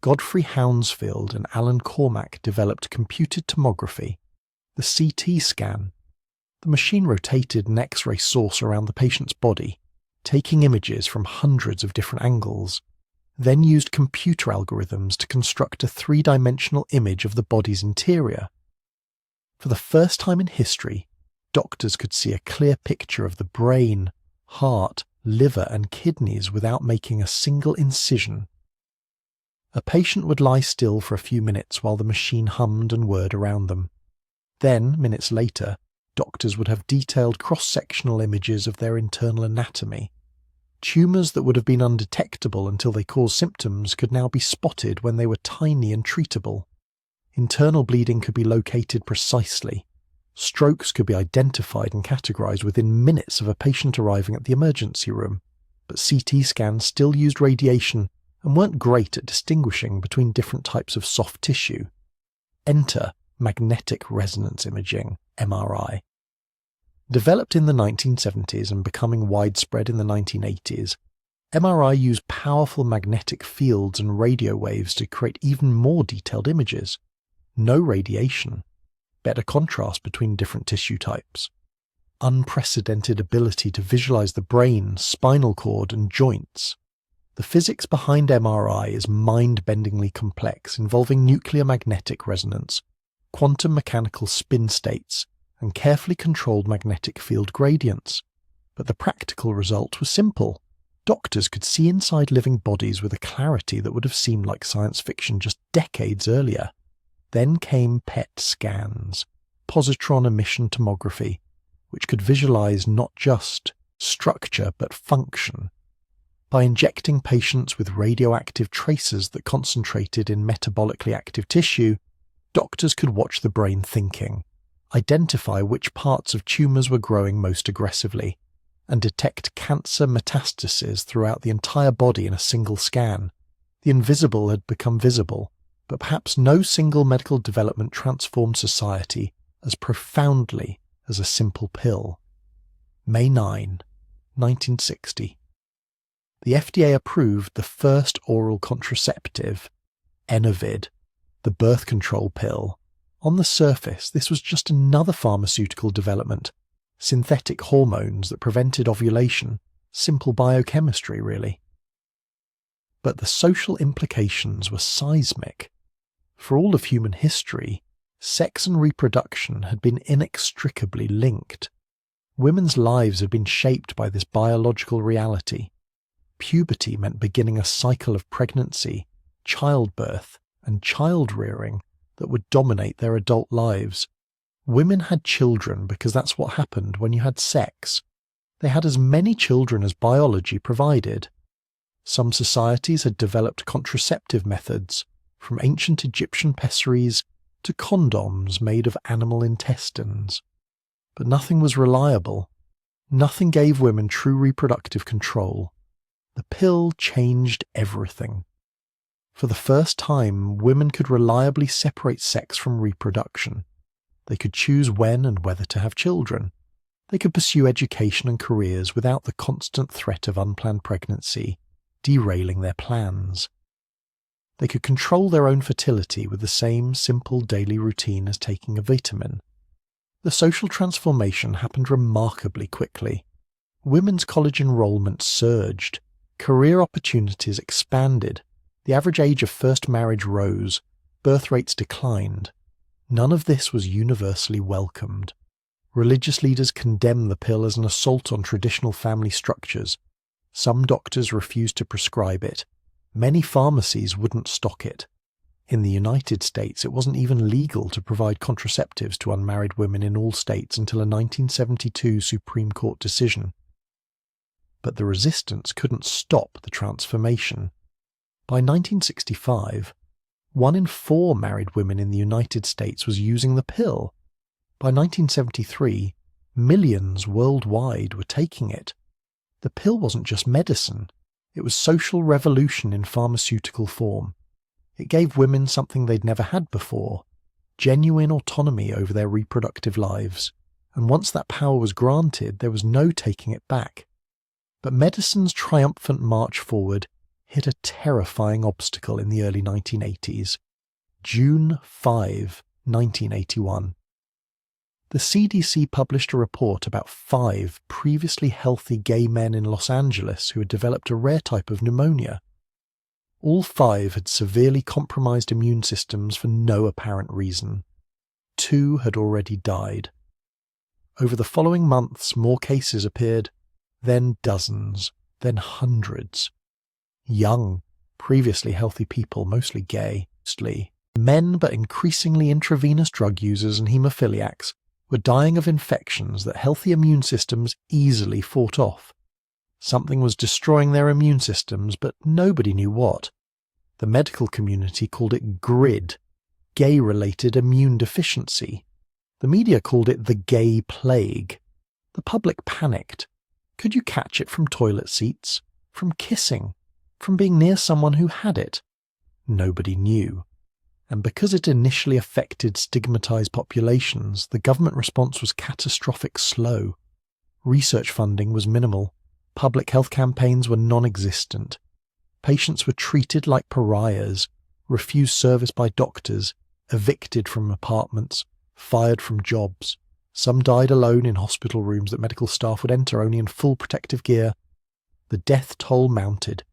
Godfrey Hounsfield and Alan Cormack developed computed tomography, the CT scan. The machine rotated an X-ray source around the patient's body, taking images from hundreds of different angles, then used computer algorithms to construct a three-dimensional image of the body's interior. For the first time in history, doctors could see a clear picture of the brain, heart, liver and kidneys without making a single incision. A patient would lie still for a few minutes while the machine hummed and whirred around them. Then, minutes later, doctors would have detailed cross-sectional images of their internal anatomy. Tumours that would have been undetectable until they caused symptoms could now be spotted when they were tiny and treatable. Internal bleeding could be located precisely. Strokes could be identified and categorised within minutes of a patient arriving at the emergency room, but CT scans still used radiation and weren't great at distinguishing between different types of soft tissue. Enter magnetic resonance imaging, MRI. Developed in the 1970s and becoming widespread in the 1980s, MRI used powerful magnetic fields and radio waves to create even more detailed images. No radiation, better contrast between different tissue types, unprecedented ability to visualize the brain, spinal cord, and joints. The physics behind MRI is mind-bendingly complex, involving nuclear magnetic resonance, quantum mechanical spin states, and carefully controlled magnetic field gradients. But the practical result was simple. Doctors could see inside living bodies with a clarity that would have seemed like science fiction just decades earlier. Then came PET scans, positron emission tomography, which could visualize not just structure but function. By injecting patients with radioactive tracers that concentrated in metabolically active tissue, doctors could watch the brain thinking, identify which parts of tumours were growing most aggressively, and detect cancer metastases throughout the entire body in a single scan. The invisible had become visible, but perhaps no single medical development transformed society as profoundly as a simple pill. May 9, 1960. The FDA approved the first oral contraceptive, Enovid, the birth control pill. On the surface, this was just another pharmaceutical development, synthetic hormones that prevented ovulation, simple biochemistry really. But the social implications were seismic. For all of human history, sex and reproduction had been inextricably linked. Women's lives had been shaped by this biological reality. Puberty meant beginning a cycle of pregnancy, childbirth, and child-rearing that would dominate their adult lives. Women had children because that's what happened when you had sex. They had as many children as biology provided. Some societies had developed contraceptive methods, from ancient Egyptian pessaries to condoms made of animal intestines. But nothing was reliable. Nothing gave women true reproductive control. The pill changed everything. For the first time, women could reliably separate sex from reproduction. They could choose when and whether to have children. They could pursue education and careers without the constant threat of unplanned pregnancy derailing their plans. They could control their own fertility with the same simple daily routine as taking a vitamin. The social transformation happened remarkably quickly. Women's college enrollment surged. Career opportunities expanded. The average age of first marriage rose. Birth rates declined. None of this was universally welcomed. Religious leaders condemned the pill as an assault on traditional family structures. Some doctors refused to prescribe it. Many pharmacies wouldn't stock it. In the United States, it wasn't even legal to provide contraceptives to unmarried women in all states until a 1972 Supreme Court decision. But the resistance couldn't stop the transformation. By 1965, 1 in 4 married women in the United States was using the pill. By 1973, millions worldwide were taking it. The pill wasn't just medicine. It was social revolution in pharmaceutical form. It gave women something they'd never had before, genuine autonomy over their reproductive lives. And once that power was granted, there was no taking it back. But medicine's triumphant march forward hit a terrifying obstacle in the early 1980s. June 5, 1981. the CDC published a report about 5 previously healthy gay men in Los Angeles who had developed a rare type of pneumonia. All 5 had severely compromised immune systems for no apparent reason. 2 had already died. Over the following months, more cases appeared, then dozens, then hundreds. Young, previously healthy people, mostly gay, men but increasingly intravenous drug users and haemophiliacs, were dying of infections that healthy immune systems easily fought off. Something was destroying their immune systems, but nobody knew what. The medical community called it GRID, gay-related immune deficiency. The media called it the gay plague. The public panicked. Could you catch it from toilet seats? From kissing? From being near someone who had it? Nobody knew. And because it initially affected stigmatized populations, the government response was catastrophic slow. Research funding was minimal. Public health campaigns were non-existent. Patients were treated like pariahs, refused service by doctors, evicted from apartments, fired from jobs. Some died alone in hospital rooms that medical staff would enter only in full protective gear. The death toll mounted.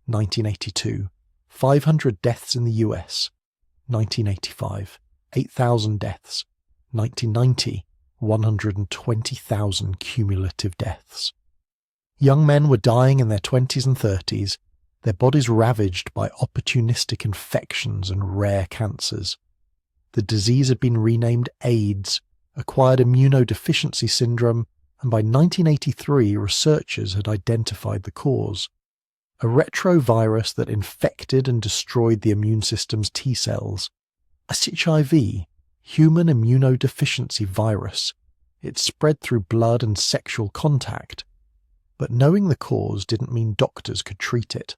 1982, 500 deaths in the US. 1985, 8,000 deaths. 1990, 120,000 cumulative deaths. Young men were dying in their 20s and 30s, their bodies ravaged by opportunistic infections and rare cancers. The disease had been renamed AIDS, acquired immunodeficiency syndrome, and by 1983 researchers had identified the cause. A retrovirus that infected and destroyed the immune system's T cells. A HIV, human immunodeficiency virus. It spread through blood and sexual contact. But knowing the cause didn't mean doctors could treat it.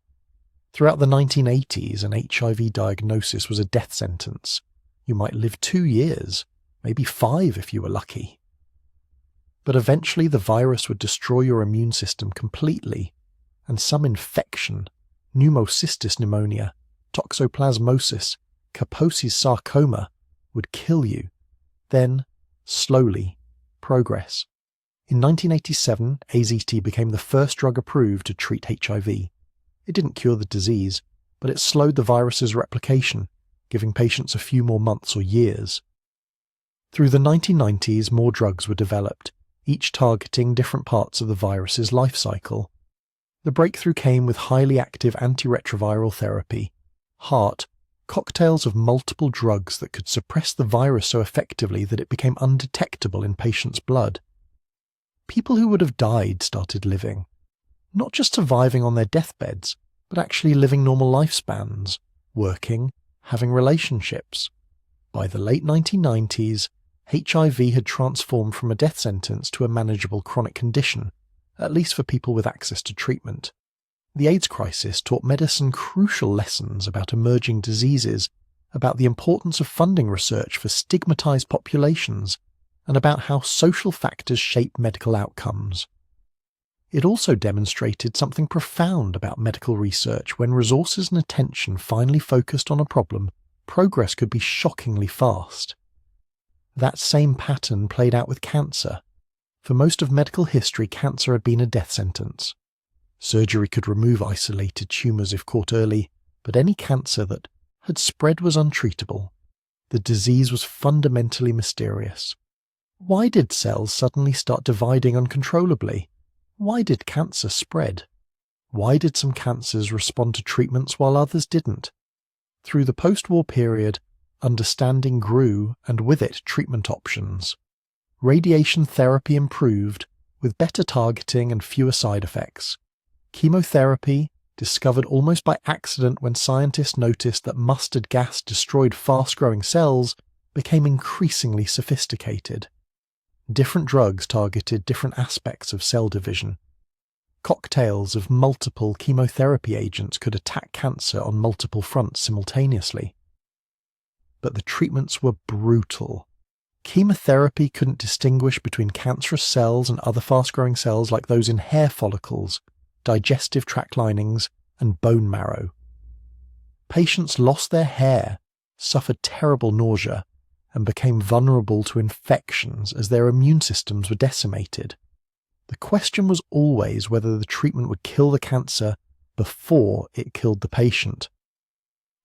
Throughout the 1980s, an HIV diagnosis was a death sentence. You might live 2 years, maybe 5 if you were lucky. But eventually the virus would destroy your immune system completely, and some infection, pneumocystis pneumonia, toxoplasmosis, Kaposi's sarcoma, would kill you. Then, slowly, progress. In 1987, AZT became the first drug approved to treat HIV. It didn't cure the disease, but it slowed the virus's replication, giving patients a few more months or years. Through the 1990s, more drugs were developed, each targeting different parts of the virus's life cycle. The breakthrough came with highly active antiretroviral therapy, HAART, cocktails of multiple drugs that could suppress the virus so effectively that it became undetectable in patients' blood. People who would have died started living, not just surviving on their deathbeds, but actually living normal lifespans, working, having relationships. By the late 1990s, HIV had transformed from a death sentence to a manageable chronic condition, at least for people with access to treatment. The AIDS crisis taught medicine crucial lessons about emerging diseases, about the importance of funding research for stigmatized populations, and about how social factors shape medical outcomes. It also demonstrated something profound about medical research. When resources and attention finally focused on a problem, progress could be shockingly fast. That same pattern played out with cancer. For most of medical history, cancer had been a death sentence. Surgery could remove isolated tumours if caught early, but any cancer that had spread was untreatable. The disease was fundamentally mysterious. Why did cells suddenly start dividing uncontrollably? Why did cancer spread? Why did some cancers respond to treatments while others didn't? Through the post-war period, understanding grew, and with it treatment options. Radiation therapy improved, with better targeting and fewer side effects. Chemotherapy, discovered almost by accident when scientists noticed that mustard gas destroyed fast-growing cells, became increasingly sophisticated. Different drugs targeted different aspects of cell division. Cocktails of multiple chemotherapy agents could attack cancer on multiple fronts simultaneously. But the treatments were brutal. Chemotherapy couldn't distinguish between cancerous cells and other fast-growing cells like those in hair follicles, digestive tract linings, and bone marrow. Patients lost their hair, suffered terrible nausea, and became vulnerable to infections as their immune systems were decimated. The question was always whether the treatment would kill the cancer before it killed the patient.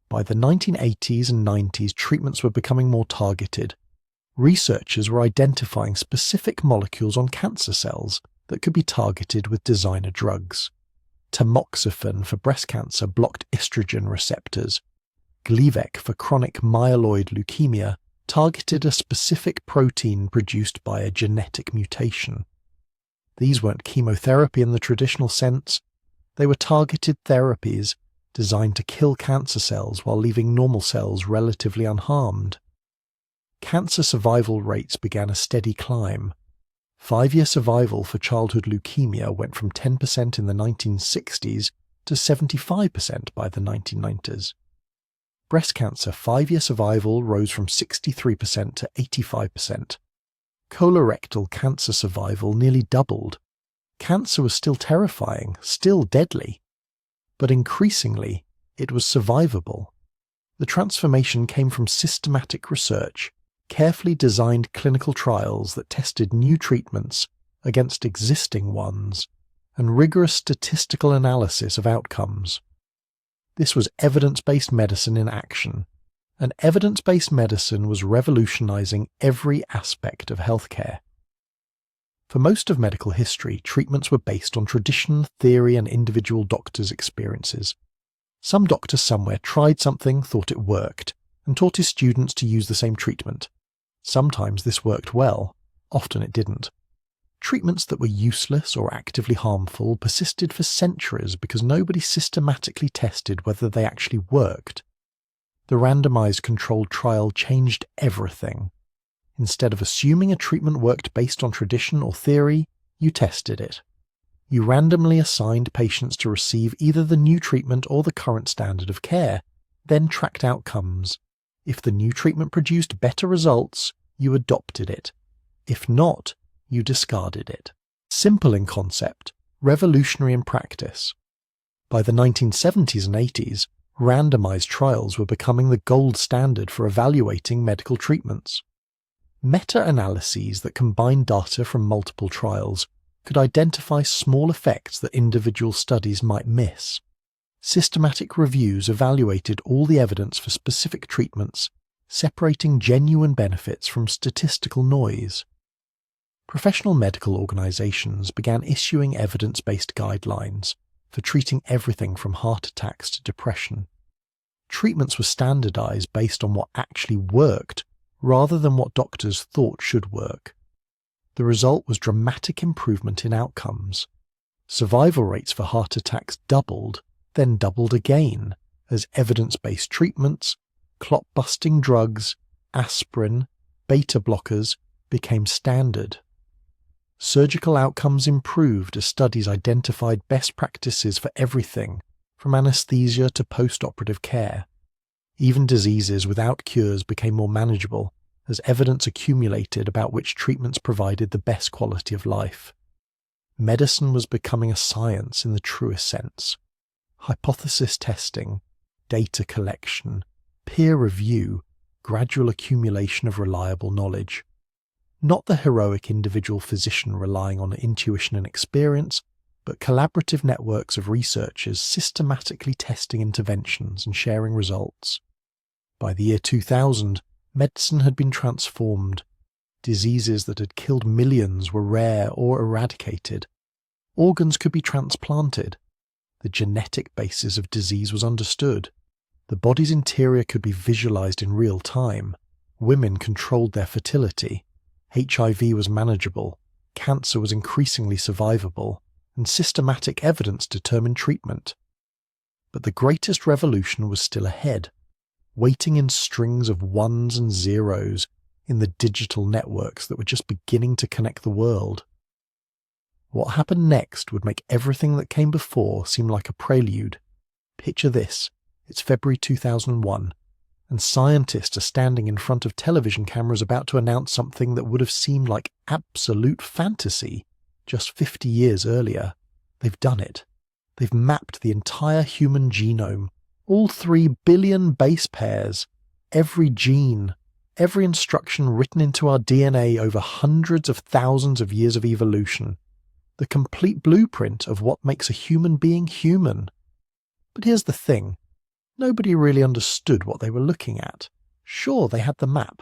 By the 1980s and 90s, treatments were becoming more targeted. Researchers were identifying specific molecules on cancer cells that could be targeted with designer drugs. Tamoxifen for breast cancer blocked estrogen receptors. Gleevec for chronic myeloid leukemia targeted a specific protein produced by a genetic mutation. These weren't chemotherapy in the traditional sense. They were targeted therapies designed to kill cancer cells while leaving normal cells relatively unharmed. Cancer survival rates began a steady climb. 5-year survival for childhood leukemia went from 10% in the 1960s to 75% by the 1990s. Breast cancer 5-year survival rose from 63% to 85%. Colorectal cancer survival nearly doubled. Cancer was still terrifying, still deadly, but increasingly it was survivable. The transformation came from systematic research, carefully designed clinical trials that tested new treatments against existing ones, and rigorous statistical analysis of outcomes. This was evidence-based medicine in action, and evidence-based medicine was revolutionizing every aspect of healthcare. For most of medical history, treatments were based on tradition, theory, and individual doctors' experiences. Some doctor somewhere tried something, thought it worked, and taught his students to use the same treatment. Sometimes this worked well, often it didn't. Treatments that were useless or actively harmful persisted for centuries because nobody systematically tested whether they actually worked. The randomized controlled trial changed everything. Instead of assuming a treatment worked based on tradition or theory, you tested it. You randomly assigned patients to receive either the new treatment or the current standard of care, then tracked outcomes. If the new treatment produced better results, you adopted it. If not, you discarded it. Simple in concept, revolutionary in practice. By the 1970s and 80s, randomized trials were becoming the gold standard for evaluating medical treatments. Meta-analyses that combined data from multiple trials could identify small effects that individual studies might miss. Systematic reviews evaluated all the evidence for specific treatments, separating genuine benefits from statistical noise. Professional medical organizations began issuing evidence-based guidelines for treating everything from heart attacks to depression. Treatments were standardized based on what actually worked rather than what doctors thought should work. The result was dramatic improvement in outcomes. Survival rates for heart attacks doubled, then doubled again, as evidence-based treatments, clot-busting drugs, aspirin, beta blockers became standard. Surgical outcomes improved as studies identified best practices for everything, from anesthesia to post-operative care. Even diseases without cures became more manageable as evidence accumulated about which treatments provided the best quality of life. Medicine was becoming a science in the truest sense. Hypothesis testing, data collection, peer review, gradual accumulation of reliable knowledge. Not the heroic individual physician relying on intuition and experience, but collaborative networks of researchers systematically testing interventions and sharing results. By the year 2000, medicine had been transformed. Diseases that had killed millions were rare or eradicated. Organs could be transplanted. The genetic basis of disease was understood. The body's interior could be visualized in real time. Women controlled their fertility. HIV was manageable. Cancer was increasingly survivable. And systematic evidence determined treatment. But the greatest revolution was still ahead, waiting in strings of ones and zeros in the digital networks that were just beginning to connect the world. What happened next would make everything that came before seem like a prelude. Picture this, it's February 2001, and scientists are standing in front of television cameras about to announce something that would have seemed like absolute fantasy just 50 years earlier. They've done it. They've mapped the entire human genome, all 3 billion base pairs, every gene, Every instruction written into our DNA over hundreds of thousands of years of evolution. The complete blueprint of what makes a human being human. But here's the thing. Nobody really understood what they were looking at. Sure, they had the map.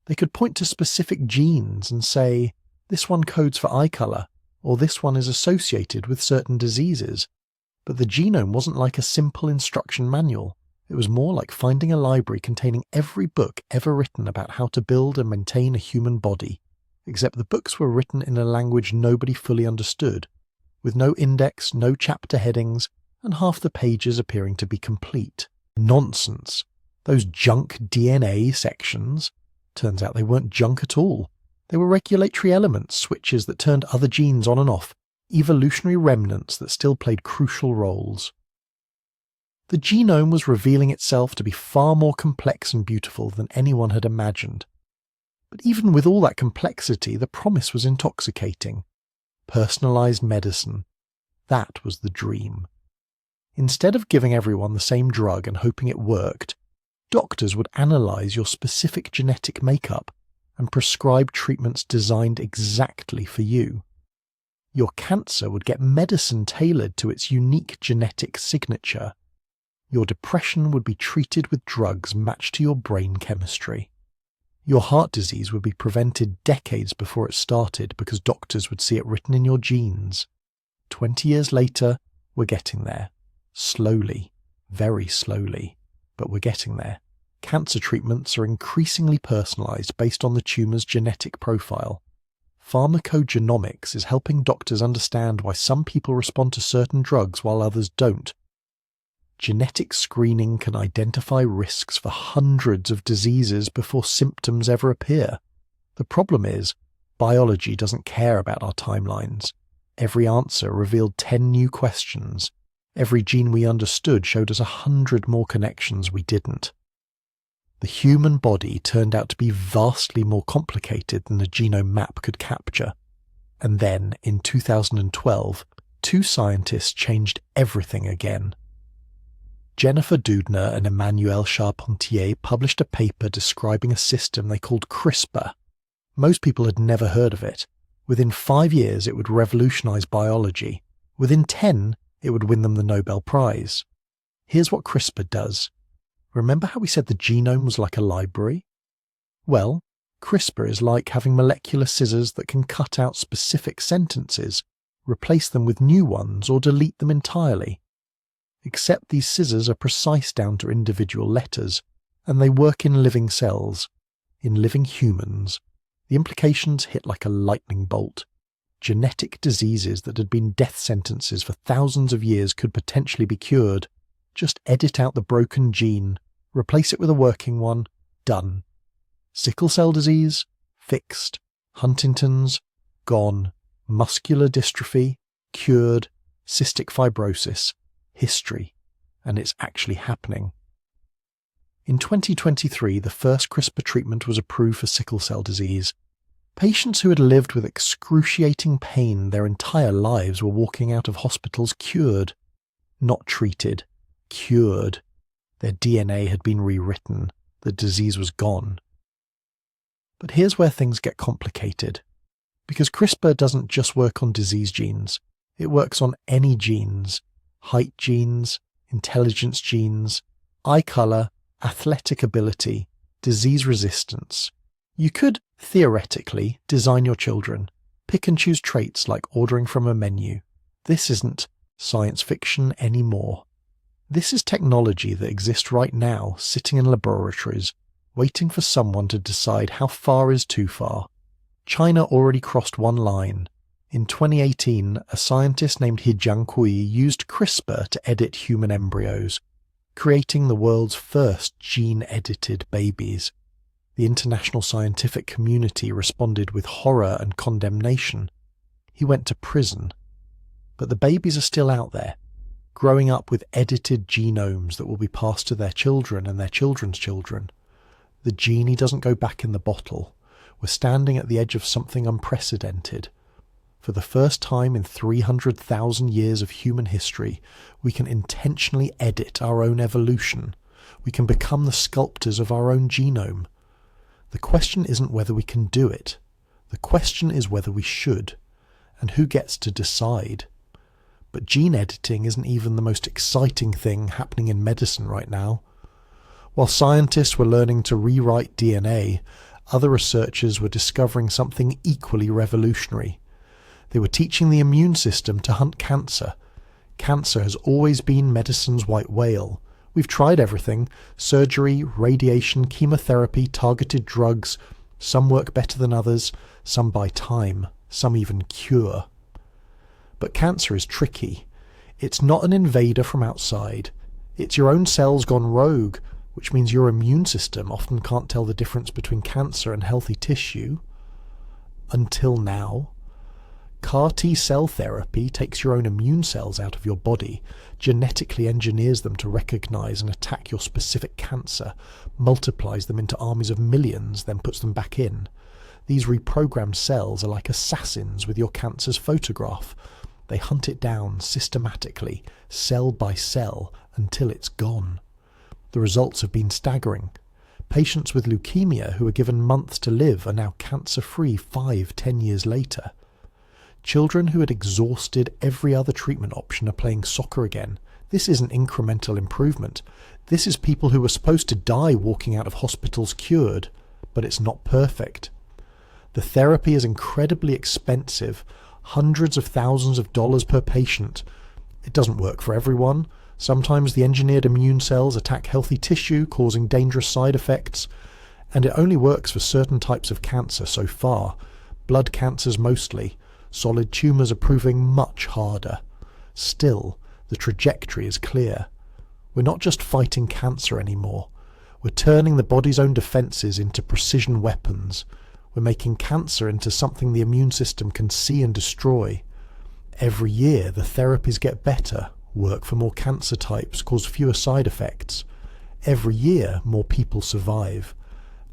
They could point to specific genes and say, this one codes for eye colour, or this one is associated with certain diseases. But the genome wasn't like a simple instruction manual. It was more like finding a library containing every book ever written about how to build and maintain a human body. Except the books were written in a language nobody fully understood, with no index, no chapter headings, and half the pages appearing to be complete. Nonsense. Those junk DNA sections, turns out they weren't junk at all. They were regulatory elements, switches that turned other genes on and off, evolutionary remnants that still played crucial roles. The genome was revealing itself to be far more complex and beautiful than anyone had imagined. But even with all that complexity, the promise was intoxicating. Personalized medicine. That was the dream. Instead of giving everyone the same drug and hoping it worked, doctors would analyze your specific genetic makeup and prescribe treatments designed exactly for you. Your cancer would get medicine tailored to its unique genetic signature. Your depression would be treated with drugs matched to your brain chemistry. Your heart disease would be prevented decades before it started because doctors would see it written in your genes. 20 years later, we're getting there. Slowly, very slowly, but we're getting there. Cancer treatments are increasingly personalized based on the tumor's genetic profile. Pharmacogenomics is helping doctors understand why some people respond to certain drugs while others don't. Genetic screening can identify risks for hundreds of diseases before symptoms ever appear. The problem is, biology doesn't care about our timelines. Every answer revealed 10 new questions. Every gene we understood showed us 100 more connections we didn't. The human body turned out to be vastly more complicated than the genome map could capture. And then, in 2012, 2 scientists changed everything again. Jennifer Doudna and Emmanuelle Charpentier published a paper describing a system they called CRISPR. Most people had never heard of it. Within 5 years, it would revolutionize biology. Within 10, it would win them the Nobel Prize. Here's what CRISPR does. Remember how we said the genome was like a library? Well, CRISPR is like having molecular scissors that can cut out specific sentences, replace them with new ones, or delete them entirely. Except these scissors are precise down to individual letters, and they work in living cells, in living humans. The implications hit like a lightning bolt. Genetic diseases that had been death sentences for thousands of years could potentially be cured. Just edit out the broken gene, replace it with a working one, done. Sickle cell disease, fixed. Huntington's, gone. Muscular dystrophy, cured. Cystic fibrosis, history. And it's actually happening. In 2023, the first CRISPR treatment was approved for sickle cell disease. Patients who had lived with excruciating pain their entire lives were walking out of hospitals cured. Not treated. Cured. Their DNA had been rewritten. The disease was gone. But here's where things get complicated. Because CRISPR doesn't just work on disease genes. It works on any genes. Height genes, intelligence genes, eye color, athletic ability, disease resistance. You could, theoretically, design your children. Pick and choose traits like ordering from a menu. This isn't science fiction anymore. This is technology that exists right now, sitting in laboratories, waiting for someone to decide how far is too far. China already crossed one line. In 2018, a scientist named He Jiankui used CRISPR to edit human embryos, creating the world's first gene-edited babies. The international scientific community responded with horror and condemnation. He went to prison. But the babies are still out there, growing up with edited genomes that will be passed to their children and their children's children. The genie doesn't go back in the bottle. We're standing at the edge of something unprecedented. For the first time in 300,000 years of human history, we can intentionally edit our own evolution. We can become the sculptors of our own genome. The question isn't whether we can do it. The question is whether we should, and who gets to decide. But gene editing isn't even the most exciting thing happening in medicine right now. While scientists were learning to rewrite DNA, other researchers were discovering something equally revolutionary. They were teaching the immune system to hunt cancer. Cancer has always been medicine's white whale. We've tried everything: surgery, radiation, chemotherapy, targeted drugs. Some work better than others, some buy time, some even cure. But cancer is tricky. It's not an invader from outside. It's your own cells gone rogue, which means your immune system often can't tell the difference between cancer and healthy tissue. Until now. CAR T-cell therapy takes your own immune cells out of your body, genetically engineers them to recognize and attack your specific cancer, multiplies them into armies of millions, then puts them back in. These reprogrammed cells are like assassins with your cancer's photograph. They hunt it down systematically, cell by cell, until it's gone. The results have been staggering. Patients with leukemia who were given months to live are now cancer-free 5-10 years later. Children who had exhausted every other treatment option are playing soccer again. This isn't incremental improvement. This is people who were supposed to die walking out of hospitals cured, but it's not perfect. The therapy is incredibly expensive, hundreds of thousands of dollars per patient. It doesn't work for everyone. Sometimes the engineered immune cells attack healthy tissue, causing dangerous side effects. And it only works for certain types of cancer so far. Blood cancers mostly. Solid tumours are proving much harder. Still, the trajectory is clear. We're not just fighting cancer anymore. We're turning the body's own defences into precision weapons. We're making cancer into something the immune system can see and destroy. Every year, the therapies get better, work for more cancer types, cause fewer side effects. Every year, more people survive.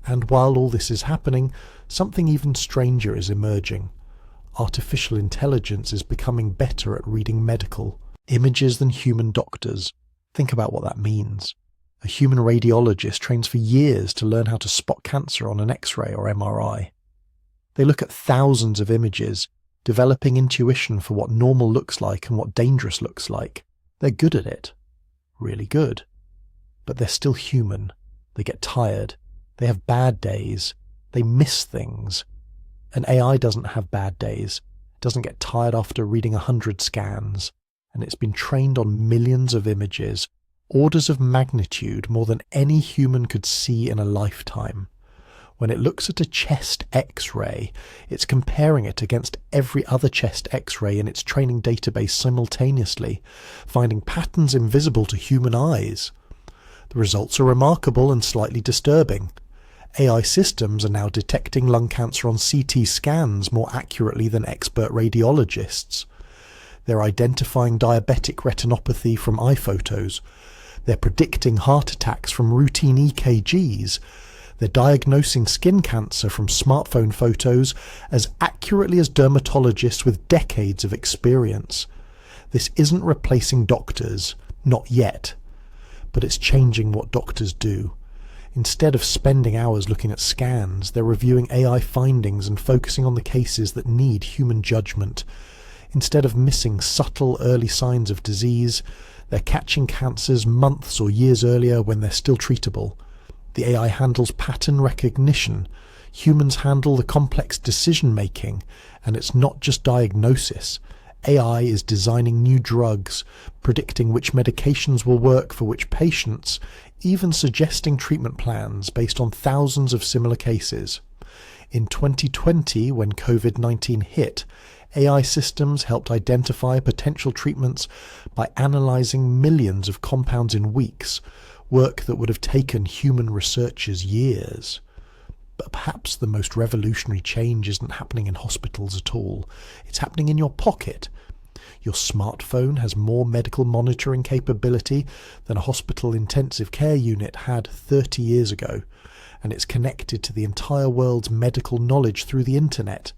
And while all this is happening, something even stranger is emerging. Artificial intelligence is becoming better at reading medical images than human doctors. Think about what that means. A human radiologist trains for years to learn how to spot cancer on an X-ray or MRI. They look at thousands of images, developing intuition for what normal looks like and what dangerous looks like. They're good at it. Really good. But they're still human. They get tired. They have bad days. They miss things. An AI doesn't have bad days, doesn't get tired after reading 100 scans, and it's been trained on millions of images, orders of magnitude more than any human could see in a lifetime. When it looks at a chest X-ray, it's comparing it against every other chest X-ray in its training database simultaneously, finding patterns invisible to human eyes. The results are remarkable and slightly disturbing. AI systems are now detecting lung cancer on CT scans more accurately than expert radiologists. They're identifying diabetic retinopathy from eye photos. They're predicting heart attacks from routine EKGs. They're diagnosing skin cancer from smartphone photos as accurately as dermatologists with decades of experience. This isn't replacing doctors, not yet, but it's changing what doctors do. Instead of spending hours looking at scans, they're reviewing AI findings and focusing on the cases that need human judgment. Instead of missing subtle early signs of disease, they're catching cancers months or years earlier when they're still treatable. The AI handles pattern recognition. Humans handle the complex decision-making, and it's not just diagnosis. AI is designing new drugs, predicting which medications will work for which patients, even suggesting treatment plans based on thousands of similar cases. In 2020, when COVID-19 hit, AI systems helped identify potential treatments by analysing millions of compounds in weeks, work that would have taken human researchers years. But perhaps the most revolutionary change isn't happening in hospitals at all. It's happening in your pocket. Your smartphone has more medical monitoring capability than a hospital intensive care unit had 30 years ago, and it's connected to the entire world's medical knowledge through the internet.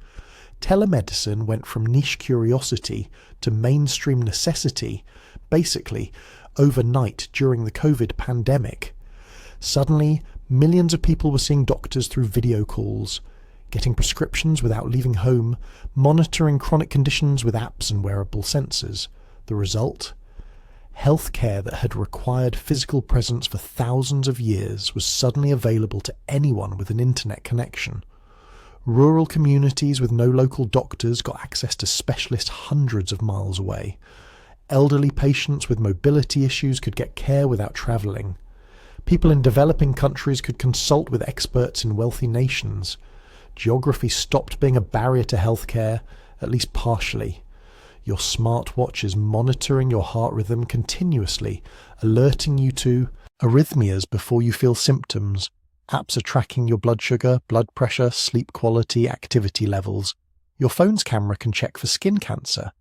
Telemedicine went from niche curiosity to mainstream necessity, basically overnight during the COVID pandemic. Suddenly, Millions of people were seeing doctors through video calls, getting prescriptions without leaving home, monitoring chronic conditions with apps and wearable sensors. The result? Healthcare that had required physical presence for thousands of years was suddenly available to anyone with an internet connection. Rural communities with no local doctors got access to specialists hundreds of miles away. Elderly patients with mobility issues could get care without travelling. People in developing countries could consult with experts in wealthy nations. Geography stopped being a barrier to healthcare, at least partially. Your smartwatch is monitoring your heart rhythm continuously, alerting you to arrhythmias before you feel symptoms. Apps are tracking your blood sugar, blood pressure, sleep quality, activity levels. Your phone's camera can check for skin cancer.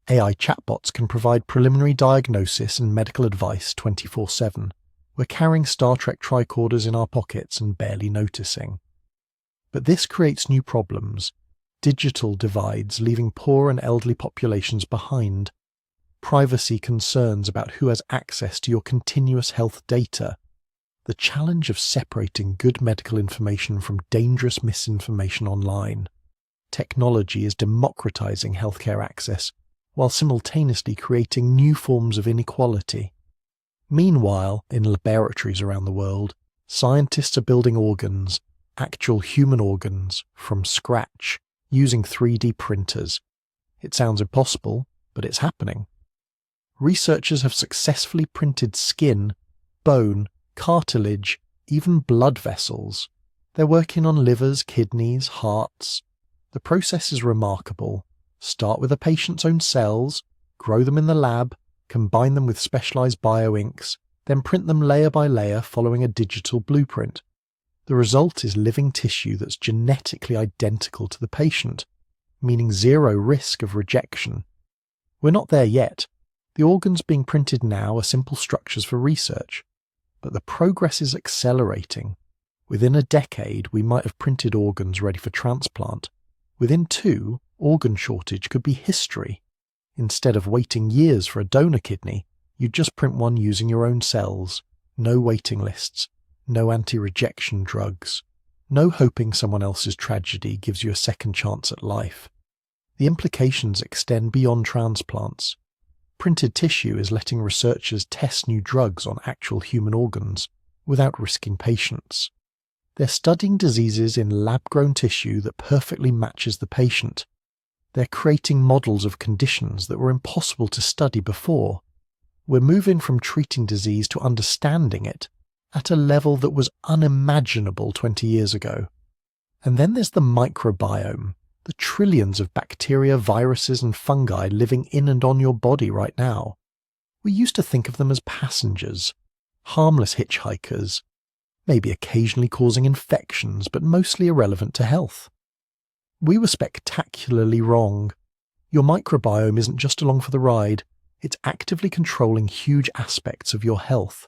AI chatbots can provide preliminary diagnosis and medical advice 24/7. We're carrying Star Trek tricorders in our pockets and barely noticing. But this creates new problems. Digital divides leaving poor and elderly populations behind. Privacy concerns about who has access to your continuous health data. The challenge of separating good medical information from dangerous misinformation online. Technology is democratizing healthcare access while simultaneously creating new forms of inequality. Meanwhile, in laboratories around the world, scientists are building organs, actual human organs, from scratch, using 3D printers. It sounds impossible, but it's happening. Researchers have successfully printed skin, bone, cartilage, even blood vessels. They're working on livers, kidneys, hearts. The process is remarkable. Start with a patient's own cells, grow them in the lab, combine them with specialized bioinks, then print them layer by layer following a digital blueprint. The result is living tissue that's genetically identical to the patient, meaning zero risk of rejection. We're not there yet. The organs being printed now are simple structures for research, but the progress is accelerating. Within a decade, we might have printed organs ready for transplant. Within 2, organ shortage could be history. Instead of waiting years for a donor kidney, you'd just print one using your own cells. No waiting lists. No anti-rejection drugs. No hoping someone else's tragedy gives you a second chance at life. The implications extend beyond transplants. Printed tissue is letting researchers test new drugs on actual human organs without risking patients. They're studying diseases in lab-grown tissue that perfectly matches the patient. They're creating models of conditions that were impossible to study before. We're moving from treating disease to understanding it at a level that was unimaginable 20 years ago. And then there's the microbiome, the trillions of bacteria, viruses and fungi living in and on your body right now. We used to think of them as passengers, harmless hitchhikers, maybe occasionally causing infections, but mostly irrelevant to health. We were spectacularly wrong. Your microbiome isn't just along for the ride, it's actively controlling huge aspects of your health.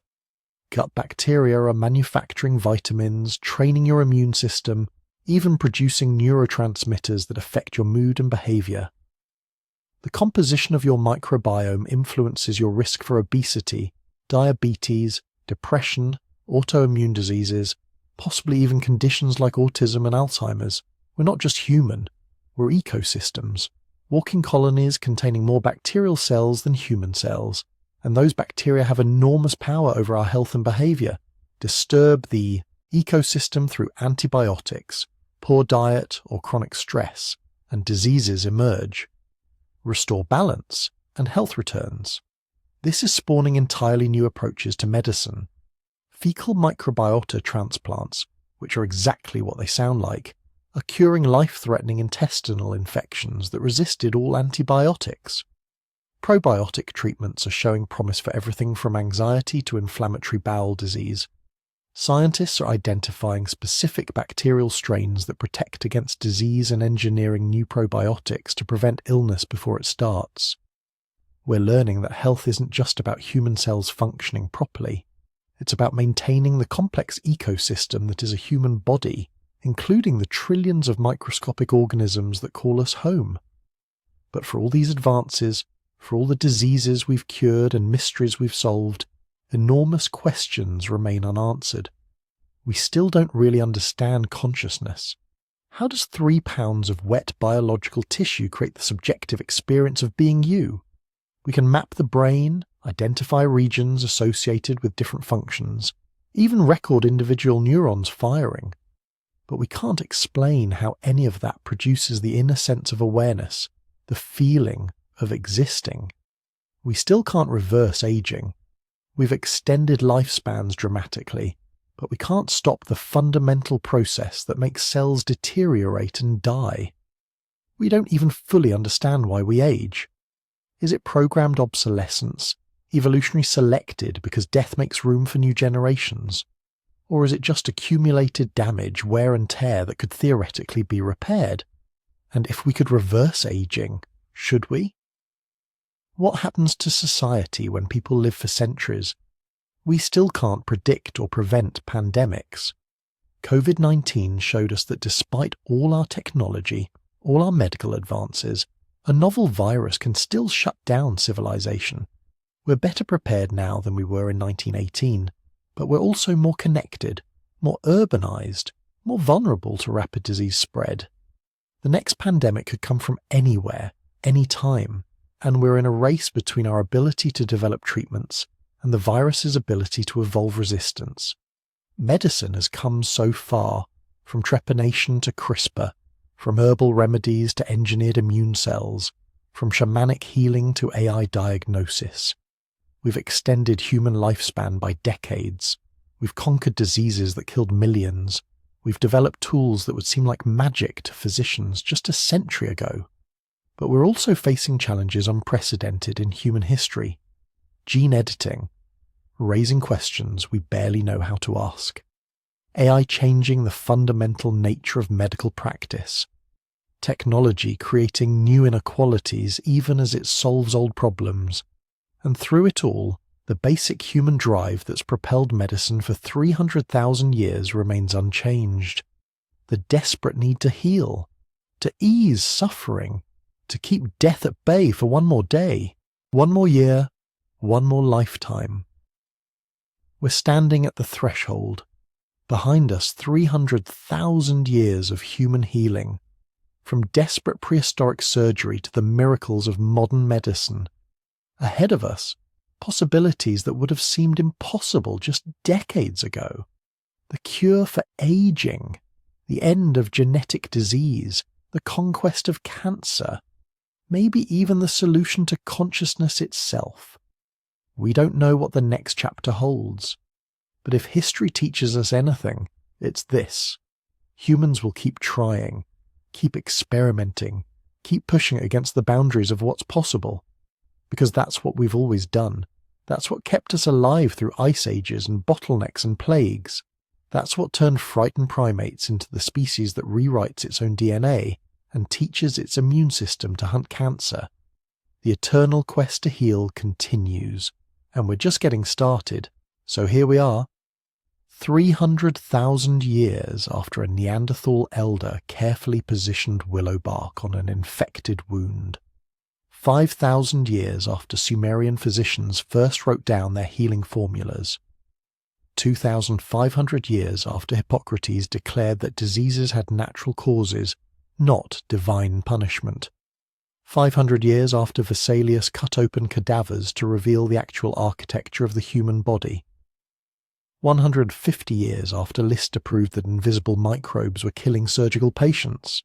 Gut bacteria are manufacturing vitamins, training your immune system, even producing neurotransmitters that affect your mood and behavior. The composition of your microbiome influences your risk for obesity, diabetes, depression, autoimmune diseases, possibly even conditions like autism and Alzheimer's. We're not just human, we're ecosystems, walking colonies containing more bacterial cells than human cells, and those bacteria have enormous power over our health and behavior. Disturb the ecosystem through antibiotics, poor diet or chronic stress, and diseases emerge. Restore balance, and health returns. This is spawning entirely new approaches to medicine. Fecal microbiota transplants, which are exactly what they sound like, are curing life-threatening intestinal infections that resisted all antibiotics. Probiotic treatments are showing promise for everything from anxiety to inflammatory bowel disease. Scientists are identifying specific bacterial strains that protect against disease and engineering new probiotics to prevent illness before it starts. We're learning that health isn't just about human cells functioning properly. It's about maintaining the complex ecosystem that is a human body, including the trillions of microscopic organisms that call us home. But for all these advances, for all the diseases we've cured and mysteries we've solved, enormous questions remain unanswered. We still don't really understand consciousness. How does 3 pounds of wet biological tissue create the subjective experience of being you? We can map the brain, identify regions associated with different functions, even record individual neurons firing. But we can't explain how any of that produces the inner sense of awareness, the feeling of existing. We still can't reverse aging. We've extended lifespans dramatically, but we can't stop the fundamental process that makes cells deteriorate and die. We don't even fully understand why we age. Is it programmed obsolescence, evolutionary selected because death makes room for new generations? Or is it just accumulated damage, wear and tear that could theoretically be repaired? And if we could reverse aging, should we? What happens to society when people live for centuries? We still can't predict or prevent pandemics. COVID-19 showed us that despite all our technology, all our medical advances, a novel virus can still shut down civilization. We're better prepared now than we were in 1918, but we're also more connected, more urbanized, more vulnerable to rapid disease spread. The next pandemic could come from anywhere, anytime, and we're in a race between our ability to develop treatments and the virus's ability to evolve resistance. Medicine has come so far, from trepanation to CRISPR, from herbal remedies to engineered immune cells, from shamanic healing to AI diagnosis. We've extended human lifespan by decades. We've conquered diseases that killed millions. We've developed tools that would seem like magic to physicians just a century ago. But we're also facing challenges unprecedented in human history. Gene editing, raising questions we barely know how to ask. AI changing the fundamental nature of medical practice. Technology creating new inequalities even as it solves old problems. And through it all, the basic human drive that's propelled medicine for 300,000 years remains unchanged. The desperate need to heal, to ease suffering, to keep death at bay for one more day, one more year, one more lifetime. We're standing at the threshold. Behind us 300,000 years of human healing, from desperate prehistoric surgery to the miracles of modern medicine. Ahead of us, possibilities that would have seemed impossible just decades ago. The cure for aging, the end of genetic disease, the conquest of cancer, maybe even the solution to consciousness itself. We don't know what the next chapter holds, but if history teaches us anything, it's this. Humans will keep trying, keep experimenting, keep pushing against the boundaries of what's possible, because that's what we've always done. That's what kept us alive through ice ages and bottlenecks and plagues. That's what turned frightened primates into the species that rewrites its own DNA and teaches its immune system to hunt cancer. The eternal quest to heal continues, and we're just getting started. So here we are, 300,000 years after a Neanderthal elder carefully positioned willow bark on an infected wound. 5,000 years after Sumerian physicians first wrote down their healing formulas. 2,500 years after Hippocrates declared that diseases had natural causes, not divine punishment. 500 years after Vesalius cut open cadavers to reveal the actual architecture of the human body. 150 years after Lister proved that invisible microbes were killing surgical patients.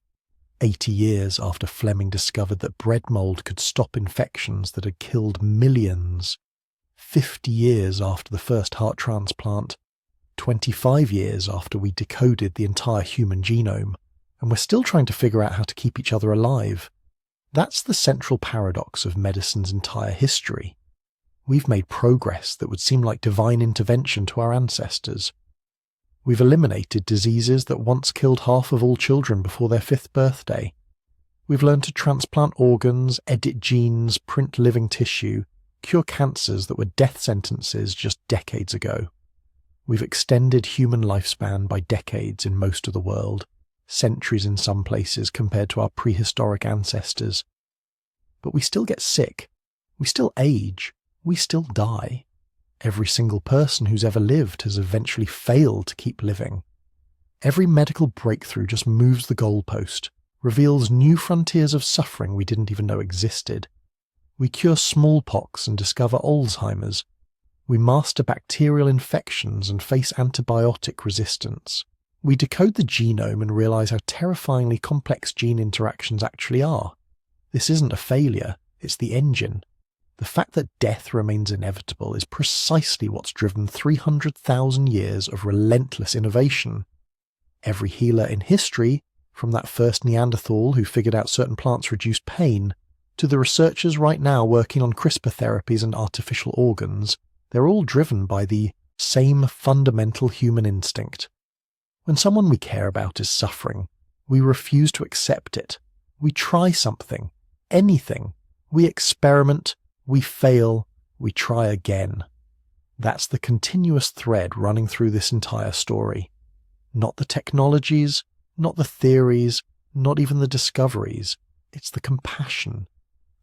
80 years after Fleming discovered that bread mold could stop infections that had killed millions. 50 years after the first heart transplant. 25 years after we decoded the entire human genome. And we're still trying to figure out how to keep each other alive. That's the central paradox of medicine's entire history. We've made progress that would seem like divine intervention to our ancestors. We've eliminated diseases that once killed half of all children before their 5th birthday. We've learned to transplant organs, edit genes, print living tissue, cure cancers that were death sentences just decades ago. We've extended human lifespan by decades in most of the world, centuries in some places compared to our prehistoric ancestors. But we still get sick. We still age. We still die. Every single person who's ever lived has eventually failed to keep living. Every medical breakthrough just moves the goalpost, reveals new frontiers of suffering we didn't even know existed. We cure smallpox and discover Alzheimer's. We master bacterial infections and face antibiotic resistance. We decode the genome and realize how terrifyingly complex gene interactions actually are. This isn't a failure, it's the engine. The fact that death remains inevitable is precisely what's driven 300,000 years of relentless innovation. Every healer in history, from that first Neanderthal who figured out certain plants reduced pain, to the researchers right now working on CRISPR therapies and artificial organs, they're all driven by the same fundamental human instinct. When someone we care about is suffering, we refuse to accept it. We try something, anything. We experiment, we fail, we try again. That's the continuous thread running through this entire story. Not the technologies, not the theories, not even the discoveries. It's the compassion,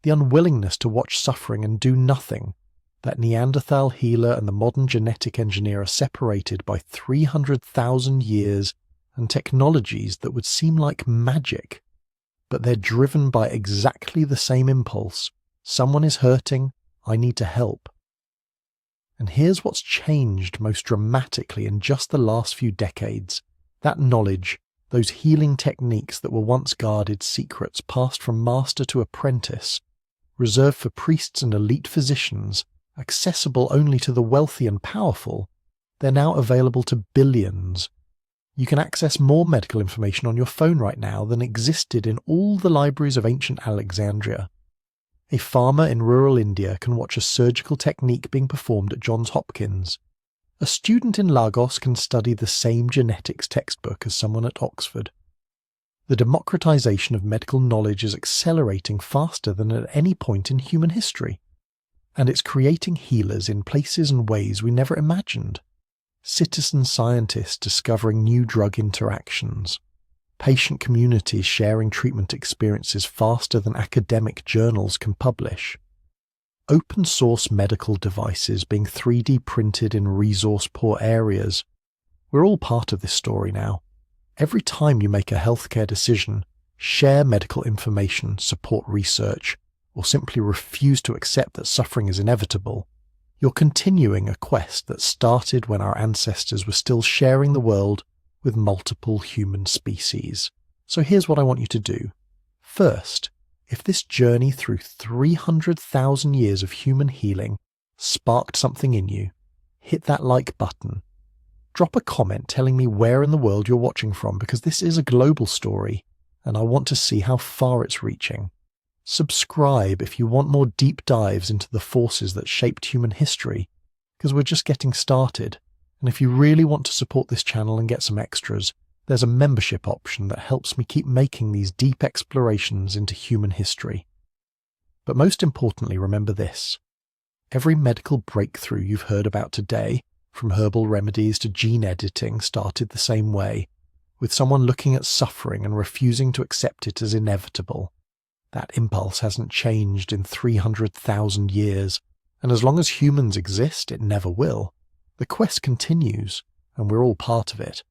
the unwillingness to watch suffering and do nothing. That Neanderthal healer and the modern genetic engineer are separated by 300,000 years and technologies that would seem like magic. But they're driven by exactly the same impulse. Someone is hurting, I need to help. And here's what's changed most dramatically in just the last few decades. That knowledge, those healing techniques that were once guarded secrets passed from master to apprentice, reserved for priests and elite physicians, accessible only to the wealthy and powerful, they're now available to billions. You can access more medical information on your phone right now than existed in all the libraries of ancient Alexandria. A farmer in rural India can watch a surgical technique being performed at Johns Hopkins. A student in Lagos can study the same genetics textbook as someone at Oxford. The democratization of medical knowledge is accelerating faster than at any point in human history. And it's creating healers in places and ways we never imagined. Citizen scientists discovering new drug interactions. Patient communities sharing treatment experiences faster than academic journals can publish. Open source medical devices being 3D printed in resource-poor areas. We're all part of this story now. Every time you make a healthcare decision, share medical information, support research, or simply refuse to accept that suffering is inevitable, you're continuing a quest that started when our ancestors were still sharing the world with multiple human species. So here's what I want you to do. First, if this journey through 300,000 years of human healing sparked something in you, hit that like button. Drop a comment telling me where in the world you're watching from, because this is a global story, and I want to see how far it's reaching. Subscribe if you want more deep dives into the forces that shaped human history, because we're just getting started. And if you really want to support this channel and get some extras, there's a membership option that helps me keep making these deep explorations into human history. But most importantly, remember this. Every medical breakthrough you've heard about today, from herbal remedies to gene editing, started the same way, with someone looking at suffering and refusing to accept it as inevitable. That impulse hasn't changed in 300,000 years, and as long as humans exist, it never will. The quest continues, and we're all part of it.